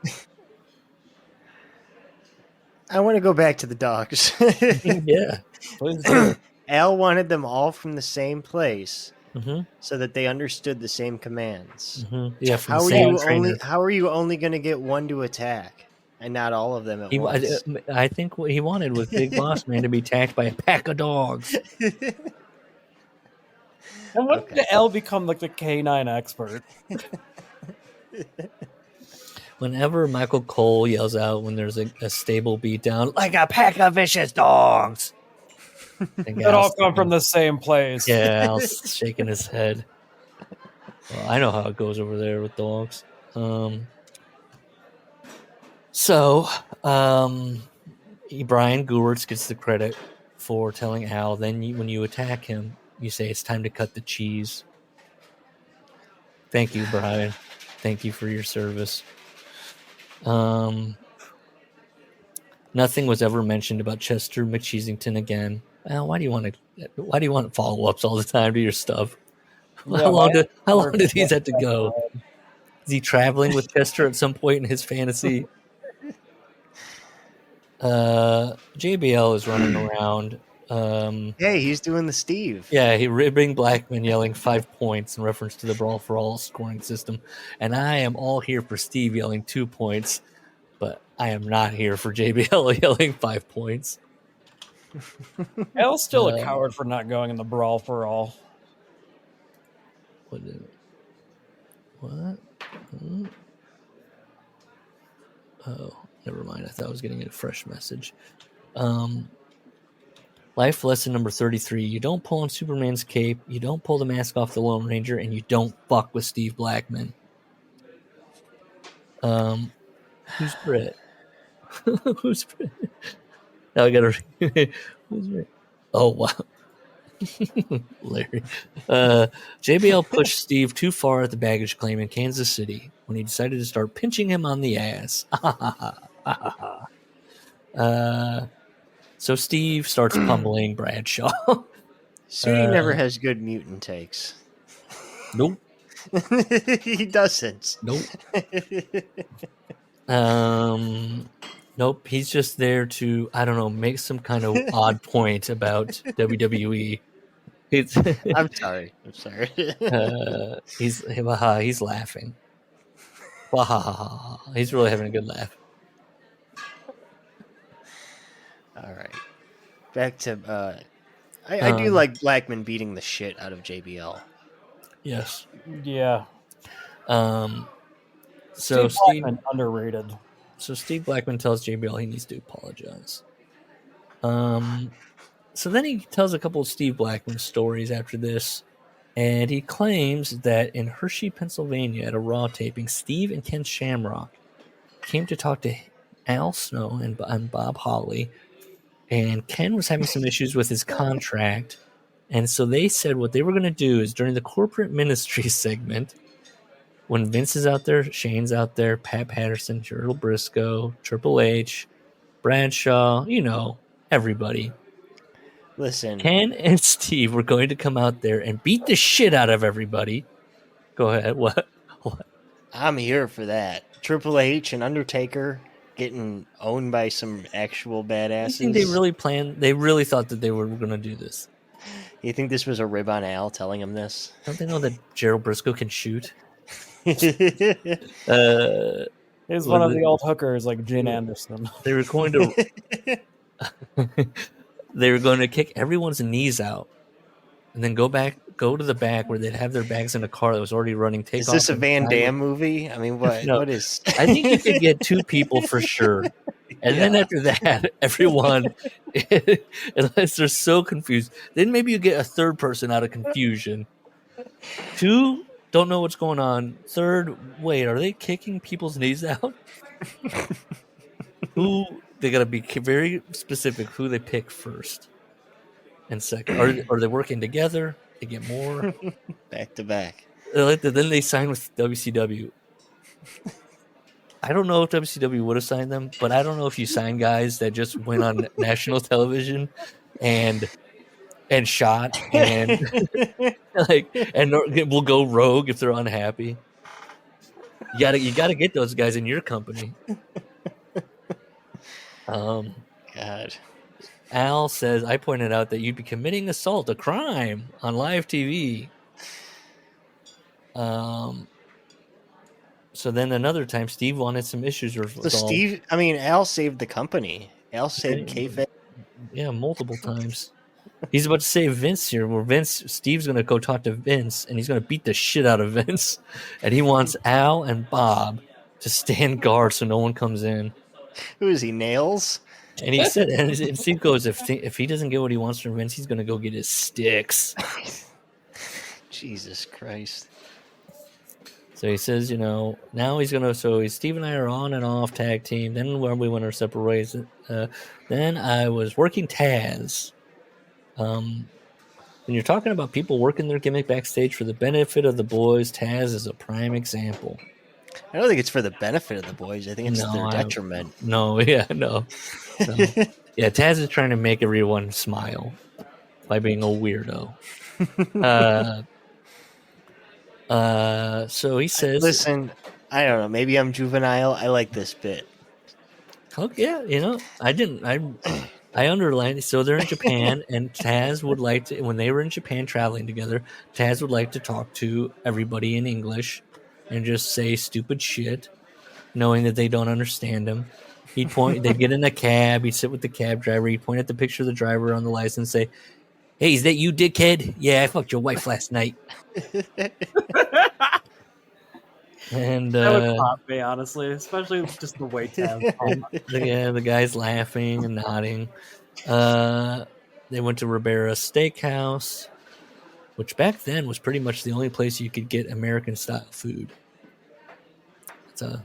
I want to go back to the dogs. Yeah. Please do. Al wanted them all from the same place. Mm-hmm. So that they understood the same commands. Mm-hmm. Yeah, How are you only going to get one to attack and not all of them at once? I think what he wanted was Big Boss Man to be attacked by a pack of dogs. And when Okay. did Al become like the canine expert? Whenever Michael Cole yells out when there's a stable beatdown, like a pack of vicious dogs. It all come from the same place. Yeah, Al's shaking his head. Well, I know how it goes over there with dogs. Brian Gewirtz gets the credit for telling Al. Then when you attack him, you say it's time to cut the cheese. Thank you, Brian. Thank you for your service. Nothing was ever mentioned about Chester McCheesington again. Al, why do you want follow-ups all the time to your stuff? Yeah, how long why- did these have to go? Is he traveling with Chester at some point in his fantasy? JBL is running around. Hey, he's doing the Steve. Yeah, he ribbing Blackman, yelling 5 points in reference to the Brawl for All scoring system. And I am all here for Steve yelling 2 points, but I am not here for JBL yelling 5 points. Al's still a coward for not going in the Brawl for All. What? Oh, never mind. I thought I was getting a fresh message. Life lesson number 33. You don't pull on Superman's cape, you don't pull the mask off the Lone Ranger, and you don't fuck with Steve Blackman. Who's Britt? Who's Britt? Now I gotta who's Britt? Oh wow. Larry. JBL pushed Steve too far at the baggage claim in Kansas City when he decided to start pinching him on the ass. So Steve starts pummeling Bradshaw. Sudi never has good mutant takes. Nope. He doesn't. Nope. Nope. He's just there to, I don't know, make some kind of odd point about WWE. I'm sorry. He's laughing. He's really having a good laugh. All right. Back to I do like Blackman beating the shit out of JBL. Yes. Yeah. So Steve Blackman, underrated. So Steve Blackman tells JBL he needs to apologize. So then he tells a couple of Steve Blackman stories after this, and he claims that in Hershey, Pennsylvania, at a Raw taping, Steve and Ken Shamrock came to talk to Al Snow and Bob Holly, and Ken was having some issues with his contract, and so they said what they were going to do is during the corporate ministry segment, when Vince is out there, Shane's out there, Pat Patterson, Gerald Briscoe, Triple H, Bradshaw, everybody. Listen. Ken and Steve were going to come out there and beat the shit out of everybody. Go ahead. What? I'm here for that. Triple H and Undertaker getting owned by some actual badasses. You think they really thought that they were going to do this? You think this was a rib on Al telling him this? Don't they know that Gerald Briscoe can shoot? He's one of the old hookers like Gene Anderson. They were going to kick everyone's knees out and then go to the back where they'd have their bags in a car that was already running. Is this a Van Damme movie? I mean, what? No, what is? I think you could get two people for sure. And then after that, everyone, unless they're so confused, then maybe you get a third person out of confusion. Two, don't know what's going on. Third, wait, are they kicking people's knees out? They got to be very specific who they pick first and second. Are they working together? They get more back to back. Then they sign with WCW. I don't know if WCW would have signed them, but I don't know if you sign guys that just went on national television and shot and will go rogue if they're unhappy. You gotta get those guys in your company. God. Al says, I pointed out that you'd be committing assault, a crime, on live TV. So then another time, Steve wanted some issues resolved. Al saved the company. Al saved kayfabe. Yeah, multiple times. He's about to say Vince here, where Steve's going to go talk to Vince, and he's going to beat the shit out of Vince. And he wants Al and Bob to stand guard so no one comes in. Who is he? Nails? And he said, and Steve goes, if he doesn't get what he wants from Vince, he's going to go get his sticks. Jesus Christ. So he says, now he's going to, so Steve and I are on and off tag team. Then when we went our separate ways, then I was working Taz. When you're talking about people working their gimmick backstage for the benefit of the boys, Taz is a prime example. I don't think it's for the benefit of the boys. I think it's their detriment. No. Yeah, Taz is trying to make everyone smile by being a weirdo. So he says, listen, I don't know. Maybe I'm juvenile. I like this bit. Oh, yeah, I underlined. So they're in Japan, and Taz would like to, when they were in Japan traveling together, Taz would like to talk to everybody in English and just say stupid shit, knowing that they don't understand him. They'd get in a cab, he'd sit with the cab driver, he'd point at the picture of the driver on the license, say, "Hey, is that you, dickhead? Yeah, I fucked your wife last night." And that would pop me, honestly, especially just the way Taz. the guy's laughing and nodding. They went to Ribera's Steakhouse, which back then was pretty much the only place you could get American style food.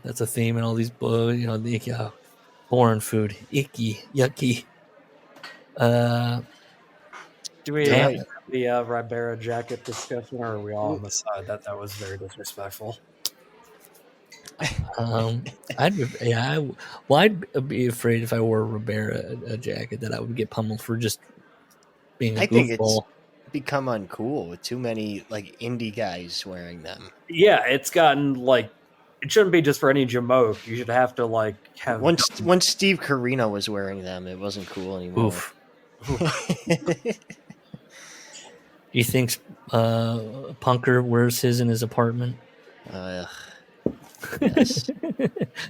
That's a theme in all these books, the foreign food, icky, yucky. Do we have the Ribera jacket discussion, or are we all on the side that was very disrespectful? I'd be afraid if I wore a Ribera a jacket that I would get pummeled for just being a goofball. I think it's become uncool with too many indie guys wearing them. Yeah, it's gotten it shouldn't be just for any jamoke. You should have to have. Once Steve Carino was wearing them, it wasn't cool anymore. Oof. You think Punker wears his in his apartment? Yes.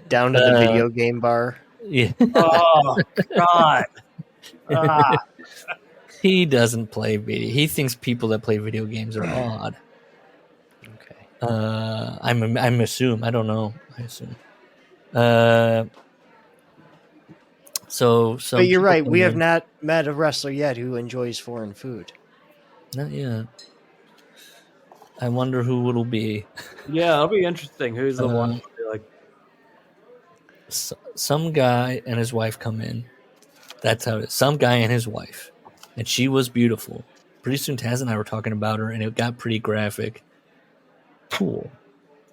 Down to the video game bar. Yeah. Oh God. He doesn't play video. He thinks people that play video games are odd. Okay. I'm assume. I don't know. I assume. But you're right. We have not met a wrestler yet who enjoys foreign food. Not yet. I wonder who it'll be. Yeah, it'll be interesting. Who's the one? Some guy and his wife come in. That's how it is. Some guy and his wife. And she was beautiful. Pretty soon Taz and I were talking about her, and it got pretty graphic. Cool.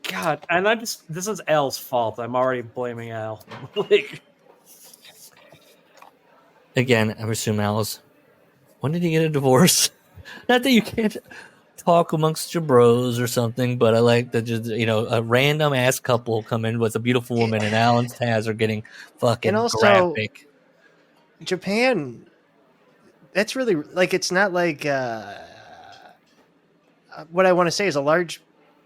God, and this is Al's fault. I'm already blaming Al. Again, I assume Al's. When did he get a divorce? Not that you can't talk amongst your bros or something, but I like that just a random ass couple come in with a beautiful woman, and Al and Taz are getting fucking and also, graphic. Japan, that's really it's not like what I want to say is a large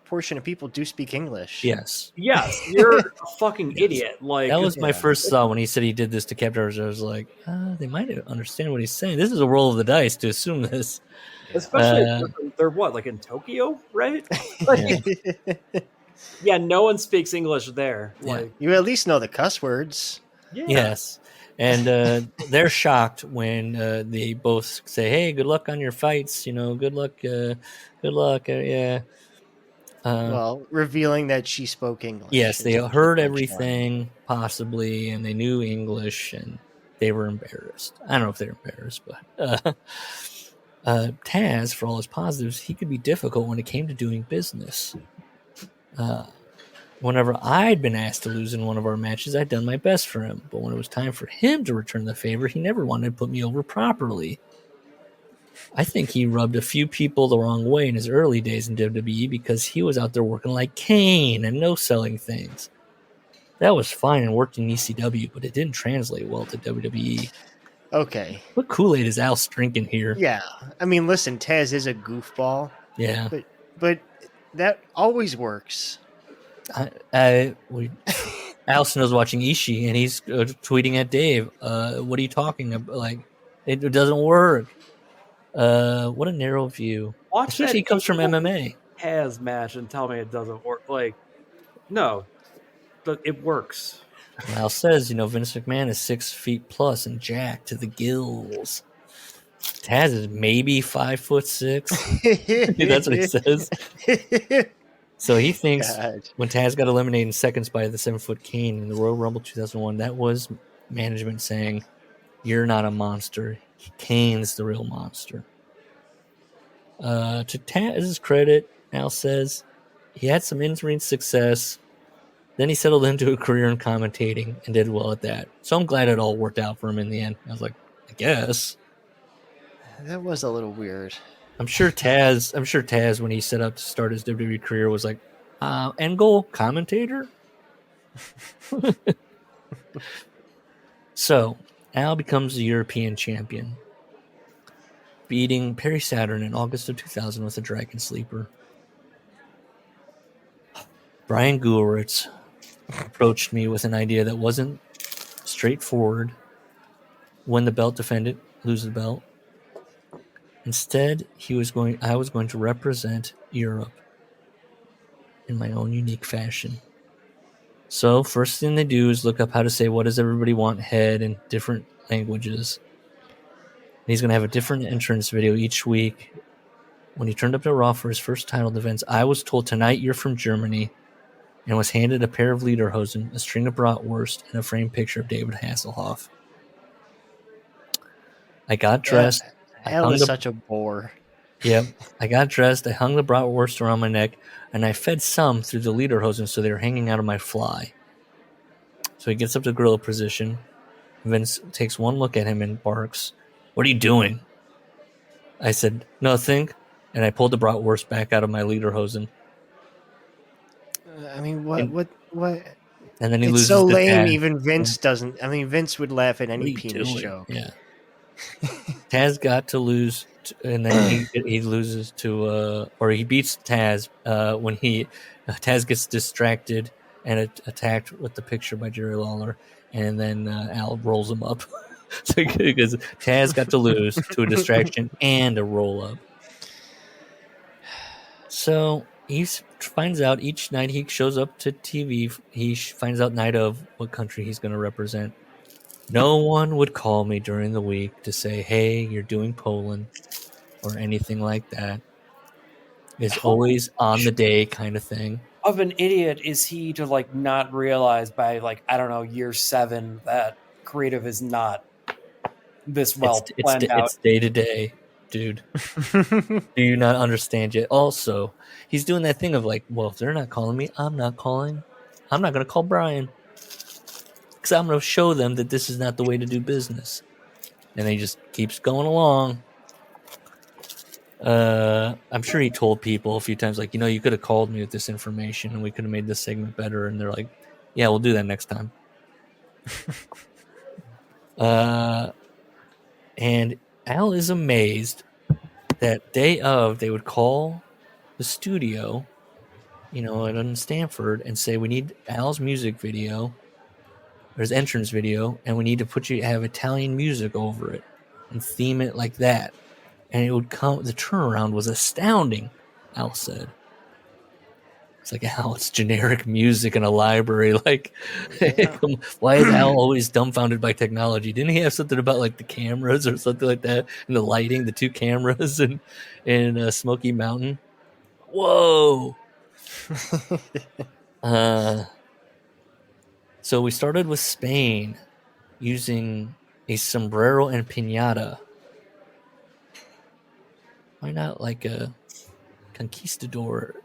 portion of people do speak English. Yes, you're a fucking idiot. That was my first thought when he said he did this to cab drivers. I was like, they might understand what he's saying. This is a roll of the dice to assume this. Especially they're in Tokyo, right? Yeah, no one speaks English there. You at least know the cuss words. Yeah. Yes. And they're shocked when they both say, "Hey, good luck on your fights. Good luck. Good luck." Yeah. Well, revealing that she spoke English. Yes, they heard everything possibly, and they knew English, and they were embarrassed. I don't know if they're embarrassed, but Taz, for all his positives, he could be difficult when it came to doing business. Whenever I'd been asked to lose in one of our matches, I'd done my best for him. But when it was time for him to return the favor, he never wanted to put me over properly. I think he rubbed a few people the wrong way in his early days in WWE because he was out there working like Kane and no-selling things. That was fine and worked in ECW, but it didn't translate well to WWE. Okay. What Kool-Aid is Al drinking here? Yeah. I mean, listen, Taz is a goofball. Yeah. But that always works. Allison was watching Ishii, and he's tweeting at Dave, what are you talking about? It doesn't work. What a narrow view. Watch Especially he that comes from MMA. Taz match and tell me it doesn't work. Like, no, it works. Al says, Vince McMahon is 6 feet plus and jacked to the gills. Taz is maybe 5'6". That's what he says. So he thinks when Taz got eliminated in seconds by the 7-foot Kane in the Royal Rumble 2001, that was management saying, "You're not a monster. Kane's the real monster." To Taz's credit, Al says he had some in-ring success. Then he settled into a career in commentating and did well at that. So I'm glad it all worked out for him in the end. I was like, I guess. That was a little weird. I'm sure Taz, when he set up to start his WWE career, was like, end goal, commentator? So, Al becomes the European champion, beating Perry Saturn in August of 2000 with a Dragon Sleeper. Brian Gulritz approached me with an idea that wasn't straightforward. Win the belt, defend it, lose the belt. Instead, I was going to represent Europe in my own unique fashion. So, first thing they do is look up how to say "what does everybody want" head in different languages. And he's going to have a different entrance video each week. When he turned up to Raw for his first title defense, I was told, "Tonight you're from Germany," and was handed a pair of lederhosen, a string of bratwurst, and a framed picture of David Hasselhoff. I got dressed. Al is such a bore. Yep. I got dressed. I hung the bratwurst around my neck, and I fed some through the lederhosen so they were hanging out of my fly. So he gets up to gorilla position. Vince takes one look at him and barks, "What are you doing?" I said, "Nothing," and I pulled the bratwurst back out of my lederhosen. I mean, what? And then he it's loses so the lame. tag. Even Vince doesn't. I mean, Vince would laugh at What are any you penis doing? joke. Yeah. Taz got to lose, and then he loses to, or he beats Taz when Taz gets distracted and attacked with the picture by Jerry Lawler, and then Al rolls him up. So because Taz got to lose to a distraction and a roll up. So he finds out each night he shows up to TV, he finds out night of what country he's going to represent. No one would call me during the week to say, "Hey, you're doing Poland," or anything like that. It's always on the day kind of thing. Of an idiot is he to like not realize by like, I don't know, year 7 that creative is not this well planned out. It's day to day, dude. Do you not understand yet? Also, he's doing that thing of like, well, if they're not calling me, I'm not calling. I'm not going to call Brian. Because I'm going to show them that this is not the way to do business. And he just keeps going along. I'm sure he told people a few times, like, you could have called me with this information and we could have made this segment better. And they're like, yeah, we'll do that next time. And Al is amazed that they would call the studio, in Stanford and say, "We need Al's music video, or his entrance video, and we need to have Italian music over it and theme it like that." And it would come. The turnaround was astounding. Al said, "It's like, Al, it's generic music in a library. Like, why is Al always dumbfounded by technology? Didn't he have something about like the cameras or something like that, and the lighting, the 2 cameras in Smoky Mountain? Whoa." So we started with Spain using a sombrero and piñata. Why not like a conquistador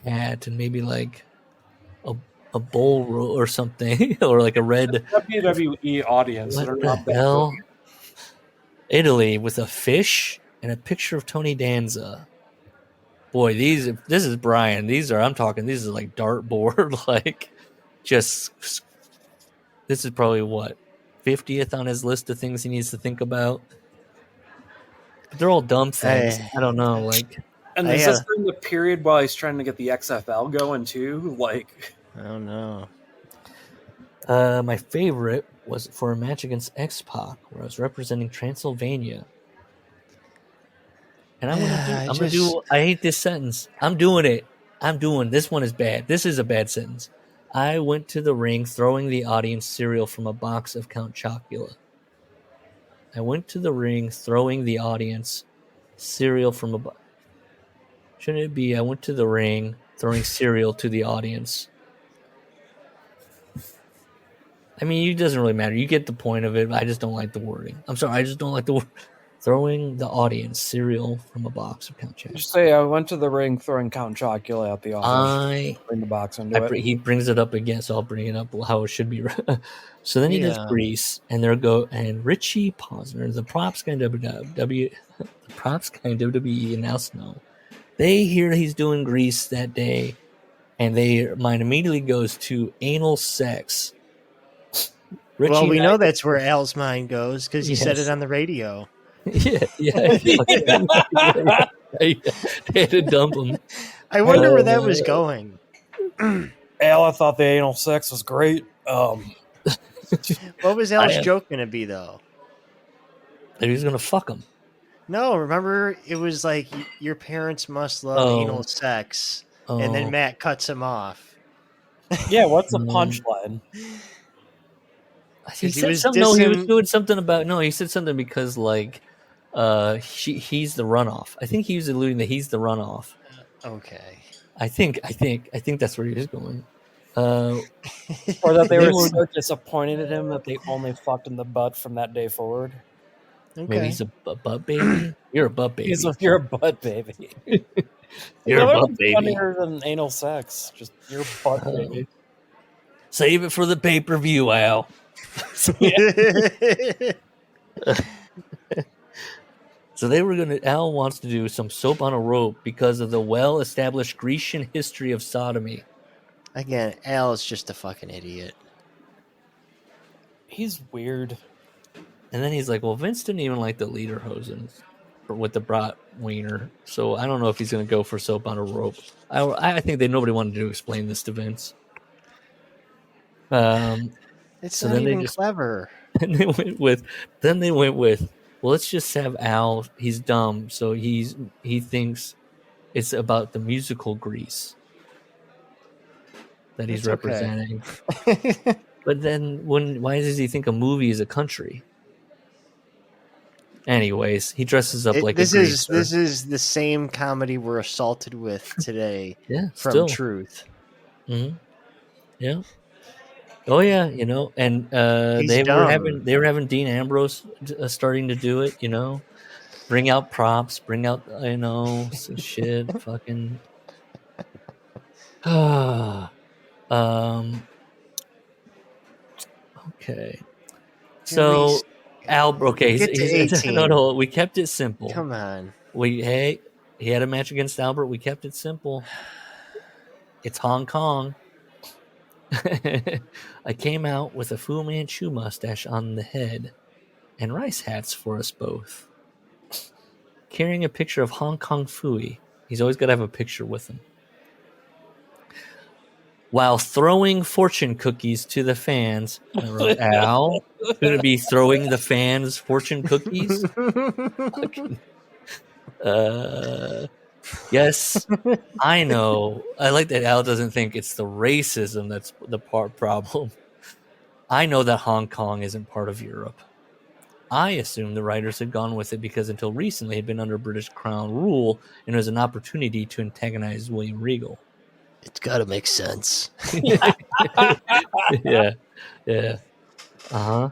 hat and maybe like a bowl roll or something, or like a red WWE audience. What They're the not that hell? good. Italy with a fish and a picture of Tony Danza. Boy, this is Brian. These are like dartboard, like just. This is probably what 50th on his list of things he needs to think about. But they're all dumb things. I don't know, like. And is this during the period while he's trying to get the XFL going too? Like, I don't know. My favorite was for a match against X-Pac, where I was representing Transylvania. And I'm gonna do. I hate this sentence. I'm doing it. This one is bad. This is a bad sentence. I went to the ring throwing the audience cereal from a box of Count Chocula. I went to the ring throwing the audience cereal from a box. Shouldn't it be I went to the ring throwing cereal to the audience? I mean, it doesn't really matter. You get the point of it. I just don't like the wording. I'm sorry. I just don't like the word. Throwing the audience cereal from a box of Count Chocula. Just say I went to the ring throwing Count Chocula at the audience. Bring the box into it. He brings it up again, so I'll bring it up how it should be. So then he does Grease, and and Richie Posner, the props guy in WWE, announced no. They hear he's doing Grease that day, and their mind immediately goes to anal sex. Richie well, we know that's where Al's mind goes because he said it on the radio. Yeah. They had to dump him. I wonder where that was going. Al, I thought the anal sex was great. What was Al's joke going to be, though? That he was going to fuck him. No, remember, it was like, your parents must love anal sex, and then Matt cuts him off. Yeah, what's the punchline? He said something. No, he was doing something about. No, he said something because like, he's the runoff. I think he was alluding that he's the runoff. Okay. I think that's where he was going. Or that they were so disappointed at him that they only fucked in the butt from that day forward. Okay. Maybe he's a butt baby. You're a butt baby. You're a butt baby. You're a butt baby. Funnier than anal sex. Just you're a butt baby. Save it for the pay-per-view, Al. So Al wants to do some soap on a rope because of the well-established Grecian history of sodomy. Again, Al is just a fucking idiot. He's weird. And then he's like, well, Vince didn't even like the lederhosen with the brat wiener, so I don't know if he's going to go for soap on a rope. I think that nobody wanted to explain this to Vince. It's not even clever. And they went with, well, let's just have Al. He's dumb, so he thinks it's about the musical Grease that he's representing. Okay. But then, why does he think a movie is a country? Anyways, he dresses up like this is the same comedy we're assaulted with today. From Truth. Mm-hmm. Yeah. Oh yeah, and they were having Dean Ambrose starting to do it, bring out props, bring out some shit, fucking. Okay, so Al. Okay, no, we kept it simple. Come on, he had a match against Albert. We kept it simple. It's Hong Kong. I came out with a Fu Manchu mustache on the head and rice hats for us both. Carrying a picture of Hong Kong Fooey. He's always got to have a picture with him. While throwing fortune cookies to the fans. Al, going to be throwing the fans fortune cookies? Yes, I know. I like that Al doesn't think it's the racism that's the problem. I know that Hong Kong isn't part of Europe. I assumed the writers had gone with it because until recently had been under British Crown rule and it was an opportunity to antagonize William Regal. It's got to make sense. Yeah. Uh-huh.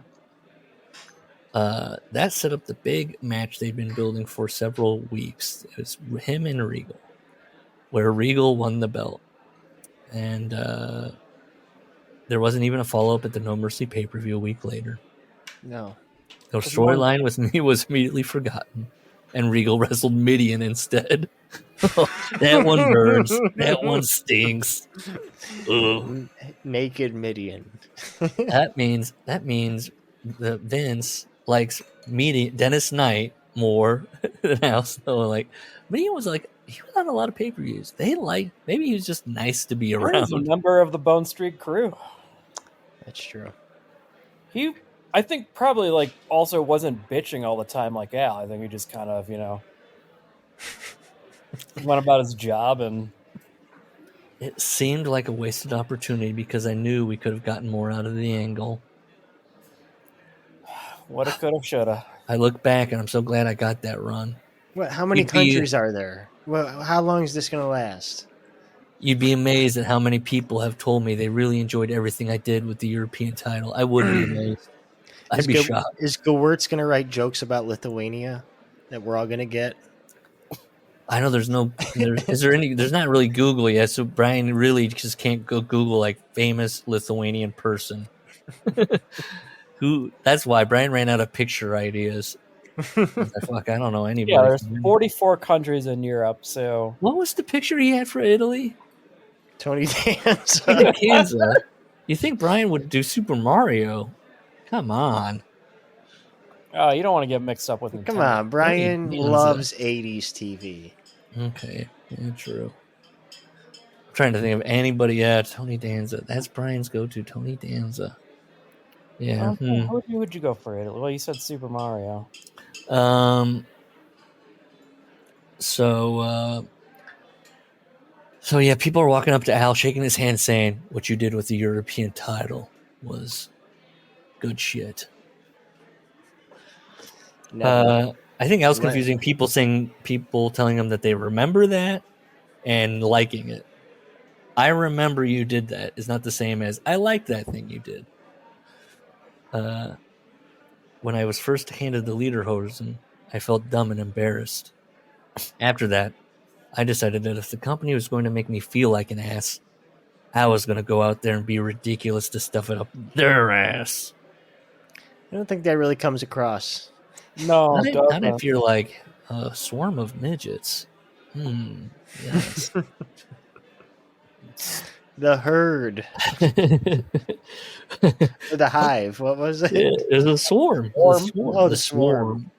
That set up the big match they'd been building for several weeks. It was him and Regal, where Regal won the belt. And there wasn't even a follow-up at the No Mercy pay-per-view a week later. No. The storyline was immediately forgotten, and Regal wrestled Midian instead. That one burns. That one stings. Ugh. Naked Midian. That means that Vince likes Dennis Knight more than else. So like, Midian was like, he was on a lot of pay-per-views. Maybe he was just nice to be around. He's a member of the Bone Street crew. That's true. I think probably like also wasn't bitching all the time like Al. I think he just kind of, Went about his job, and It seemed like a wasted opportunity because I knew we could have gotten more out of the angle. what it could have, should have. I look back and I'm so glad I got that run. What? How many You'd be- countries are there? Well, how long is this going to last? You'd be amazed at how many people have told me they really enjoyed everything I did with the European title. I would be amazed. I'd be shocked. Is Gewurtz going to write jokes about Lithuania that we're all going to get? I know there's not really Google yet, so Brian really just can't go Google like famous Lithuanian person. That's why Brian ran out of picture ideas. Fuck, I don't know anybody. Yeah, there's 44 countries in Europe, so What was the picture he had for Italy? Tony Danza. Danza. You think Brian would do Super Mario? Come on. you don't want to get mixed up with Nintendo. Come on, Brian Tony Danza. loves 80s TV. Okay, yeah, true. I'm trying to think of anybody. Yeah, Tony Danza. That's Brian's go-to. Tony Danza. Yeah. Who would you go for Italy? Well, you said Super Mario. So yeah, people are walking up to Al, shaking his hand, saying, "What you did with the European title was good shit." Never. I think Al's confusing people telling him that they remember that and liking it. I remember you did that is not the same as I like that thing you did. When I was first handed the Lederhosen, I felt dumb and embarrassed. After that, I decided that if the company was going to make me feel like an ass, I was going to go out there and be ridiculous to stuff it up their ass. I don't think that really comes across. No, Not if you're like a swarm of midgets. Yes. The herd. Or the hive. What was it? Yeah, there's a swarm. Oh, the swarm.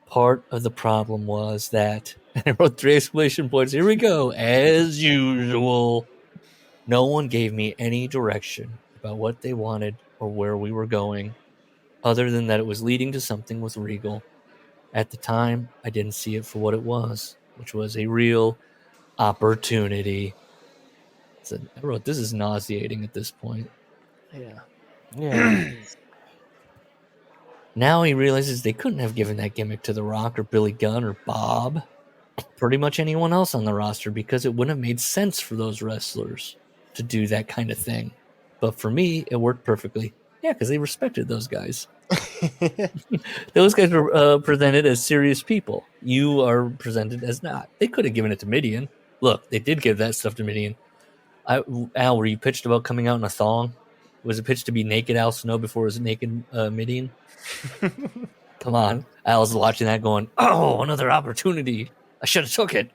Part of the problem was that, and I wrote 3 exclamation points. Here we go. As usual, no one gave me any direction about what they wanted or where we were going, other than that it was leading to something with Regal. At the time, I didn't see it for what it was, which was a real opportunity. I wrote, this is nauseating at this point. Yeah. Now he realizes they couldn't have given that gimmick to The Rock or Billy Gunn or Bob, pretty much anyone else on the roster, because it wouldn't have made sense for those wrestlers to do that kind of thing. But for me, it worked perfectly. Yeah, because they respected those guys. Those guys were presented as serious people. You are presented as not. They could have given it to Midian. Look, they did give that stuff to Midian. Al, were you pitched about coming out in a thong? Was it pitched to be naked Al Snow before it was naked Midian? Come on. Al's watching that going, oh, another opportunity. I should have took it.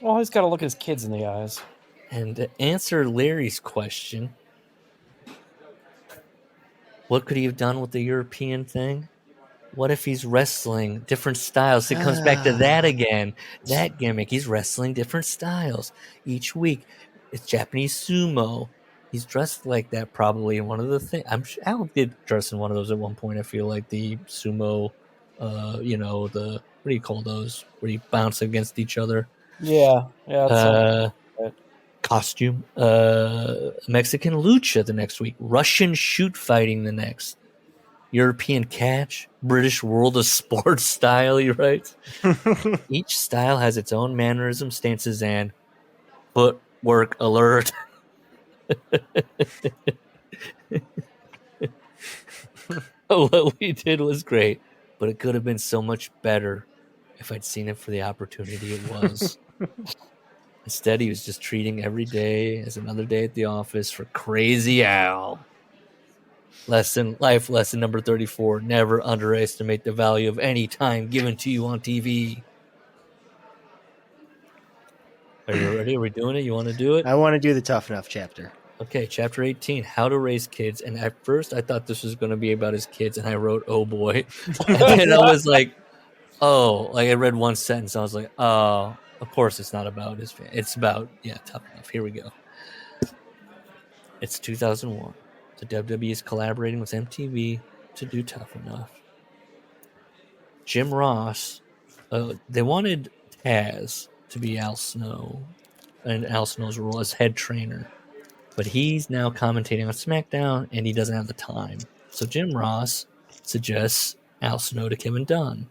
Well, he's got to look his kids in the eyes. And to answer Larry's question, what could he have done with the European thing? What if he's wrestling different styles? It comes back to that again. That gimmick. He's wrestling different styles each week. It's Japanese sumo. He's dressed like that probably in one of the things. I'm sure Al did dress in one of those at one point. I feel like the sumo, what do you call those? Where you bounce against each other. Yeah. Costume. Mexican lucha the next week. Russian shoot fighting the next. European catch. British world of sports style, he writes. Each style has its own mannerism, stances, and footwork alert. What we did was great, but it could have been so much better if I'd seen it for the opportunity it was. Instead, he was just treating every day as another day at the office for Crazy Al. Life lesson number 34: never underestimate the value of any time given to you on TV. Are you ready? Are we doing it? You want to do it? I want to do the Tough Enough chapter. Okay, chapter 18, how to raise kids. And at first, I thought this was going to be about his kids, and I wrote, oh boy. And then I was like, oh, like I read one sentence. I was like, oh, of course it's not about his family. It's about, Tough Enough. Here we go. It's 2001. The WWE is collaborating with MTV to do Tough Enough. Jim Ross, they wanted Taz to be Al Snow and Al Snow's role as head trainer. But he's now commentating on SmackDown, and he doesn't have the time. So Jim Ross suggests Al Snow to Kevin Dunn.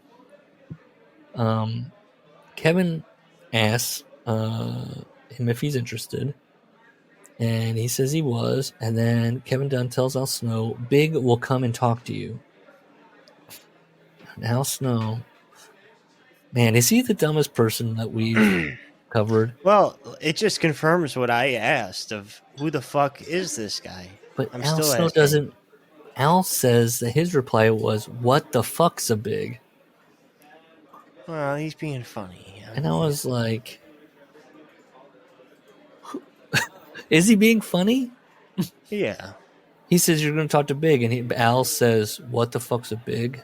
Kevin asks him if he's interested, and he says he was. And then Kevin Dunn tells Al Snow, Big will come and talk to you. And Al Snow, man, is he the dumbest person that we've covered? Well, it just confirms what I asked of who the fuck is this guy? But I'm Al still Snow asking. doesn't. Al says that his reply was, "What the fuck's a Big?" Well, he's being funny. And I was like, is he being funny? Yeah. He says you're going to talk to Big, and Al says, "What the fuck's a Big?"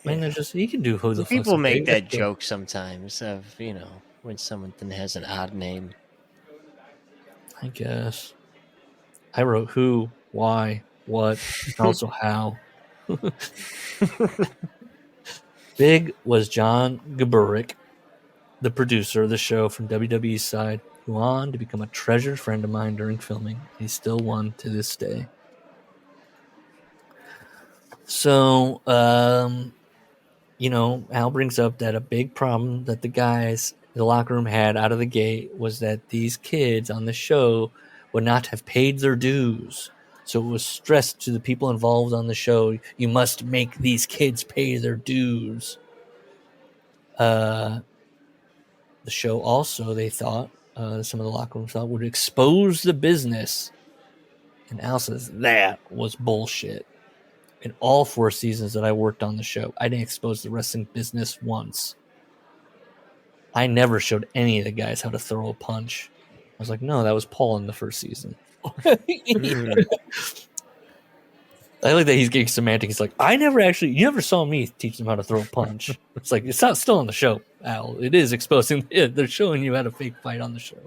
I mean, they're just he can do who the fuck's People a make Big. that joke sometimes of, when someone has an odd name. I guess. I wrote who, why, what, and also how. Big was John Gaburik, the producer of the show from WWE's side, who went on to become a treasured friend of mine during filming. He's still one to this day. So, Al brings up that a big problem that the guys in the locker room had out of the gate was that these kids on the show would not have paid their dues. So it was stressed to the people involved on the show. You must make these kids pay their dues. The show also, they thought, some of the locker room thought, would expose the business. And Al says that was bullshit. In all 4 seasons that I worked on the show, I didn't expose the wrestling business once. I never showed any of the guys how to throw a punch. I was like, no, that was Paul in the first season. I like that he's getting semantic. He's like, you never saw me teach them how to throw a punch. It's like, it's not still on the show, Al. It is exposing it. They're showing you how to fake fight on the show.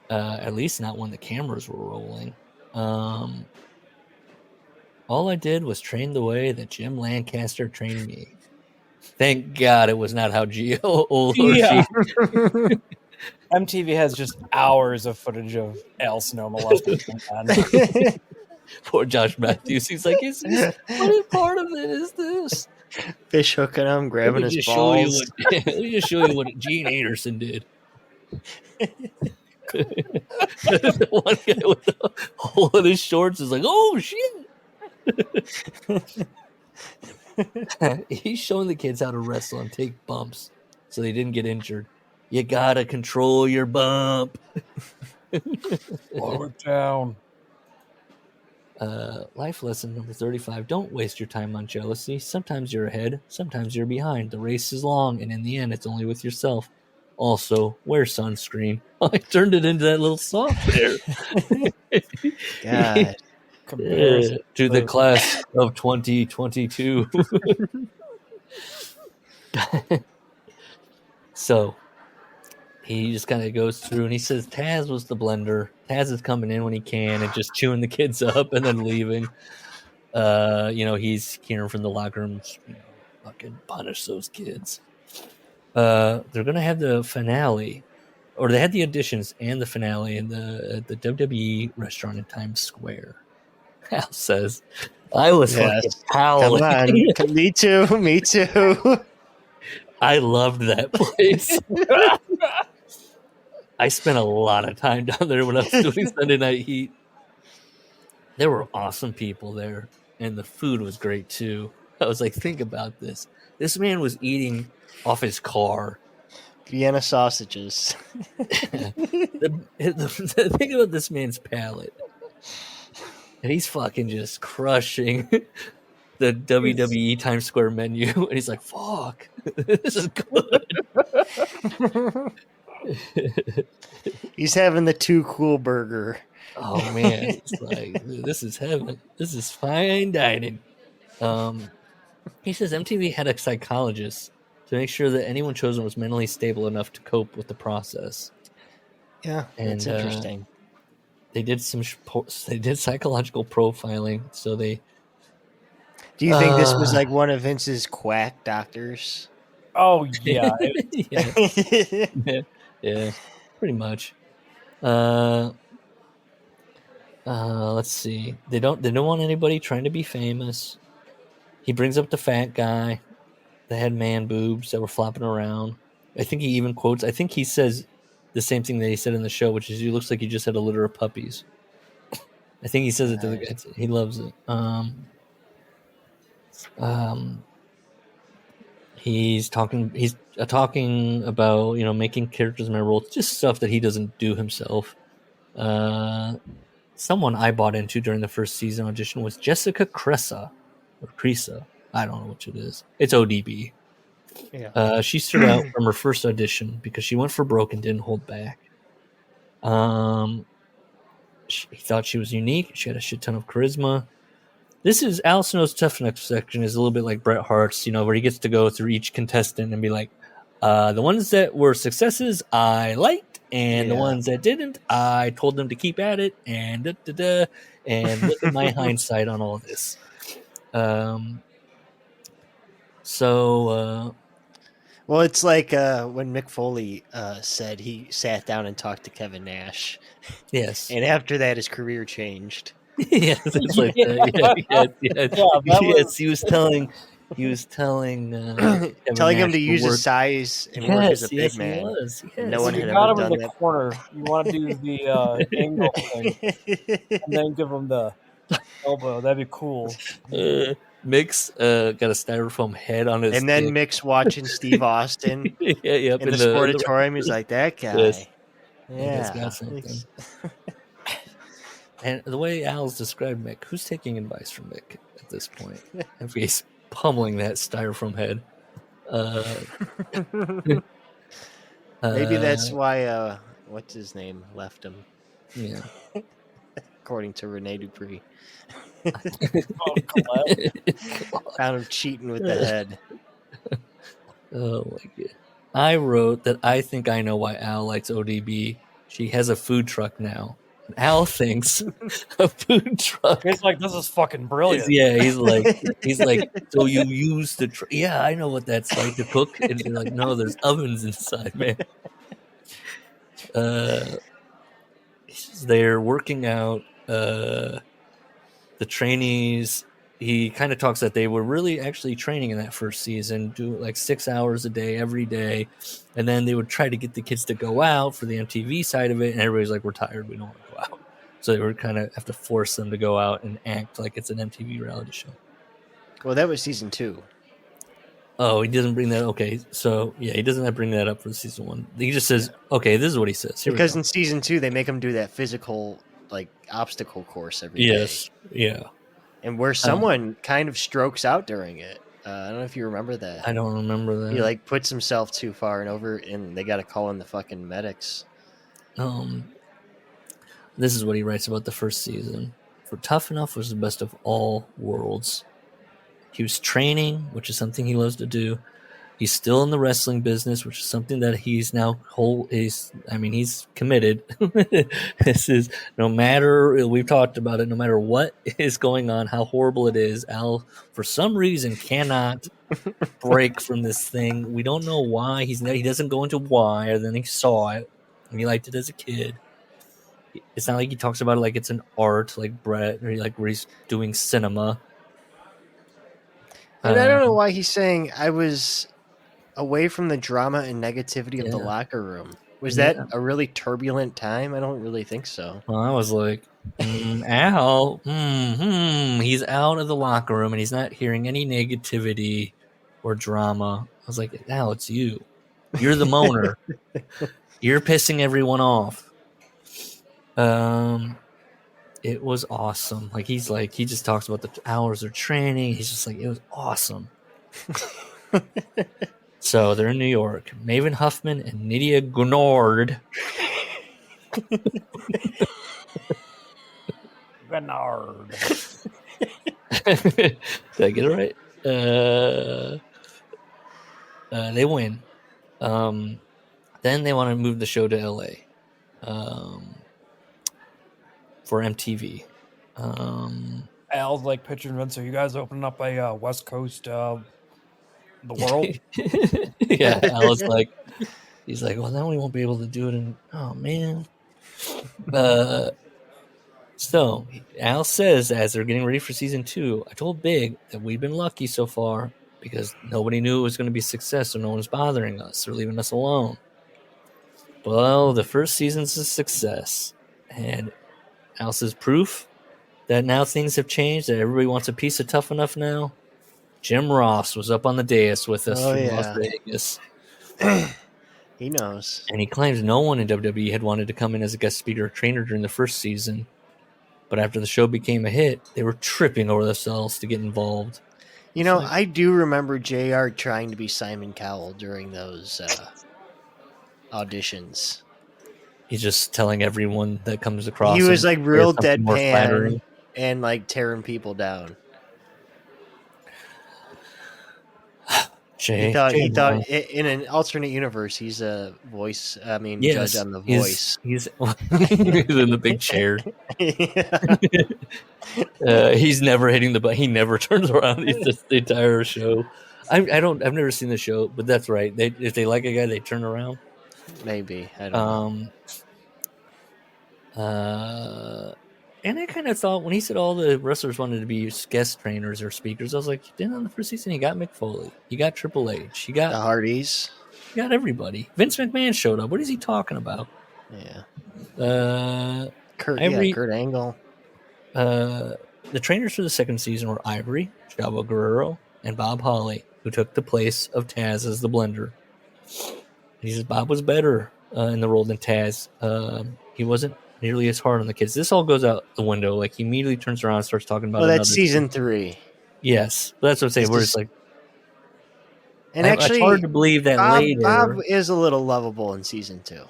At least not when the cameras were rolling. All I did was train the way that Jim Lancaster trained me. Thank God it was not how Gio Yeah. MTV has just hours of footage of Al Snow molesting. Poor Josh Matthews. He's like, what part of it is this? Fish hooking him, grabbing his balls. Let me just show you what Gene Anderson did. The one guy with the hole in his shorts is like, oh shit. He's showing the kids how to wrestle and take bumps so they didn't get injured. You gotta control your bump. Slow it down. Life lesson number 35. Don't waste your time on jealousy. Sometimes you're ahead, sometimes you're behind. The race is long, and in the end, it's only with yourself. Also, wear sunscreen. I turned it into that little song there. God. To the class of 2022. So, he just kind of goes through and he says Taz was the blender. Taz is coming in when he can and just chewing the kids up and then leaving. He's hearing from the locker rooms, fucking punish those kids. They're going to have the finale, or they had the auditions and the finale in the WWE restaurant in Times Square. Al says, I was fucking howling. Come on. Me too. I loved that place. I spent a lot of time down there when I was doing Sunday Night Heat. There were awesome people there, and the food was great too. I was like, think about this. This man was eating off his car. Vienna sausages. The thing about this man's palate, and he's fucking just crushing the WWE Times Square menu, and he's like, fuck, this is good. He's having the Too Cool burger. Oh man, it's like, this is heaven. This is fine dining. He says MTV had a psychologist to make sure that anyone chosen was mentally stable enough to cope with the process. Yeah, that's interesting. They did psychological profiling, so they Do you think this was like one of Vince's quack doctors? Oh yeah, yeah, yeah, pretty much. Let's see. They don't want anybody trying to be famous. He brings up the fat guy that had man boobs that were flopping around. I think he even quotes. I think he says the same thing that he said in the show, which is, "He looks like he just had a litter of puppies." I think he says it to the guys. He loves it. He's talking. He's talking about making characters memorable. Just stuff that he doesn't do himself. Someone I bought into during the first season audition was Jessica Cressa or Cresa. I don't know which it is. It's ODB. Yeah. She stood out from her first audition because she went for broke and didn't hold back. He thought she was unique. She had a shit ton of charisma. This is Al Snow's toughness section is a little bit like Bret Hart's, where he gets to go through each contestant and be like, the ones that were successes I liked, and the ones that didn't, I told them to keep at it, and and look at my hindsight on all this. Well, it's like when Mick Foley said he sat down and talked to Kevin Nash. Yes. And after that, his career changed. Yes, it's like that. Yes. He was telling telling him to use his size and work as a big man. He was. Yes. No one you had got ever him in done the that. corner. You want to do the angle thing, and then give him the elbow. That'd be cool. Mick's got a styrofoam head on his And then stick. Mick's watching Steve Austin in the Sportatorium. He's like, that guy. Yes. Yeah. He's got something. And the way Al's described Mick, who's taking advice from Mick at this point? If he's pummeling that styrofoam head. Maybe that's why, what's his name, left him. Yeah. According to Rene Dupree. Oh, Found him cheating with the head. Oh my god. I wrote that I think I know why Al likes ODB. She has a food truck now. And Al thinks a food truck. He's like, this is fucking brilliant. Yeah, he's like, so you use the yeah, I know what that's like to cook. And they're like, no, there's ovens inside, man. He's there working out. The trainees, he kind of talks that they were really actually training in that first season, do like 6 hours a day every day, and then they would try to get the kids to go out for the MTV side of it, and everybody's like, we're tired, we don't want to go out. So they would kind of have to force them to go out and act like it's an MTV reality show. Well, that was season 2. Oh, he doesn't bring that. Okay, so yeah, he doesn't bring that up for season 1. He just says, okay, this is what he says. Here because in season 2 they make him do that physical like obstacle course every day. Yes, yeah. And where someone kind of strokes out during it. I don't know if you remember that. I don't remember that. He like puts himself too far and over, and they got to call in the fucking medics. This is what he writes about the first season. For Tough Enough was the best of all worlds. He was training, which is something he loves to do. He's still in the wrestling business, which is something that he's now he's committed. This is no matter, we've talked about it, no matter what is going on, how horrible it is, Al, for some reason, cannot break from this thing. We don't know why. He doesn't go into why, other than he saw it, and he liked it as a kid. It's not like he talks about it like it's an art, like Brett, or like where he's doing cinema. And I don't know why he's saying I was away from the drama and negativity of the locker room. Was that a really turbulent time? I don't really think so. Well, I was like, Al, he's out of the locker room and he's not hearing any negativity or drama. I was like, Al, it's you. You're the moaner. You're pissing everyone off. It was awesome. Like he just talks about the hours of training. He's just like, it was awesome. So they're in New York. Maven Huffman and Nydia Gunnard. Bernard. Did I get it right? They win. Then they want to move the show to LA for MTV. Al's like pitching Vince, are you guys opening up a West Coast the world? Yeah, Al is like, he's like, well, now we won't be able to do it. And oh man. So Al says, as they're getting ready for season 2, I told Big that we've been lucky so far because nobody knew it was going to be a success, so no one's bothering us or leaving us alone. Well, the first season's a success, and Al says proof that now things have changed, that everybody wants a piece of Tough Enough now. Jim Ross was up on the dais with us from Las Vegas. He knows. And he claims no one in WWE had wanted to come in as a guest speaker or trainer during the first season. But after the show became a hit, they were tripping over themselves to get involved. You know, I do remember JR trying to be Simon Cowell during those auditions. He's just telling everyone that comes across. He was like real deadpan flattering. And like tearing people down. He thought in an alternate universe he's a voice. I mean, judge on The Voice. He's in the big chair. He's never hitting the button. He never turns around. He's just the entire show. I've never seen the show, but that's right. If they like a guy, they turn around. Maybe I don't know. And I kind of thought when he said all the wrestlers wanted to be guest trainers or speakers, I was like, then on the first season, he got Mick Foley, he got Triple H, he got the Hardys, he got everybody. Vince McMahon showed up. What is he talking about? Yeah. Kurt Angle. The trainers for the second season were Ivory, Chavo Guerrero, and Bob Holly, who took the place of Taz as the Blender. He says Bob was better in the role than Taz. He wasn't nearly as hard on the kids. This all goes out the window. Like, he immediately turns around and starts talking about that's season 3. Yes. But that's what I'm saying. Where it's like... And actually, it's hard to believe that later. Bob is a little lovable in season 2.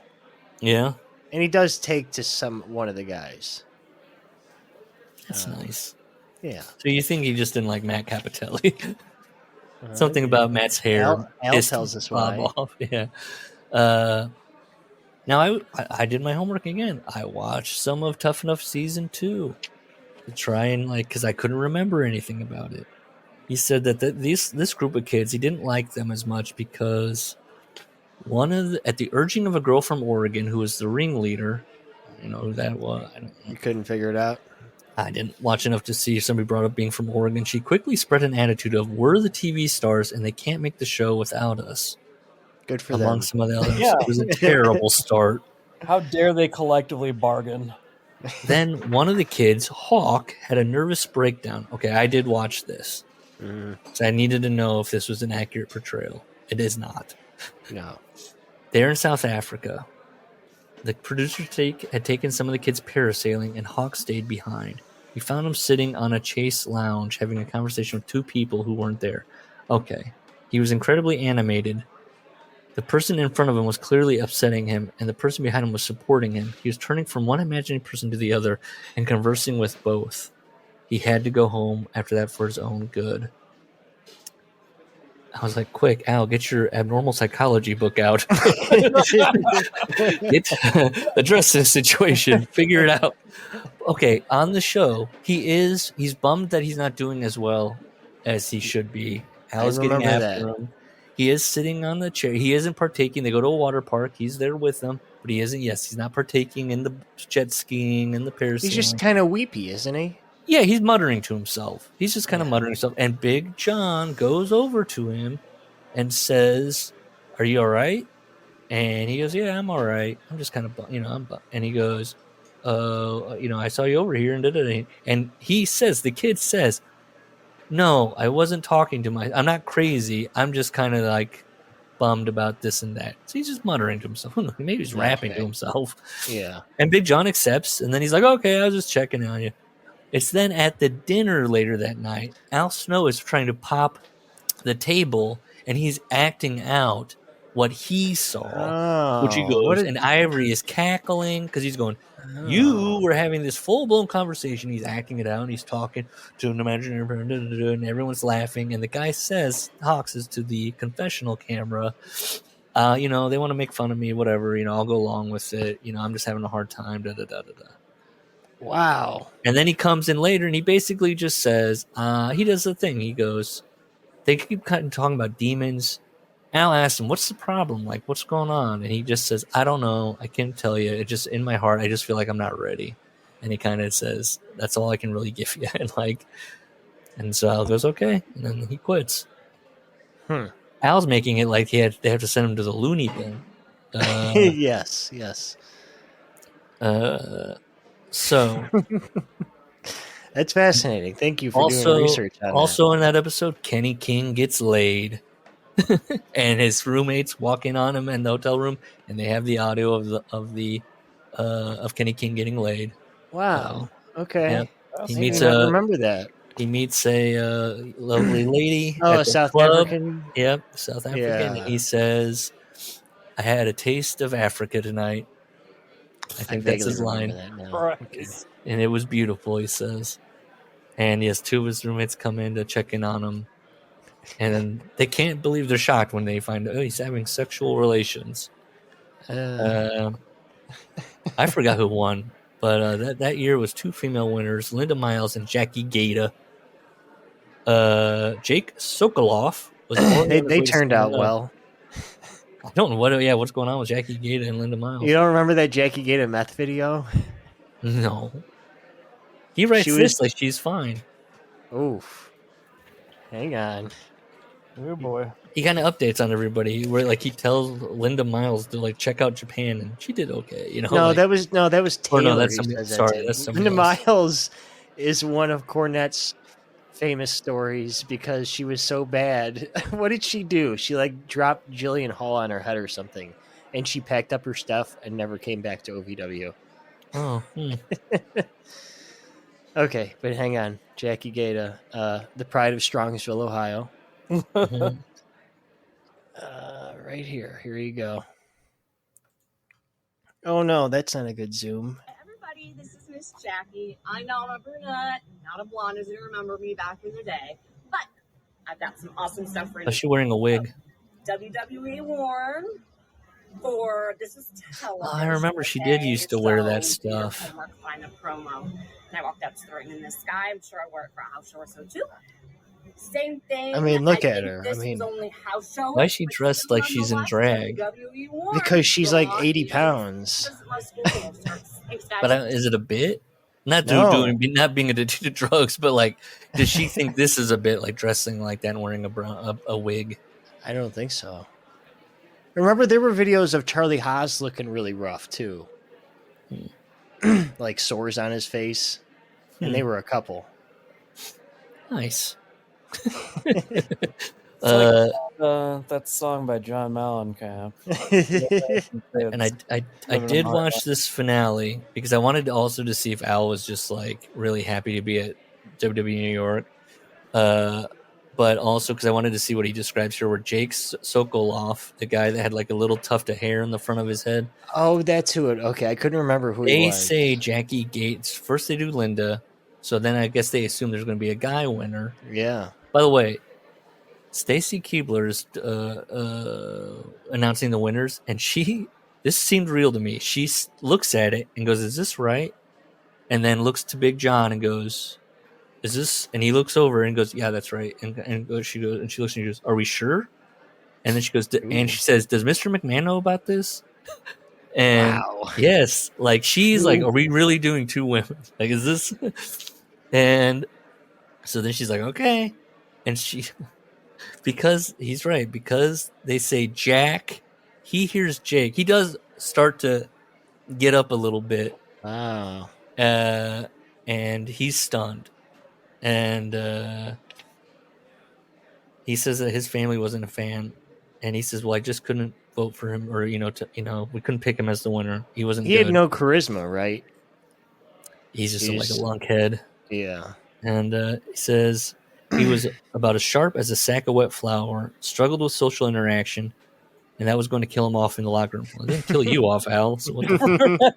Yeah? And he does take to one of the guys. That's nice. Yeah. So you think he just didn't like Matt Capitelli? Something about Matt's hair. Al tells us why. Off. Yeah. Now, I did my homework again. I watched some of Tough Enough Season 2 to try and, because I couldn't remember anything about it. He said that this group of kids, he didn't like them as much because at the urging of a girl from Oregon who was the ringleader, you know who that was? I don't know. You couldn't figure it out? I didn't watch enough to see if somebody brought up being from Oregon. She quickly spread an attitude of, we're the TV stars and they can't make the show without us. Good for among them. Some of the others. Yeah. It was a terrible start. How dare they collectively bargain? Then one of the kids, Hawk, had a nervous breakdown. Okay, I did watch this. So I needed to know if this was an accurate portrayal. It is not. No. They're in South Africa. The producer had taken some of the kids parasailing, and Hawk stayed behind. He found him sitting on a Chase lounge having a conversation with 2 people who weren't there. Okay. He was incredibly animated. The person in front of him was clearly upsetting him, and the person behind him was supporting him. He was turning from one imaginary person to the other and conversing with both. He had to go home after that for his own good. I was like, quick, Al, get your abnormal psychology book out. Address this situation. Figure it out. Okay, on the show, he's bummed that he's not doing as well as he should be. Al's getting after him. He is sitting on the chair. He isn't partaking. They go to a water park. He's there with them, but he isn't. Yes, he's not partaking in the jet skiing and the parasailing. He's just kind of weepy, isn't he? Yeah, he's muttering to himself. He's just kind of muttering to himself. And Big John goes over to him and says, "Are you all right?" And he goes, "Yeah, I'm all right. I'm just kind of, And he goes, I saw you over here and da-da-da." And he says, the kid says, "No, I wasn't talking to I'm not crazy. I'm just kind of like bummed about this and that." So he's just muttering to himself. Maybe he's rapping to himself. Yeah. And Big John accepts, and then he's like, "Okay, I was just checking on you." It's then at the dinner later that night, Al Snow is trying to pop the table, and he's acting out what he saw, which he goes, and Ivory is cackling because he's going, "You were having this full-blown conversation." He's acting it out, and he's talking to an imaginary person, and everyone's laughing. And the guy says, Hawks is to the confessional camera, they want to make fun of me, whatever, I'll go along with it. I'm just having a hard time, da-da-da-da-da. Wow. And then he comes in later and he basically just says, he does the thing. He goes, they keep kind of talking about demons. Al asks him, what's the problem? Like, what's going on? And he just says, I don't know. I can't tell you. It just, in my heart, I just feel like I'm not ready. And he kind of says, that's all I can really give you. And so Al goes, okay. And then he quits. Al's making it like they have to send him to the loony bin. Yes. So that's fascinating. Thank you for doing research on also in that episode, Kenny King gets laid. And his roommates walk in on him in the hotel room, and they have the audio of Kenny King getting laid. Wow. Okay. Yeah. I did not remember that. He meets a lovely lady. Oh, at a the South club. African? Yep, South African. Yeah. He says, I had a taste of Africa tonight. I think that's his line. Okay. And it was beautiful, he says. And yes, two of his roommates come in to check in on him. And then they can't believe they're shocked when they find out he's having sexual relations. I forgot who won, but that year was two female winners, Linda Miles and Jackie Gata. Jake Sokoloff was they turned out well. I don't know what's going on with Jackie Gata and Linda Miles. You don't remember that Jackie Gata meth video? No. He writes this like she's fine. Oof. Hang on. Oh boy. He kind of updates on everybody where like he tells Linda Miles to like check out Japan and she did okay, you know. No, like, that was Taylor. Or no, that's somebody. Sorry, that's somebody Linda else. Miles is one of Cornette's famous stories because she was so bad. What did she do? She like dropped Jillian Hall on her head or something, and she packed up her stuff and never came back to OVW. Oh. Okay, but hang on. Jackie Gata, the pride of Strongsville, Ohio. Mhm. Right here. Here you go. Oh no, that's not a good zoom. Everybody, this is Miss Jackie. I'm not a brunette, not a blonde as you remember me back in the day, but I've got some awesome stuff for you. Is she wearing a wig? WWE worn for this is television. Oh, I remember she did used to wear that So, do your stuff. homework, find a promo. And I walked up to the ring in this guy. I'm sure I wore it for a house show or so too. Same thing. I mean, look at think her. This I mean, was only house show. Why is she dressed like she's in drag? WWE worn. because she's like Bra, 80 jeans, pounds. this is my school shirts. Thanks, guys. But is it a bit? Not No. not being addicted to drugs, but like, does she think this is a bit like dressing like that and wearing a wig? I don't think so. Remember, there were videos of Charlie Haas looking really rough too, like sores on his face, and they were a couple. Nice. That song by John Mellencamp. And I did watch this finale because I wanted to also to see if Al was just like really happy to be at WWE New York, but also because I wanted to see what he describes here, where Jake Sokoloff, the guy that had like a little tuft of hair in the front of his head. Oh, that's who it. Okay, I couldn't remember who he They was. say Jackie Gates first. They do Linda, so then I guess they assume there's going to be a guy winner. Yeah. By the way, Stacy Keibler is announcing the winners, and this seemed real to me. She looks at it and goes, "Is this right?" And then looks to Big John and goes, "Is this?" And he looks over and goes, "Yeah, that's right." And she looks and she goes, "Are we sure?" And then she goes, and she says, "Does Mr. McMahon know about this?" And Wow. yes, like she's like, "Are we really doing two women? Like, is this?" And so then she's like, "Okay," and she. Because he's right, because they say Jack, he hears Jake. He does start to get up a little bit. Wow. And he's stunned. And he says that his family wasn't a fan. And he says, well, I just couldn't vote for him, or, we couldn't pick him as the winner. He wasn't He good. had no charisma, right? He's just like a lunkhead. Yeah. And he says he was about as sharp as a sack of wet flour, struggled with social interaction, and that was going to kill him off in the locker room. Well, it didn't kill you off, Al. So what the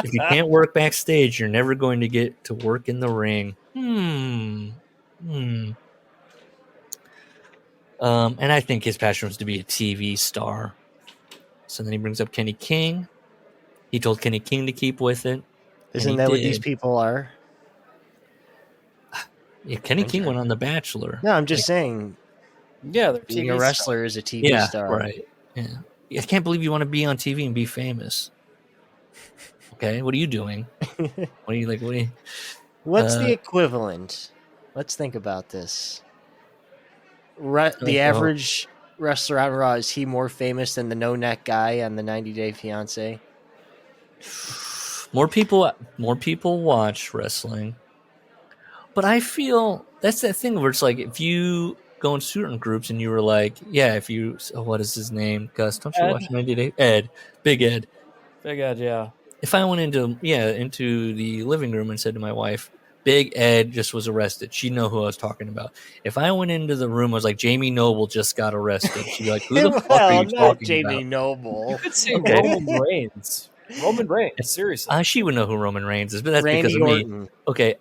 if you can't work backstage, you're never going to get to work in the ring. And I think his passion was to be a TV star. So then he brings up Kenny King. He told Kenny King to keep with it. Isn't he that what these did. people are? Yeah, Kenny King went on The Bachelor. No, I'm just saying. Yeah, they're Being TV a wrestler is a TV Yeah, star. right. Yeah. I can't believe you want to be on TV and be famous. Okay, what are you doing? What are you like? What are you? What's the equivalent? Let's think about this. The Oh. average wrestler on Raw, is he more famous than the no neck guy on the 90 Day Fiance? More people watch wrestling, but I feel that's that thing where it's like if you go in certain groups and you were like, yeah, if you what is his name, Gus? Don't you Ed? watch 90 Day? Ed, Big Ed. Big Ed, yeah. If I went into the living room and said to my wife, Big Ed just was arrested, she'd know who I was talking about. If I went into the room, I was like, Jamie Noble just got arrested. She'd be like, who the fuck are you talking Jamie about? Noble. You could say Roman Reigns. Roman Reigns, seriously. She would know who Roman Reigns is, but that's Randy because of Orton. me. Okay,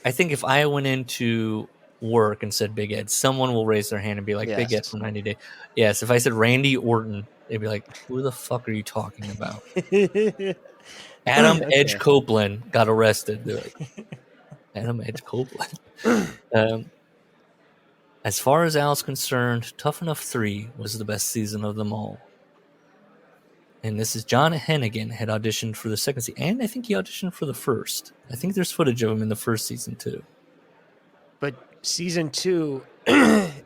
I think if I went into work and said Big Ed, someone will raise their hand and be like, Big Ed Yes. from 90 Day. Yes, if I said Randy Orton, they'd be like, who the fuck are you talking about? Adam Edge Copeland got arrested. They're like, Adam Edge Copeland. As far as Al's concerned, Tough Enough 3 was the best season of them all. And this is John Hennigan had auditioned for the second season, and I think he auditioned for the first. I think there's footage of him in the first season too. But season 2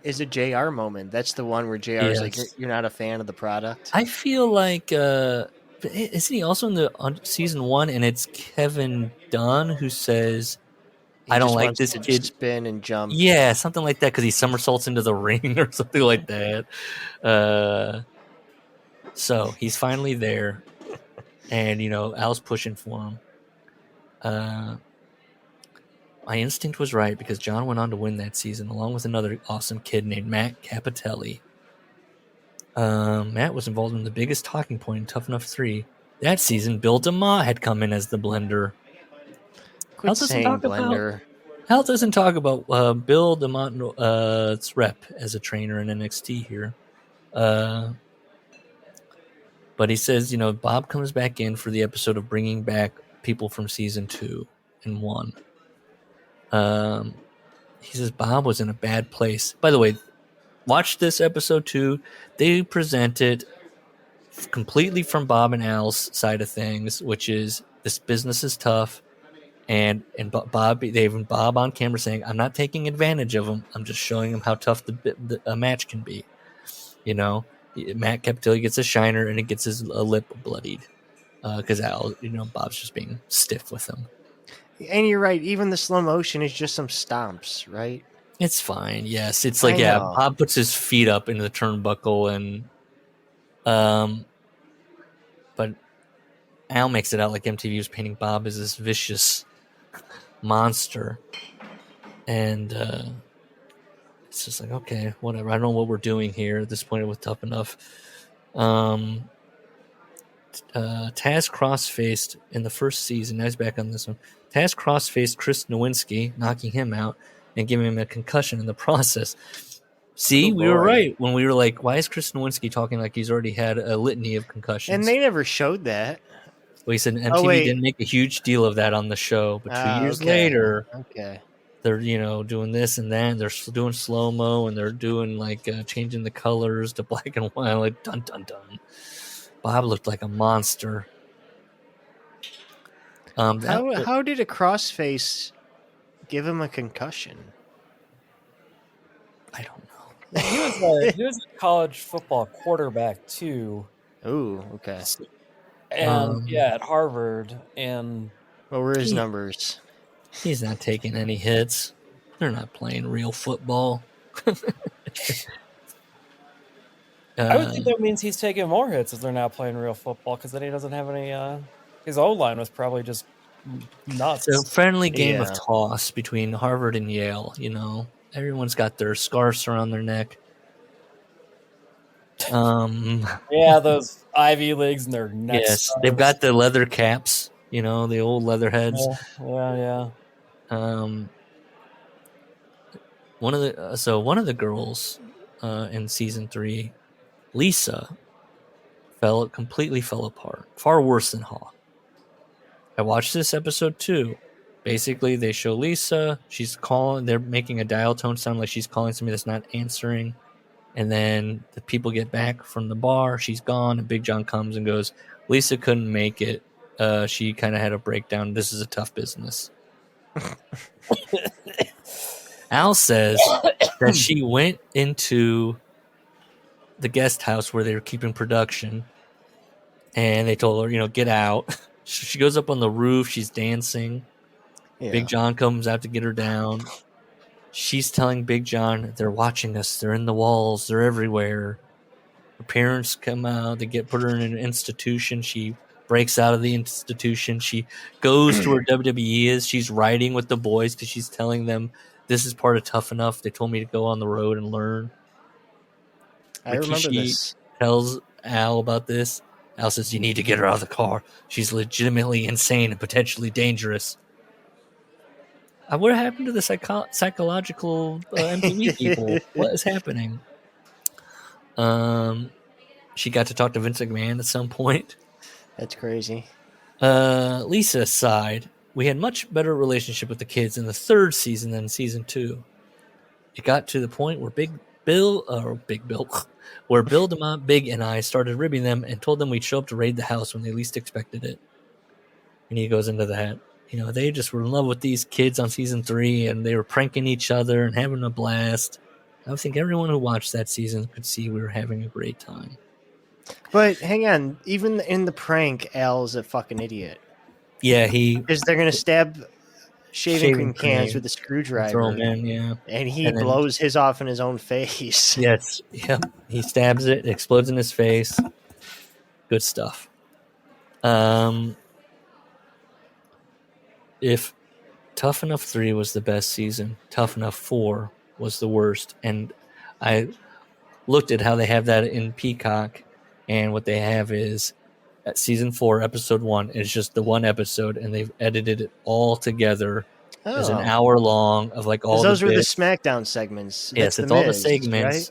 is a JR moment. That's the one where JR is like, you're not a fan of the product. I feel like isn't he also in the season 1? And it's Kevin Dunn who says, I don't like this kid. Spin and jump. Yeah, something like that, because he somersaults into the ring or something like that. So he's finally there, and Al's pushing for him. My instinct was right, because John went on to win that season along with another awesome kid named Matt Capitelli. Matt was involved in the biggest talking point in Tough Enough 3. That season, Bill DeMott had come in as the blender. Quit saying blender. Hal doesn't talk about Bill DeMott's rep as a trainer in NXT here. But he says, Bob comes back in for the episode of bringing back people from season 2 and 1. He says Bob was in a bad place. By the way, watch this episode 2. They present it completely from Bob and Al's side of things, which is this business is tough. And Bob, they have Bob on camera saying, I'm not taking advantage of him. I'm just showing him how tough a match can be. Matt Capitelli gets a shiner and it gets his lip bloodied because Al, Bob's just being stiff with him. And you're right. Even the slow motion is just some stomps, right? It's fine. Yes, it's like Bob puts his feet up into the turnbuckle and but Al makes it out like MTV was painting Bob as this vicious monster, and it's just like, okay, whatever. I don't know what we're doing here at this point with Tough Enough. Taz cross-faced in the first season. Now he's back on this one. Taz cross-faced Chris Nowinski, knocking him out and giving him a concussion in the process. See, we were right when we were like, why is Chris Nowinski talking like he's already had a litany of concussions? And they never showed that. Well, he said MTV didn't make a huge deal of that on the show, but 2 years later, they're doing this and that. They're doing slow mo and they're doing like changing the colors to black and white. Like dun dun dun. Bob looked like a monster. How did a crossface give him a concussion? I don't know. He was a college football quarterback too. Oh, okay. And at Harvard. And what were his numbers? He's not taking any hits. They're not playing real football. I would think that means he's taking more hits if they're not playing real football, because then he doesn't have any. His O-line was probably just nuts. It's a friendly game of toss between Harvard and Yale. Everyone's got their scarves around their neck. Yeah, those Ivy Leagues and their necks. Yes, they've got the leather caps. The old leather heads. Yeah. One of the girls in season 3, Lisa, completely fell apart. Far worse than Haw. I watched this episode too. Basically, they show Lisa. She's calling. They're making a dial tone sound like she's calling somebody that's not answering. And then the people get back from the bar. She's gone. And Big John comes and goes, Lisa couldn't make it. She kind of had a breakdown. This is a tough business. Al says that she went into the guest house where they were keeping production. And they told her, get out. She goes up on the roof. She's dancing. Yeah. Big John comes out to get her down. She's telling Big John, they're watching us. They're in the walls. They're everywhere. Her parents come out. They put her in an institution. She breaks out of the institution. She goes to where WWE is. She's riding with the boys because she's telling them, this is part of Tough Enough. They told me to go on the road and learn. I remember this. Tells Al about this. Al says, you need to get her out of the car. She's legitimately insane and potentially dangerous. What happened to the psychological MTV people? What is happening? She got to talk to Vince McMahon at some point. That's crazy. Lisa's side, we had much better relationship with the kids in the third season than season 2. It got to the point where Bill DeMont, Big, and I started ribbing them and told them we'd show up to raid the house when they least expected it. And he goes into that. They just were in love with these kids on season 3, and they were pranking each other and having a blast. I think everyone who watched that season could see we were having a great time. But hang on, even in the prank, Al's a fucking idiot. Yeah, because they're gonna stab shaving cream cans with a screwdriver. Throw them in, yeah. And he blows his off in his own face. Yes, yep. He stabs it, explodes in his face. Good stuff. If Tough Enough 3 was the best season, Tough Enough 4 was the worst. And I looked at how they have that in Peacock, and what they have is at season 4, episode 1 is just the one episode, and they've edited it all together as an hour long of like all those the were bits. the SmackDown segments. Yes, it's all the segments. Right?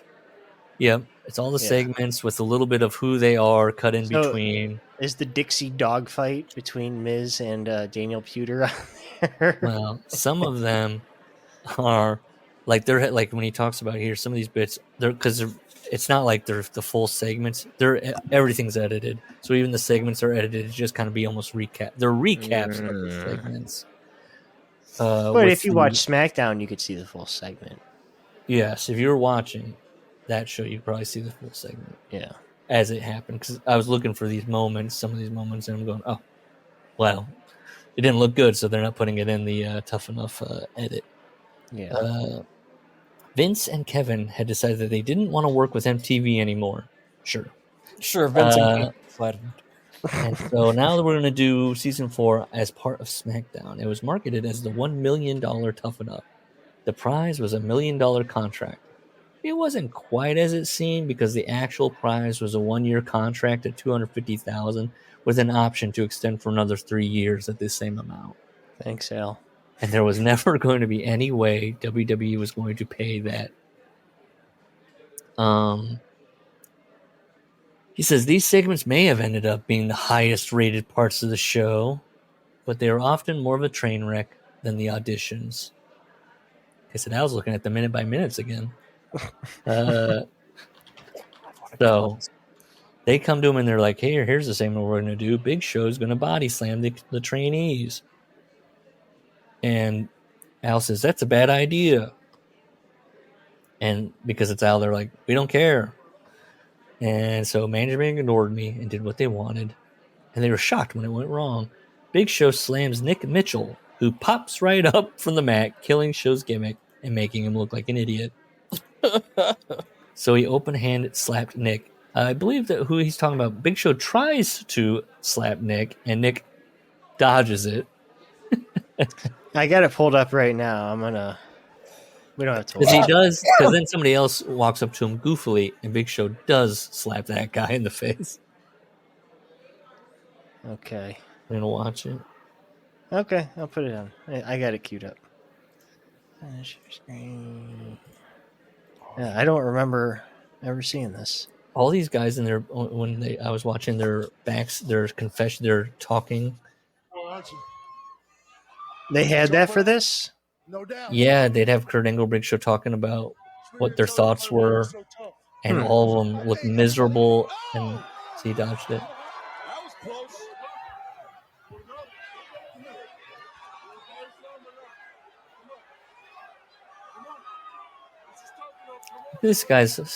Yep, it's all the segments with a little bit of who they are cut in between. Is the Dixie dog fight between Miz and Daniel Puder on there? Well, some of them are like they're like when he talks about here, some of these bits it's not like they're the full segments. Everything's edited, so even the segments are edited to just kind of be almost recap. They're recaps of the segments. But if you watch SmackDown, you could see the full segment. Yes, if you're watching that show, you probably see the full segment. Yeah, as it happened, because I was looking for these moments, some of these moments, and I'm going, oh, well, it didn't look good, so they're not putting it in the Tough Enough edit. Yeah. Vince and Kevin had decided that they didn't want to work with MTV anymore. Sure, Vince and Kevin. And so now we're going to do season 4 as part of SmackDown. It was marketed as the $1 million Tough Enough. The prize was $1 million contract. It wasn't quite as it seemed because the actual prize was a 1-year contract at $250,000 with an option to extend for another 3 years at the same amount. Thanks, Al. And there was never going to be any way WWE was going to pay that. He says these segments may have ended up being the highest rated parts of the show, but they are often more of a train wreck than the auditions. I said I was looking at the minute by minutes again. So they come to him and they're like, hey, here's the segment we're going to do. Big Show's going to body slam the trainees. And Al says, that's a bad idea. And because it's Al, they're like, we don't care. And so management ignored me and did what they wanted. And they were shocked when it went wrong. Big Show slams Nick Mitchell, who pops right up from the mat, killing Show's gimmick and making him look like an idiot. So he open-handed slapped Nick. I believe that who he's talking about, Big Show tries to slap Nick, and Nick dodges it. I got it pulled up right now. We don't have to. Because he does. Because then somebody else walks up to him goofily, and Big Show does slap that guy in the face. Okay. I'm gonna watch it. Okay, I'll put it on. I got it queued up. Yeah, I don't remember ever seeing this. All these guys in there, I was watching their backs, their confession, their talking. They had that for this? No doubt. Yeah, they'd have Kurt Angle, Big Show talking about what their thoughts were, and all of them looked miserable. And he dodged it. This guy's He's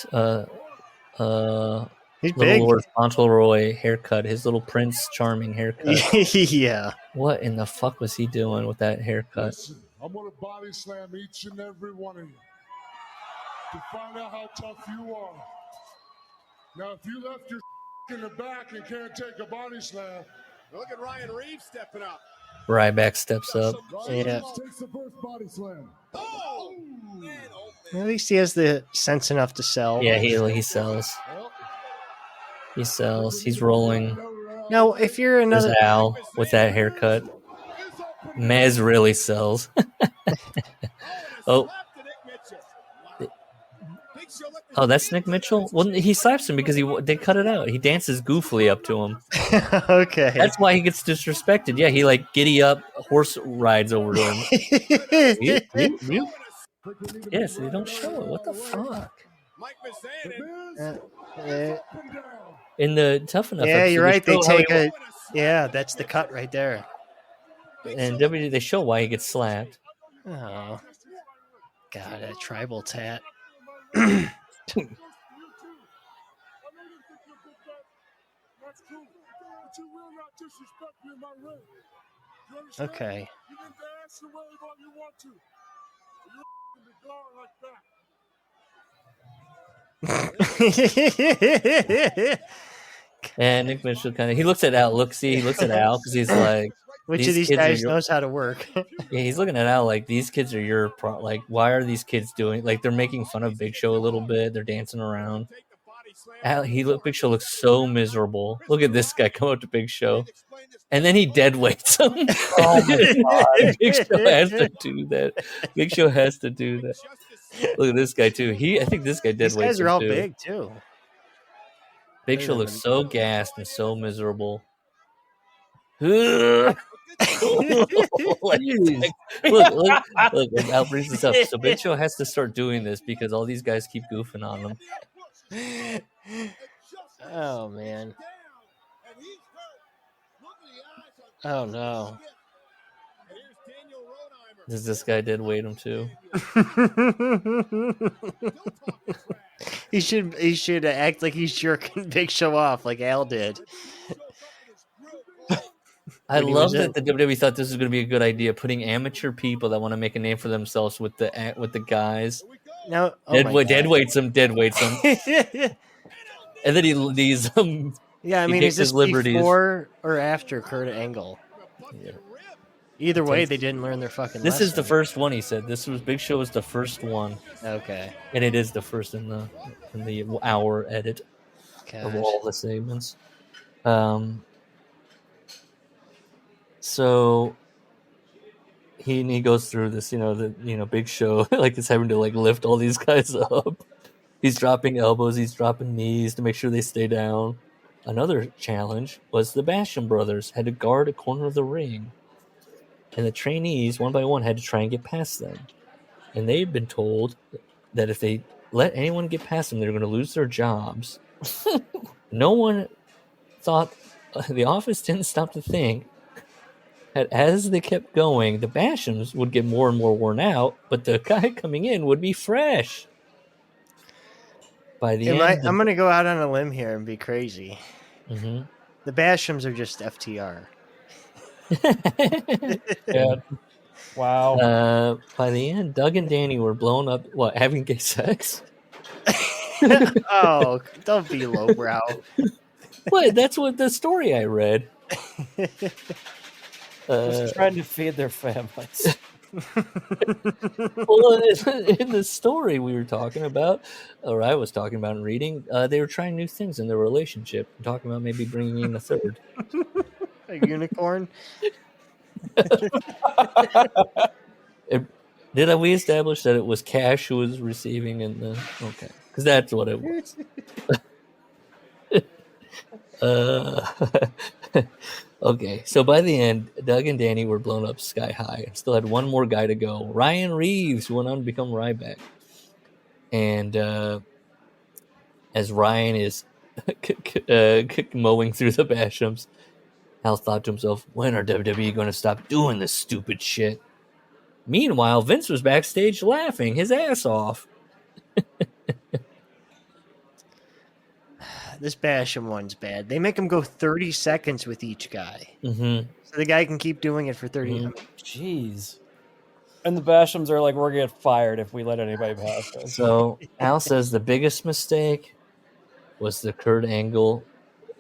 little big. Lord Fauntleroy haircut, his little Prince Charming haircut. Yeah. What in the fuck was he doing with that haircut? Listen, I'm going to body slam each and every one of you to find out how tough you are. Now, if you left your in the back and can't take a body slam, Look at Ryan Reeves stepping up. Ryback steps up. Yeah. takes the first body slam. Oh! At least he has the sense enough to sell. Yeah, he sells. He sells. He's rolling. Now, if you're There's another, Al with that haircut. Mez really sells. Oh, that's Nick Mitchell. Well, he slaps him because they cut it out. He dances goofily up to him. okay. That's why he gets disrespected. Yeah, he like giddy up horse rides over to him. Yes, they don't show it. What the fuck? Mike Mizanin. In the Tough Enough. Yeah, episode, you're right. They show how take he- Yeah, that's the cut right there. and WWE they show why he gets slapped. Oh, God, that tribal tat. Okay. And Nick Mitchell he looks at Al. He looks at Al because he's like, Which of these kids are guys your- knows how to work? Yeah, he's looking at Al like these kids are your like. Why are these kids doing like they're making fun of Big Show a little bit? They're dancing around. Al, Big Show looks so miserable. Look at this guy come up to Big Show, and then he dead weights him. Oh my God. Big Show has to do that. Big Show has to do that. Look at this guy too. I think this guy dead These weights guys are him all too. big too. Big Show looks so gassed and so miserable. Like, look, Al brings this up. So Big Show has to start doing this because all these guys keep goofing on him. Oh man. Oh no. Does this guy dead weight him too? He should act like he's jerking Big Show off like Al did. I When he love was that the WWE thought this was going to be a good idea, putting amateur people that want to make a name for themselves with the guys. No, Dead weights him, and then he's Yeah, I he mean, takes is this his liberties. before or after Kurt Angle? Yeah. Either way, they didn't learn their fucking. This is the lesson. first one. He said this was Big Show was the first one, Okay. and it is the first in the hour edit of Gosh. all the segments. So he goes through this, Big Show like is having to like lift all these guys up. He's dropping elbows, he's dropping knees to make sure they stay down. Another challenge was the Basham brothers had to guard a corner of the ring, and the trainees one by one had to try and get past them. And they'd been told that if they let anyone get past them, they're going to lose their jobs. No one thought, the office didn't stop to think that as they kept going, the Bashams would get more and more worn out, but the guy coming in would be fresh. By the end, I'm going to go out on a limb here and be crazy. Mhm. The Bashams are just FTR. Yeah. Wow. By the end, Doug and Danny were blown up. What, having gay sex? Oh, don't be lowbrow. What? That's what the story I read. Just trying to feed their families. Well, in the story we were talking about, or I was talking about and reading, they were trying new things in their relationship, talking about maybe bringing in a third. A unicorn? Did we establish that it was Cash who was receiving in the? Okay, because that's what it was. Okay, so by the end, Doug and Danny were blown up sky high and still had one more guy to go. Ryan Reeves, who went on to become Ryback. And as Ryan is mowing through the Bashams, Al thought to himself, when are WWE going to stop doing this stupid shit? Meanwhile, Vince was backstage laughing his ass off. This Basham one's bad. They make him go 30 seconds with each guy. Mm-hmm. So the guy can keep doing it for 30 Mhm. minutes. Jeez. And the Bashams are like, we're going to get fired if we let anybody past us. So Al says the biggest mistake was the Kurt Angle.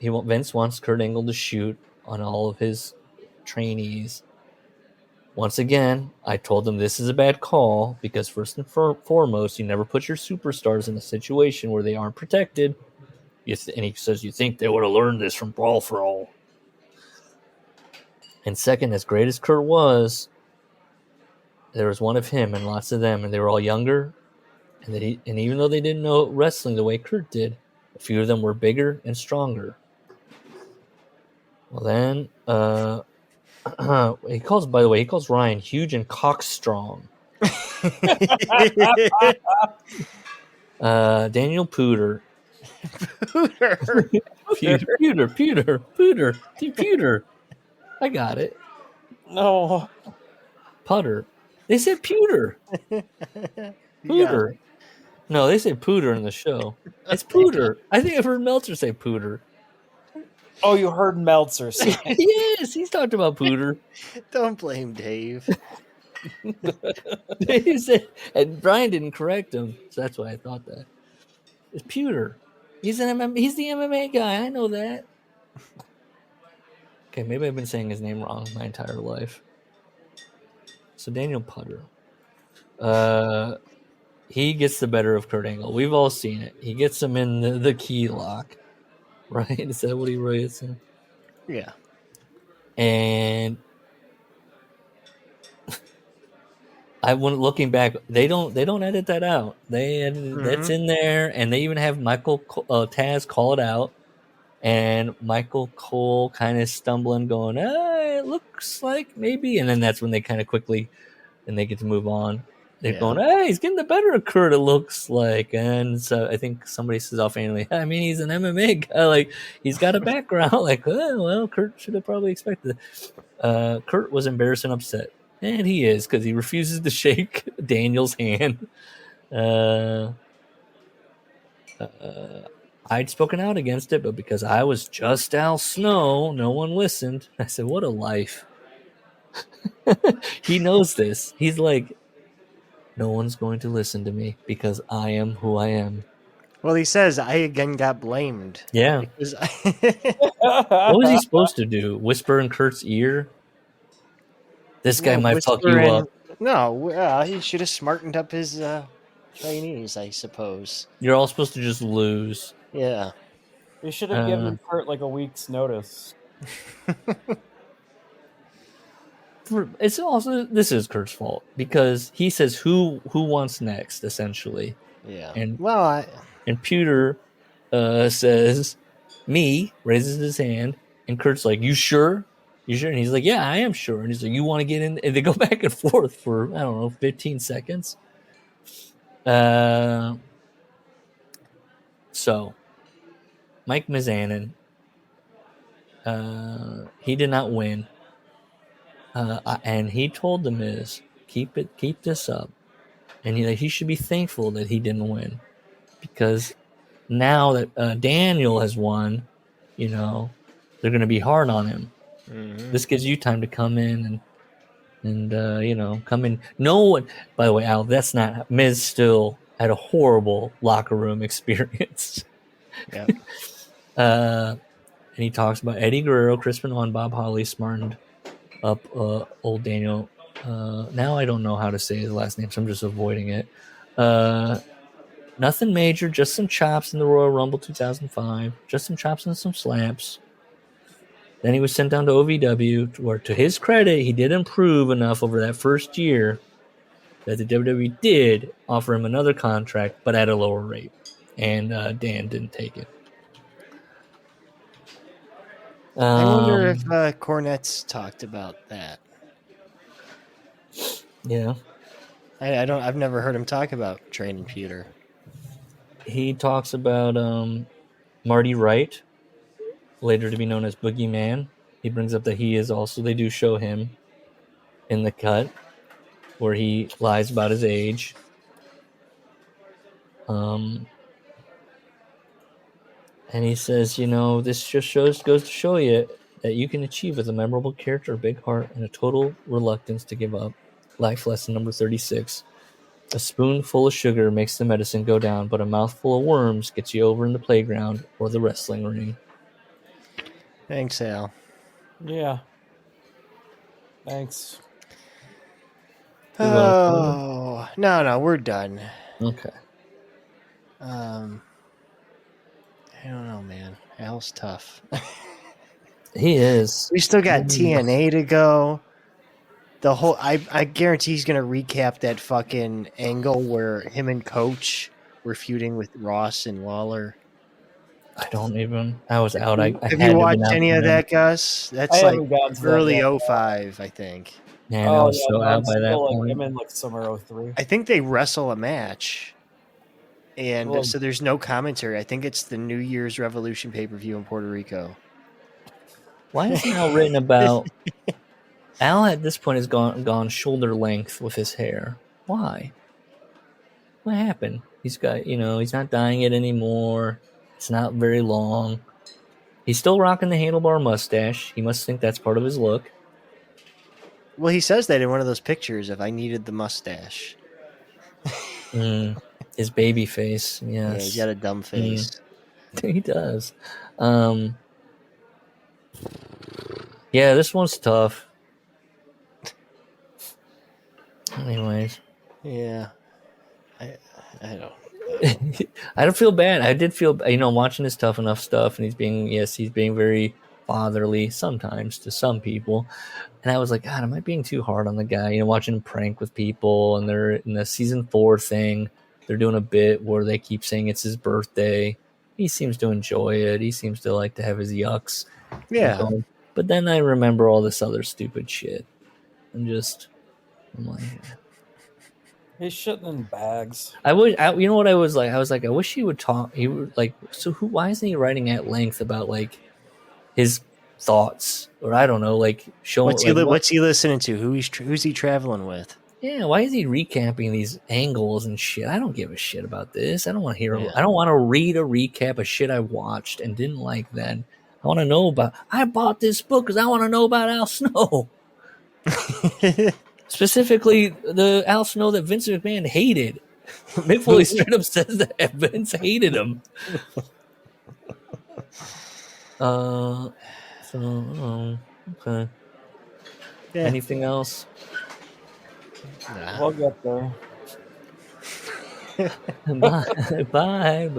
Vince wants Kurt Angle to shoot on all of his trainees. Once again, I told them this is a bad call because first and foremost, you never put your superstars in a situation where they aren't protected. And he says, you think they would have learned this from Brawl for All. And second, as great as Kurt was, there was one of him and lots of them, and they were all younger. And even though they didn't know wrestling the way Kurt did, a few of them were bigger and stronger. Well, then, he calls Ryan huge and cockstrong. Daniel Pooter. Pewter. I got it. No. Putter. They said Pewter. Pooter. No, they say Pooter in the show. It's Pooter. I think I've heard Meltzer say Pooter. Oh, you heard Meltzer say Yes, he's talked about Pooter. Don't blame Dave. He said, and Brian didn't correct him, so that's why I thought that. It's Pewter. He's the MMA guy. I know that. Okay, maybe I've been saying his name wrong my entire life. So Daniel Putter. He gets the better of Kurt Angle. We've all seen it. He gets him in the key lock. Right? Is that what he writes? Yeah. And looking back, they don't edit that out. They edit, that's in there, and they even have Michael Taz call it out, and Michael Cole kind of stumbling, going, it looks like maybe, and then that's when they kind of quickly, and they get to move on. They're going, hey, he's getting the better of Kurt, it looks like. And so I think somebody says offhandedly, I mean, he's an MMA guy. Like, he's got a background. Like, well, Kurt should have probably expected it. Kurt was embarrassed and upset. And he is, because he refuses to shake Daniel's hand. I'd spoken out against it, but because I was just Al Snow, no one listened. I said, what a life. He knows this. He's like, no one's going to listen to me because I am who I am. Well, he says, I again got blamed. Yeah. What was he supposed to do? Whisper in Kurt's ear? This guy might fuck you up. No, he should have smartened up his trainees, I suppose. You're all supposed to just lose. Yeah. You should have given Kurt like a week's notice. It's also, this is Kurt's fault because he says who wants next, essentially. Yeah. And Pewter says me, raises his hand, and Kurt's like, you sure? You sure? And he's like, yeah, I am sure. And he's like, you want to get in? And they go back and forth for, I don't know, 15 seconds. So Mike Mizanin, he did not win. And he told the Miz, keep this up. And he should be thankful that he didn't win. Because now that Daniel has won, they're going to be hard on him. Mm-hmm. This gives you time to come in and come in. No one, by the way, Al, that's not, Miz still had a horrible locker room experience. Yeah. And he talks about Eddie Guerrero, Chris Benoit, and Bob Holly smartened up old Daniel. Now I don't know how to say his last name, so I'm just avoiding it. Nothing major, just some chops in the Royal Rumble 2005, just some chops and some slaps. Then he was sent down to OVW, where, to his credit, he did improve enough over that first year that the WWE did offer him another contract, but at a lower rate. And Dan didn't take it. I wonder if Cornette's talked about that. Yeah. I've never heard him talk about training Peter. He talks about Marty Wright, later to be known as Boogeyman. He brings up that he is also, they do show him in the cut where he lies about his age. And he says, this just goes to show you that you can achieve with a memorable character, a big heart, and a total reluctance to give up. Life lesson number 36. A spoonful of sugar makes the medicine go down, but a mouthful of worms gets you over in the playground or the wrestling ring. Thanks, Al. Yeah. Thanks. Oh, no, we're done. Okay. I don't know, man. Al's tough. He is. We still got TNA to go. The whole I guarantee he's gonna recap that fucking angle where him and Coach were feuding with Ross and Lawler. I don't even. I was out. Have you watched any of that, Gus? That's like early 05, I think. Yeah, I was so out by that point. I'm in like summer 03. I think they wrestle a match. And so there's no commentary. I think it's the New Year's Revolution pay-per-view in Puerto Rico. Why is Al written about? Al at this point has gone shoulder length with his hair. Why? What happened? He's got, he's not dyeing it anymore. It's not very long. He's still rocking the handlebar mustache. He must think that's part of his look. Well, he says that in one of those pictures, if I needed the mustache. His baby face, yes. Yeah, he's got a dumb face. He does. Yeah, this one's tough. Anyways. Yeah. I don't. I don't feel bad. I did feel, watching his Tough Enough stuff, and he's being very fatherly sometimes to some people. And I was like, God, am I being too hard on the guy? Watching him prank with people, and they're in the season 4 thing. They're doing a bit where they keep saying it's his birthday. He seems to enjoy it. He seems to like to have his yucks. Yeah. But then I remember all this other stupid shit. I'm like, he's shitting in bags. you know what I was like? I was like, I wish he would talk. He would like, so why isn't he writing at length about like his thoughts, or I don't know, like showing what's he listening to? Who's he traveling with? Yeah, why is he recapping these angles and shit? I don't give a shit about this. I don't want to hear. I don't want to read a recap of shit I watched and didn't like then. I want to know about. I bought this book because I want to know about Al Snow. Specifically, the Al Snow that Vince McMahon hated. Mick Foley straight up says that Vince hated him. Okay. Yeah. Anything else? Nah. We'll get there. Bye.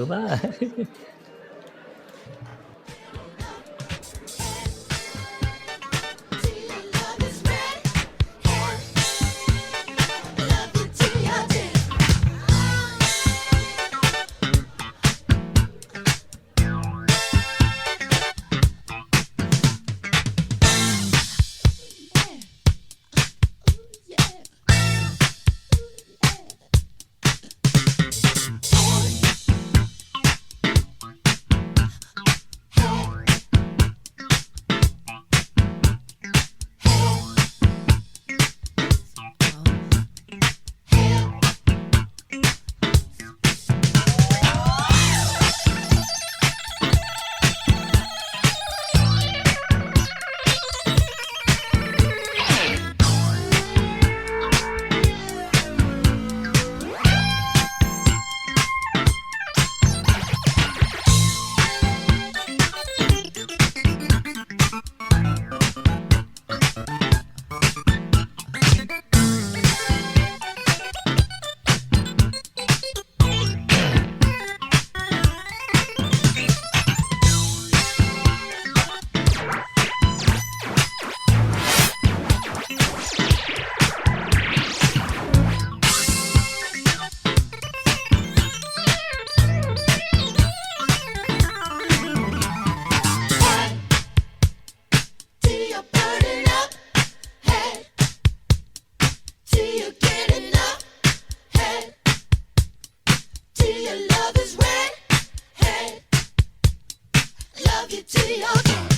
boogie to your game.